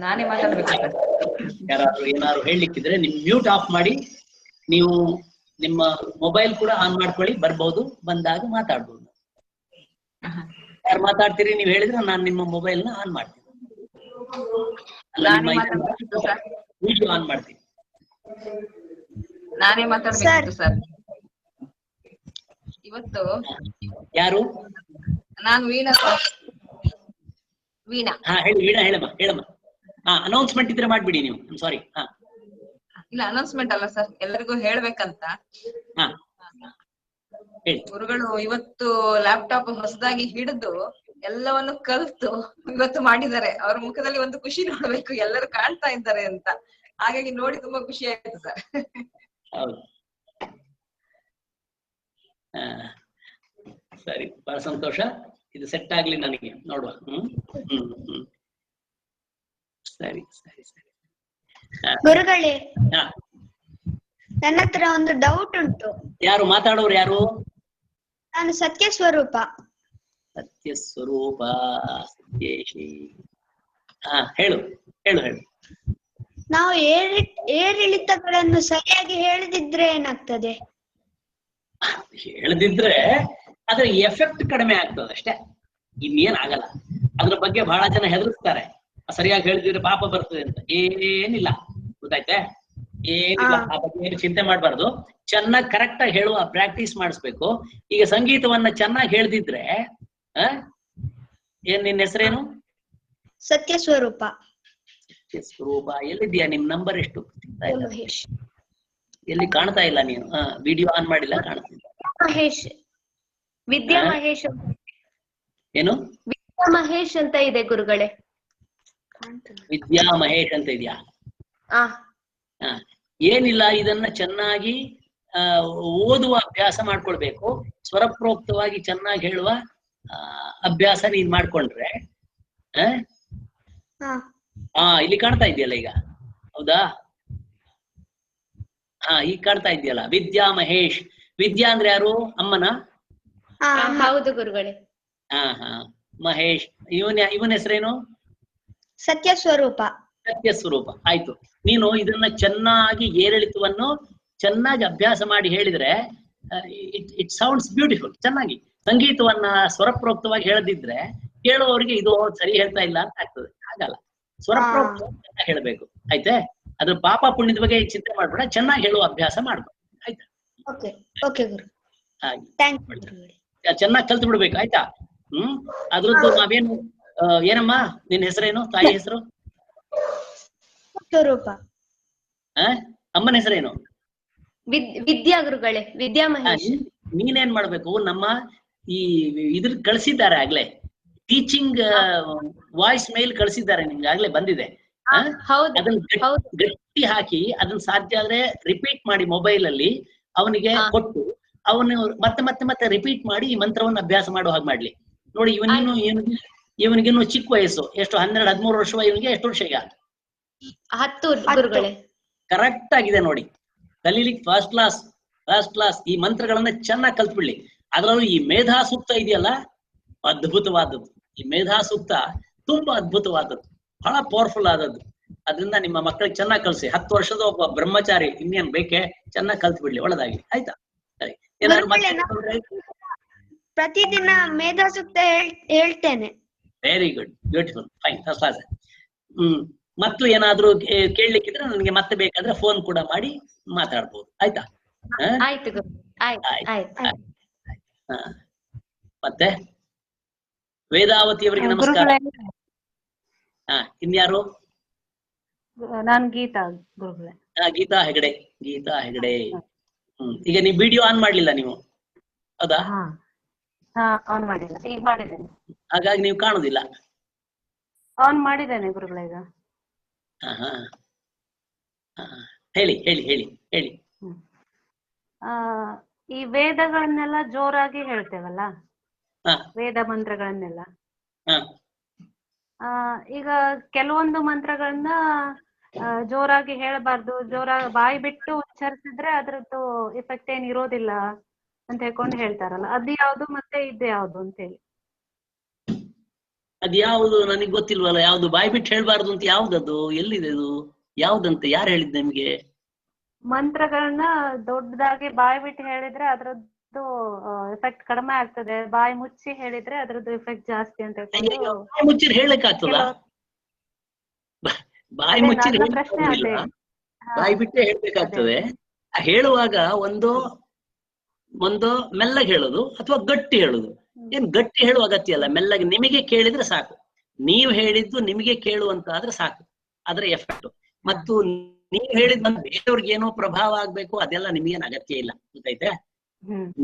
ನಾನೇ ಮಾತಾಡ್ಬೇಕು. ಯಾರಾದ್ರೂ ಏನಾದ್ರು ಹೇಳ್ಲಿಕ್ಕಿದ್ರೆ ನಿಮ್ ಮ್ಯೂಟ್ ಆಫ್ ಮಾಡಿ, ನೀವು ನಿಮ್ಮ ಮೊಬೈಲ್ ಕೂಡ ಆನ್ ಮಾಡ್ಕೊಳ್ಳಿ. ಬರ್ಬಹುದು, ಬಂದಾಗ ಮಾತಾಡ್ಬೋದು. ಯಾರು ಮಾತಾಡ್ತೀರಿ ನೀವು ಹೇಳಿದ್ರೆ ನಾನು ನಿಮ್ಮ ಮೊಬೈಲ್ ನ ಆನ್ ಮಾಡ್ತೀನಿ, ವಿಡಿಯೋ ಆನ್ ಮಾಡ್ತೀನಿ. ನಾನೇ ಮಾತಾಡ್ಬೇಕು ಸರ್ ಇವತ್ತು. ಯಾರು? ನಾನು ವೀಣಾ. ವೀಣಾ. ಹೇಳಿ ವೀಣಾ, ಹೇಳಮ್ಮ. ಅನೌನ್ಸ್ಮೆಂಟ್ ಇದ್ರೆ ಮಾಡ್ಬಿಡಿ ನೀವು. ಸಾರಿ. ಇಲ್ಲ, ಅನೌನ್ಸ್ಮೆಂಟ್ ಅಲ್ಲ ಸರ್, ಎಲ್ಲರಿಗೂ ಹೇಳ್ಬೇಕಂತ. ಗುರುಗಳು ಇವತ್ತು ಲ್ಯಾಪ್ಟಾಪ್ ಹೊಸದಾಗಿ ಹಿಡಿದು ಎಲ್ಲವನ್ನು ಕಲ್ತು ಇವತ್ತು ಮಾಡಿದ್ದಾರೆ. ಅವ್ರ ಮುಖದಲ್ಲಿ ಒಂದು ಖುಷಿ ನೋಡ್ಬೇಕು, ಎಲ್ಲರೂ ಕಾಣ್ತಾ ಇದ್ದಾರೆ ಅಂತ. ಹಾಗಾಗಿ ನೋಡಿ ತುಂಬಾ ಖುಷಿ ಆಯ್ತು ಸರ್. ಹೌದು, ಸರಿ, ಬಹಳ ಸಂತೋಷ. ಇದು ಸೆಟ್ ಆಗ್ಲಿ ನನಗೆ, ನೋಡುವ. ಸರಿ. ಗುರುಗಳೇ, ನನ್ನ ಹತ್ರ ಒಂದು ಡೌಟ್ ಉಂಟು. ಯಾರು ಮಾತಾಡೋರು? ಯಾರು? ನಾನು ಸತ್ಯ ಸ್ವರೂಪ. ಸತ್ಯ ಸ್ವರೂಪ, ಸತ್ಯೇಶಿ. ಹೇಳು. ನಾವು ಏರಿಳಿತಗಳನ್ನು ಸರಿಯಾಗಿ ಹೇಳದಿದ್ರೆ ಏನಾಗ್ತದೆ? ಹೇಳದಿದ್ರೆ ಅದ್ರ ಎಫೆಕ್ಟ್ ಕಡಿಮೆ ಆಗ್ತದೆ ಅಷ್ಟೇ, ಇನ್ನೇನ್ ಆಗಲ್ಲ. ಅದ್ರ ಬಗ್ಗೆ ಬಹಳ ಜನ ಹೆದರ್ಸ್ತಾರೆ, ಸರಿಯಾಗಿ ಹೇಳಿದ್ರೆ ಪಾಪ ಬರ್ತದೆ ಅಂತ. ಏನಿಲ್ಲ, ಗೊತ್ತಾಯ್ತೆ? ಏನಿಲ್ಲ, ಆ ಬಗ್ಗೆ ಏನು ಚಿಂತೆ ಮಾಡ್ಬಾರ್ದು. ಚೆನ್ನಾಗಿ ಕರೆಕ್ಟ್ ಆಗಿ ಹೇಳುವ ಪ್ರಾಕ್ಟೀಸ್ ಮಾಡಿಸ್ಬೇಕು. ಈಗ ಸಂಗೀತವನ್ನ ಚೆನ್ನಾಗಿ ಹೇಳ್ದಿದ್ರೆ, ಏನ್ ನಿನ್ನ ಹೆಸರೇನು? ಸತ್ಯ ಸ್ವರೂಪ. ಸ್ವರೂಪ ಎಲ್ಲಿದ್ಯಾ? ನಿಮ್ ನಂಬರ್ ಎಷ್ಟು? ಮಹೇಶ್. ಎಲ್ಲಿ ಕಾಣ್ತಾ ಇಲ್ಲ ನೀನು? ವಿಡಿಯೋ ಆನ್ ಮಾಡಿಲ್ಲ, ಕಾಣ್ತಿಲ್ಲ. ಮಹೇಶ್, ವಿದ್ಯಾ ಮಹೇಶ್. ಏನು? ವಿದ್ಯಾ ಮಹೇಶ್ ಅಂತ ಇದೆ ಗುರುಗಳೇ. ವಿದ್ಯಾ ಮಹೇಶ್ ಅಂತ ಇದೆಯಾ? ಏನಿಲ್ಲ, ಇದನ್ನ ಚೆನ್ನಾಗಿ ಓದುವ ಅಭ್ಯಾಸ ಮಾಡ್ಕೊಳ್ಬೇಕು. ಸ್ವರಪ್ರೋಕ್ತವಾಗಿ ಚೆನ್ನಾಗಿ ಹೇಳುವ ಅಭ್ಯಾಸ ನೀನ್ ಮಾಡ್ಕೊಂಡ್ರೆ ಇಲ್ಲಿ ಕಾಣ್ತಾ ಇದೆಯಲ್ಲ ಈಗ, ಹೌದಾ? ಈಗ ಕಾಣ್ತಾ ಇದೆಯಲ್ಲ, ವಿದ್ಯಾ ಮಹೇಶ್. ವಿದ್ಯಾ ಅಂದ್ರೆ ಯಾರು? ಅಮ್ಮನ? ಹೌದು ಗುರುಗಳೇ. ಮಹೇಶ್ ಇವನ ಹೆಸರೇನು? ಸತ್ಯ ಸ್ವರೂಪ. ಸತ್ಯ ಸ್ವರೂಪ. ಆಯ್ತು. ನೀನು ಇದನ್ನ ಚೆನ್ನಾಗಿ ಏರಿಳಿತವನ್ನು ಚೆನ್ನಾಗಿ ಅಭ್ಯಾಸ ಮಾಡಿ ಹೇಳಿದ್ರೆ ಇಟ್ ಸೌಂಡ್ಸ್ ಬ್ಯೂಟಿಫುಲ್. ಚೆನ್ನಾಗಿ ಸಂಗೀತವನ್ನ ಸ್ವರಪ್ರೋಕ್ತವಾಗಿ ಹೇಳದಿದ್ರೆ ಕೇಳುವವರಿಗೆ ಇದು ಸರಿ ಹೇಳ್ತಾ ಇಲ್ಲ ಅಂತ ಆಗ್ತದೆ. ಹಾಗಲ್ಲ, ಸ್ವರಪ್ರೋಕ್ತ ಹೇಳ್ಬೇಕು. ಆಯ್ತೆ? ಅದ್ರ ಪಾಪ ಪುಣ್ಯದ ಬಗ್ಗೆ ಚಿಂತೆ ಮಾಡ್ಬೇಡ, ಚೆನ್ನಾಗಿ ಹೇಳುವ ಅಭ್ಯಾಸ ಮಾಡ್ಬೇಕು. ಆಯ್ತಾ? ಚೆನ್ನಾಗಿ ಕಲ್ತು ಬಿಡ್ಬೇಕು. ಆಯ್ತಾ? ಅದ್ರದ್ದು ನಾವೇನು, ಏನಮ್ಮ ನಿನ್ ಹೆಸರೇನು? ತಾಯಿ ಹೆಸರು? ಸ್ವರೂಪ. ಅಮ್ಮನ ಹೆಸರೇನು? ವಿದ್ಯಾ ಗುರುಗಳೇ. ವಿದ್ಯಾ ಮಹೇಶ್. ನೀನೇನ್ ಮಾಡ್ಬೇಕು, ನಮ್ಮ ಈ ಇದ್ರ ಕಳ್ಸಿದ್ದಾರೆ ಆಗ್ಲೇ, ಟೀಚಿಂಗ್ ವಾಯ್ಸ್ ಮೇಲ್ ಕಳ್ಸಿದ್ದಾರೆ ನಿಮ್ಗೆ, ಆಗ್ಲೇ ಬಂದಿದೆ. ಅದನ್ನ ಗಟ್ಟಿ ಹಾಕಿ ಅದನ್ನ ಸಾಧ್ಯ ಆದ್ರೆ ರಿಪೀಟ್ ಮಾಡಿ ಮೊಬೈಲ್ ಅಲ್ಲಿ ಅವನಿಗೆ ಕೊಟ್ಟು ಅವನು ಮತ್ತೆ ಮತ್ತೆ ಮತ್ತೆ ರಿಪೀಟ್ ಮಾಡಿ ಈ ಮಂತ್ರವನ್ನು ಅಭ್ಯಾಸ ಮಾಡೋ ಹಾಗೆ ಮಾಡ್ಲಿ. ನೋಡಿ, ಇವನಿಗಿನ್ನು ಚಿಕ್ಕ ವಯಸ್ಸು, ಎಷ್ಟು 12-13 ವರ್ಷ. ಇವನಿಗೆ ಎಷ್ಟು ವರ್ಷ ಈಗ? 10. ಕರೆಕ್ಟ್ ಆಗಿದೆ ನೋಡಿ. ಕಲೀಲಿಕ್ಕೆ ಫಸ್ಟ್ ಕ್ಲಾಸ್. ಈ ಮಂತ್ರಗಳನ್ನ ಚೆನ್ನಾಗಿ ಕಲ್ತ್ಬಿಡ್ಲಿ. ಅದ್ರಲ್ಲೂ ಈ ಮೇಧಾ ಸೂಕ್ತ ಇದೆಯಲ್ಲ, ಅದ್ಭುತವಾದದ್ದು. ಈ ಮೇಧಾ ಸೂಕ್ತ ತುಂಬಾ ಅದ್ಭುತವಾದದ್ದು, ಬಹಳ ಪವರ್ಫುಲ್ ಆದದ್ದು. ಅದರಿಂದ ನಿಮ್ಮ ಮಕ್ಕಳಿಗೆ ಚೆನ್ನಾಗಿ ಕಲ್ಸಿ. 10 ವರ್ಷದ ಒಬ್ಬ ಬ್ರಹ್ಮಚಾರಿ, ಇನ್ನೇನ್ ಬೇಕೆ? ಚೆನ್ನಾಗಿ ಕಲ್ತ್ ಬಿಡ್ಲಿ, ಒಳ್ಳೆದಾಗಿ. ಆಯ್ತಾ? ಸರಿ. ಪ್ರತಿದಿನ ಮೇಧಾ ಸೂಕ್ತ ಹೇಳ್ತೇನೆ. Very good, beautiful, fine, first class. ಮತ್ತು ಏನಾದ್ರೂ ಕೇಳಲಿಕ್ಕಿದ್ರೆ ನನಗೆ ಮತ್ತೆ ಬೇಕಾದ್ರೆ ಫೋನ್ ಕೂಡ ಮಾಡಿ ಮಾತಾಡ್ಬೋದು. ಆಯ್ತಾ? ಮತ್ತೆ ವೇದಾವತಿ ಅವರಿಗೆ ನಮಸ್ಕಾರ. ಇನ್ಯಾರು? ನಾನು ಗೀತಾ ಗುರುಗಳೇ. ಗೀತಾ ಹೆಗಡೆ. ಈಗ ನೀವು ವಿಡಿಯೋ ಆನ್ ಮಾಡ್ಲಿಲ್ಲ ನೀವು, ಹೌದಾ? ಆನ್ ಮಾಡಿಲ್ಲ, ಈಗ ಮಾಡಿದ್ದೇನೆ. ಹಾಗಾಗಿ ನೀವು ಕಾಣುದಿಲ್ಲ. ಆನ್ ಮಾಡಿದ್ದೇನೆ ಗುರುಗಳೇ ಈಗ. ಹೇಳಿ. ಈ ವೇದಗಳನ್ನೆಲ್ಲ ಜೋರಾಗಿ ಹೇಳ್ತೇವಲ್ಲ, ವೇದ ಮಂತ್ರಗಳನ್ನೆಲ್ಲ. ಈಗ ಕೆಲವೊಂದು ಮಂತ್ರಗಳನ್ನ ಜೋರಾಗಿ ಹೇಳಬಾರ್ದು, ಜೋರಾಗಿ ಬಾಯಿ ಬಿಟ್ಟು ಉಚ್ಚರಿಸಿದ್ರೆ ಅದ್ರದ್ದು ಎಫೆಕ್ಟ್ ಏನ್ ಇರೋದಿಲ್ಲ ಅಂತ ಹೇಳ್ಕೊಂಡು ಹೇಳ್ತಾರಲ್ಲ, ಅದು ಯಾವ್ದು ಮತ್ತೆ ಇದು ಯಾವ್ದು ಅಂತ ಹೇಳಿ? ಅದ್ಯಾವುದು ನನಗೆ ಗೊತ್ತಿಲ್ವಲ್ಲ. ಯಾವ್ದು ಬಾಯಿ ಬಿಟ್ಟು ಹೇಳ್ಬಾರ್ದು ಅಂತ? ಯಾವ್ದದು? ಎಲ್ಲಿದೆ ಅದು? ಯಾವ್ದಂತೆ? ಯಾರು ಹೇಳಿದ್ ನಿಮ್ಗೆ? ಮಂತ್ರಗಳನ್ನ ದೊಡ್ಡದಾಗಿ ಬಾಯಿ ಬಿಟ್ಟು ಹೇಳಿದ್ರೆ ಅದ್ರದ್ದು ಎಫೆಕ್ಟ್ ಕಡಿಮೆ ಆಗ್ತದೆ, ಬಾಯಿ ಮುಚ್ಚಿ ಹೇಳಿದ್ರೆ ಅದ್ರದ್ದು ಎಫೆಕ್ಟ್ ಜಾಸ್ತಿ ಅಂತ ಹೇಳ್ಕೊಂಡು. ಬಾಯಿ ಮುಚ್ಚಿ ಹೇಳಕ್ ಆಗ್ತದ? ಬಾಯಿ ಮುಚ್ಚಿ ಪ್ರಶ್ನೆ ಅದೇ. ಬಾಯಿ ಬಿಟ್ಟೆ ಹೇಳ್ಬೇಕಾಗ್ತದೆ. ಹೇಳುವಾಗ ಒಂದು ಮೆಲ್ಲಗೆ ಹೇಳೋದು ಅಥವಾ ಗಟ್ಟಿ ಹೇಳುದು. ಏನ್ ಗಟ್ಟಿ ಹೇಳುವ ಅಗತ್ಯ ಅಲ್ಲ, ಮೆಲ್ಲಗೆ ನಿಮಗೆ ಕೇಳಿದ್ರೆ ಸಾಕು. ನೀವು ಹೇಳಿದ್ದು ನಿಮಗೆ ಕೇಳುವಂತ ಆದ್ರೆ ಸಾಕು, ಅದರ ಎಫೆಕ್ಟ್. ಮತ್ತು ನೀವು ಹೇಳಿದ್ ಬೇರೆಯವ್ರಿಗೆ ಏನೋ ಪ್ರಭಾವ ಆಗ್ಬೇಕು, ಅದೆಲ್ಲ ನಿಮ್ಗೇನ್ ಅಗತ್ಯ ಇಲ್ಲ. ಗೊತ್ತೈತೆ?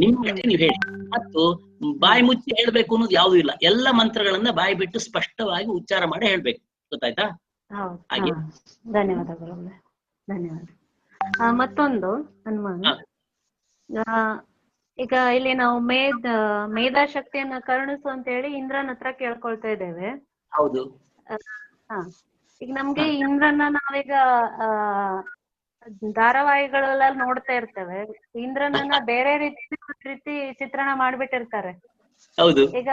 ನಿಮ್ಗೆ ನೀವು ಹೇಳಿ, ಮತ್ತು ಬಾಯಿ ಮುಚ್ಚಿ ಹೇಳ್ಬೇಕು ಅನ್ನೋದು ಯಾವ್ದು ಇಲ್ಲ. ಎಲ್ಲ ಮಂತ್ರಗಳನ್ನ ಬಾಯಿ ಬಿಟ್ಟು ಸ್ಪಷ್ಟವಾಗಿ ಉಚ್ಚಾರ ಮಾಡಿ ಹೇಳ್ಬೇಕು. ಗೊತ್ತಾಯ್ತಾ? ಹಾಗೆ. ಧನ್ಯವಾದಗಳು. ಧನ್ಯವಾದ. ಮತ್ತೊಂದು ಅನುಮಾನ. ಈಗ ಇಲ್ಲಿ ನಾವು ಮೇಧಾಶಕ್ತಿಯನ್ನ ಕರುಣಿಸು ಅಂತ ಹೇಳಿ ಇಂದ್ರನ ಹತ್ರ ಕೇಳ್ಕೊಳ್ತಾ ಇದ್ದೇವೆ. ಹೌದು. ಈಗ ನಮ್ಗೆ ಇಂದ್ರನ ನಾವೀಗ ಧಾರಾವಾಹಿಗಳೆಲ್ಲ ನೋಡ್ತಾ ಇರ್ತೇವೆ. ಇಂದ್ರನನ್ನ ಬೇರೆ ರೀತಿ ಚಿತ್ರಣ ಮಾಡ್ಬಿಟ್ಟಿರ್ತಾರೆ. ಹೌದು. ಈಗ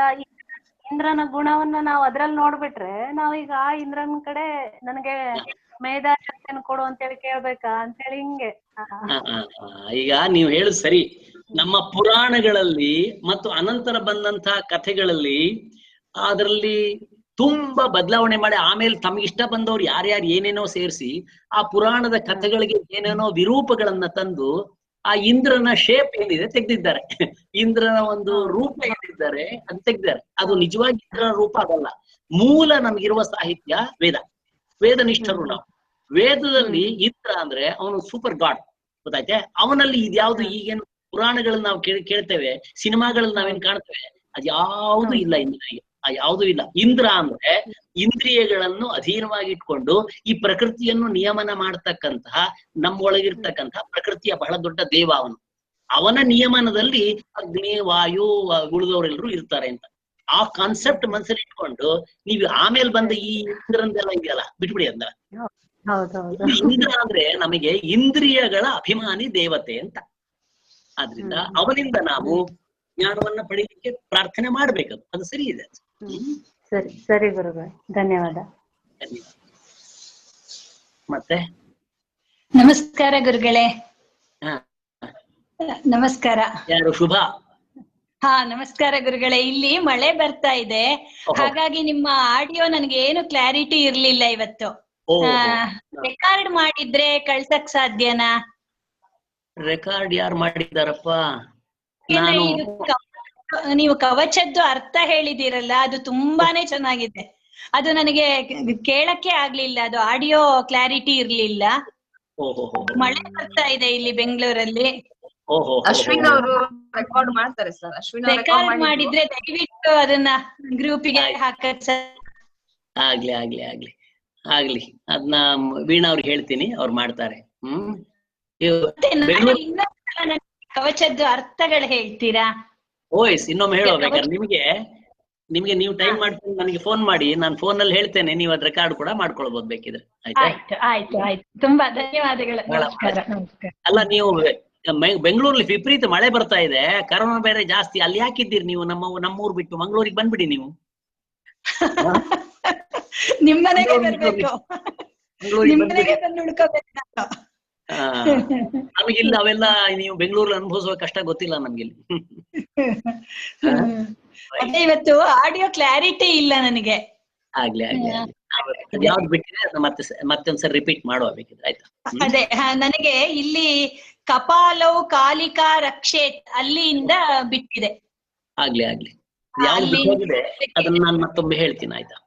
ಇಂದ್ರನ ಗುಣವನ್ನ ನಾವು ಅದ್ರಲ್ಲಿ ನೋಡ್ಬಿಟ್ರೆ ನಾವೀಗ ಆ ಇಂದ್ರನ ಕಡೆ ನನಗೆ ಮೇಧಾಶಕ್ತಿಯನ್ನು ಕೊಡು ಅಂತೇಳಿ ಕೇಳ್ಬೇಕಾ ಅಂತೇಳಿ ಹಿಂಗೆ. ಈಗ ನೀವು ಹೇಳುದು ಸರಿ. ನಮ್ಮ ಪುರಾಣಗಳಲ್ಲಿ ಮತ್ತು ಅನಂತರ ಬಂದಂತಹ ಕಥೆಗಳಲ್ಲಿ ಅದರಲ್ಲಿ ತುಂಬಾ ಬದಲಾವಣೆ ಮಾಡಿ ಆಮೇಲೆ ತಮಗಿಷ್ಟ ಬಂದವ್ರು ಯಾರ್ಯಾರು ಏನೇನೋ ಸೇರಿಸಿ ಆ ಪುರಾಣದ ಕಥೆಗಳಿಗೆ ಏನೇನೋ ವಿರೂಪಗಳನ್ನ ತಂದು ಆ ಇಂದ್ರನ ಶೇಪ್ ಏನಿದೆ ತೆಗ್ದಿದ್ದಾರೆ. ಇಂದ್ರನ ಒಂದು ರೂಪ ಏನಿದ್ದಾರೆ ಅದು ತೆಗ್ದಿದ್ದಾರೆ. ಅದು ನಿಜವಾಗಿ ಇಂದ್ರನ ರೂಪ ಅದಲ್ಲ. ಮೂಲ ನಮ್ಗಿರುವ ಸಾಹಿತ್ಯ ವೇದ. ವೇದನಿಷ್ಠರು ನಾವು. ವೇದದಲ್ಲಿ ಇಂದ್ರ ಅಂದ್ರೆ ಅವನು ಸೂಪರ್ ಗಾಡ್, ಗೊತ್ತಾಯ್ತೆ. ಅವನಲ್ಲಿ ಇದ್ಯಾವ್ದು ಈಗೇನು ಪುರಾಣಗಳನ್ನ ನಾವು ಕೇಳ್ತೇವೆ, ಸಿನಿಮಾಗಳಲ್ಲಿ ನಾವೇನ್ ಕಾಣ್ತೇವೆ, ಅದ್ಯಾವುದು ಇಲ್ಲ ಇಂದ್ರನಿಗೆ. ಯಾವುದು ಇಲ್ಲ. ಇಂದ್ರ ಅಂದ್ರೆ ಇಂದ್ರಿಯಗಳನ್ನು ಅಧೀನವಾಗಿಟ್ಕೊಂಡು ಈ ಪ್ರಕೃತಿಯನ್ನು ನಿಯಮನ ಮಾಡ್ತಕ್ಕಂತಹ, ನಮ್ಮೊಳಗಿರ್ತಕ್ಕಂತಹ ಪ್ರಕೃತಿಯ ಬಹಳ ದೊಡ್ಡ ದೇವ ಅವನು. ಅವನ ನಿಯಮನದಲ್ಲಿ ಅಗ್ನಿ, ವಾಯು, ಉಳಿದವರೆಲ್ಲರೂ ಇರ್ತಾರೆ ಅಂತ ಆ ಕಾನ್ಸೆಪ್ಟ್ ಮನಸ್ಸಲ್ಲಿ ಇಟ್ಕೊಂಡು ನೀವು ಆಮೇಲೆ ಬಂದ ಈ ಇಂದ್ರಂದೆಲ್ಲ ಇದೆಯಲ್ಲ ಬಿಟ್ಬಿಡಿ ಅಂತ. ಇಂದ್ರ ಅಂದ್ರೆ ನಮಗೆ ಇಂದ್ರಿಯಗಳ ಅಭಿಮಾನಿ ದೇವತೆ ಅಂತ. ಆದ್ರಿಂದ ಅವನಿಂದ ನಾವು ಜ್ಞಾನವನ್ನ ಪಡೆಯಲಿಕ್ಕೆ ಪ್ರಾರ್ಥನೆ ಮಾಡ್ಬೇಕದು. ಅದು ಸರಿ ಇದೆ. ಸರಿ ಸರಿ ಗುರುಗಳೇ, ಧನ್ಯವಾದ. ಮತ್ತೆ ನಮಸ್ಕಾರ ಗುರುಗಳೇ. ಹಾ ನಮಸ್ಕಾರ. ಯಾರು? ಶುಭ. ಹಾ ನಮಸ್ಕಾರ ಗುರುಗಳೇ. ಇಲ್ಲಿ ಮಳೆ ಬರ್ತಾ ಇದೆ, ಹಾಗಾಗಿ ನಿಮ್ಮ ಆಡಿಯೋ ನನ್ಗೆ ಏನು ಕ್ಲಾರಿಟಿ ಇರ್ಲಿಲ್ಲ ಇವತ್ತು. ರೆಕಾರ್ಡ್ ಮಾಡಿದ್ರೆ ಕಳ್ಸಕ್ ಸಾಧ್ಯನಾ? ರೆಕಾರ್ಡ್ ಯಾರು ಮಾಡಿದ್ದಾರಪ್ಪ? ನೀವು ಕವಚದ್ದು ಅರ್ಥ ಹೇಳಿದಿರಲ್ಲ, ಅದು ತುಂಬಾನೇ ಚೆನ್ನಾಗಿದೆ. ಅದು ನನಗೆ ಕೇಳಕ್ಕೆ ಆಗ್ಲಿಲ್ಲ, ಅದು ಆಡಿಯೋ ಕ್ಲಾರಿಟಿ ಇರ್ಲಿಲ್ಲ. ಮಳೆ ಬರ್ತಾ ಇದೆ ಇಲ್ಲಿ ಬೆಂಗಳೂರಲ್ಲಿ. ಅಶ್ವಿನ್ ಅವರು ರೆಕಾರ್ಡ್ ಮಾಡ್ತಾರೆ ಸರ್. ಅಶ್ವಿನ್ ರೆಕಾರ್ಡ್ ಮಾಡಿದ್ರೆ ದಯವಿಟ್ಟು ಅದನ್ನ ಗ್ರೂಪಿಗೆ ಹಾಕತ್ ಸರ್. ಆಗ್ಲಿ ಆಗ್ಲಿ ಆಗ್ಲಿ ಆಗ್ಲಿ, ಅದನ್ನ ವೀಣಾ ಅವ್ರಿಗೆ ಹೇಳ್ತೀನಿ, ಅವ್ರು ಮಾಡ್ತಾರೆ. ಕವಚದ್ದು ಅರ್ಥಗಳು ಹೇಳ್ತೀರಾ? ಓಯ್ಸ್ ಇನ್ನೊಮ್ಮೆ ಹೇಳೋ ಬೇಕಾದ್ರೆ ನಿಮ್ಗೆ ನೀವು ಟೈಮ್ ಮಾಡ್ಕೊಂಡು ನನಗೆ ಫೋನ್ ಮಾಡಿ, ನಾನು ಫೋನ್ ಅಲ್ಲಿ ಹೇಳ್ತೇನೆ, ನೀವು ಅದ್ ರೆಕಾರ್ಡ್ ಕೂಡ ಮಾಡ್ಕೊಳ್ಬಹುದು ಬೇಕಿದ್ರೆ. ಆಯ್ತು ಆಯ್ತು ಆಯ್ತು, ತುಂಬಾ ಧನ್ಯವಾದಗಳು. ಅಲ್ಲ, ನೀವು ಬೆಂಗಳೂರಲ್ಲಿ ವಿಪರೀತ ಮಳೆ ಬರ್ತಾ ಇದೆ, ಕರೋನಾ ಬೇರೆ ಜಾಸ್ತಿ. ಅಲ್ಲಿ ಯಾಕಿದ್ದೀರಿ ನೀವು? ನಮ್ಮೂರ್ ಬಿಟ್ಟು ಮಂಗಳೂರಿಗೆ ಬಂದ್ಬಿಡಿ ನೀವು. ನಿಮ್ಮನೆಗೆ ಬರ್ಬೇಕು, ನಿಮ್ಮನೆಗೆ ಬಂದು ಉಳ್ಕೋಬೇಕು. ನಮಗಿಲ್ಲ ಅವೆಲ್ಲ, ನೀವು ಬೆಂಗಳೂರಲ್ಲಿ ಅನುಭವಿಸುವ ಕಷ್ಟ ಗೊತ್ತಿಲ್ಲ ನಮ್ಗಿಲ್ಲಿ. ಅದೇ ಇವತ್ತು ಆಡಿಯೋ ಕ್ಲಾರಿಟಿ ಇಲ್ಲ ನನಗೆ. ಆಗ್ಲಿ ಆಗ್ಲಿ, ಯಾವ್ದು ಬಿಟ್ಟಿದೆ ಅದನ್ನ ಮತ್ತೊಂದ್ಸರಿ ರಿಪೀಟ್ ಮಾಡುವ ಬೇಕಿದ್ರೆ, ಆಯ್ತಾ? ಅದೇ ನನಗೆ ಇಲ್ಲಿ ಕಪಾಲವು ಕಾಲಿಕಾ ರಕ್ಷೇತ್ ಅಲ್ಲಿಂದ ಬಿಟ್ಟಿದೆ. ಆಗ್ಲಿ ಆಗ್ಲಿ, ಯಾವ್ದು ಬಿಟ್ಟಿದೆ ಅದನ್ನ ನಾನು ಮತ್ತೊಮ್ಮೆ ಹೇಳ್ತೀನಿ, ಆಯ್ತಾ?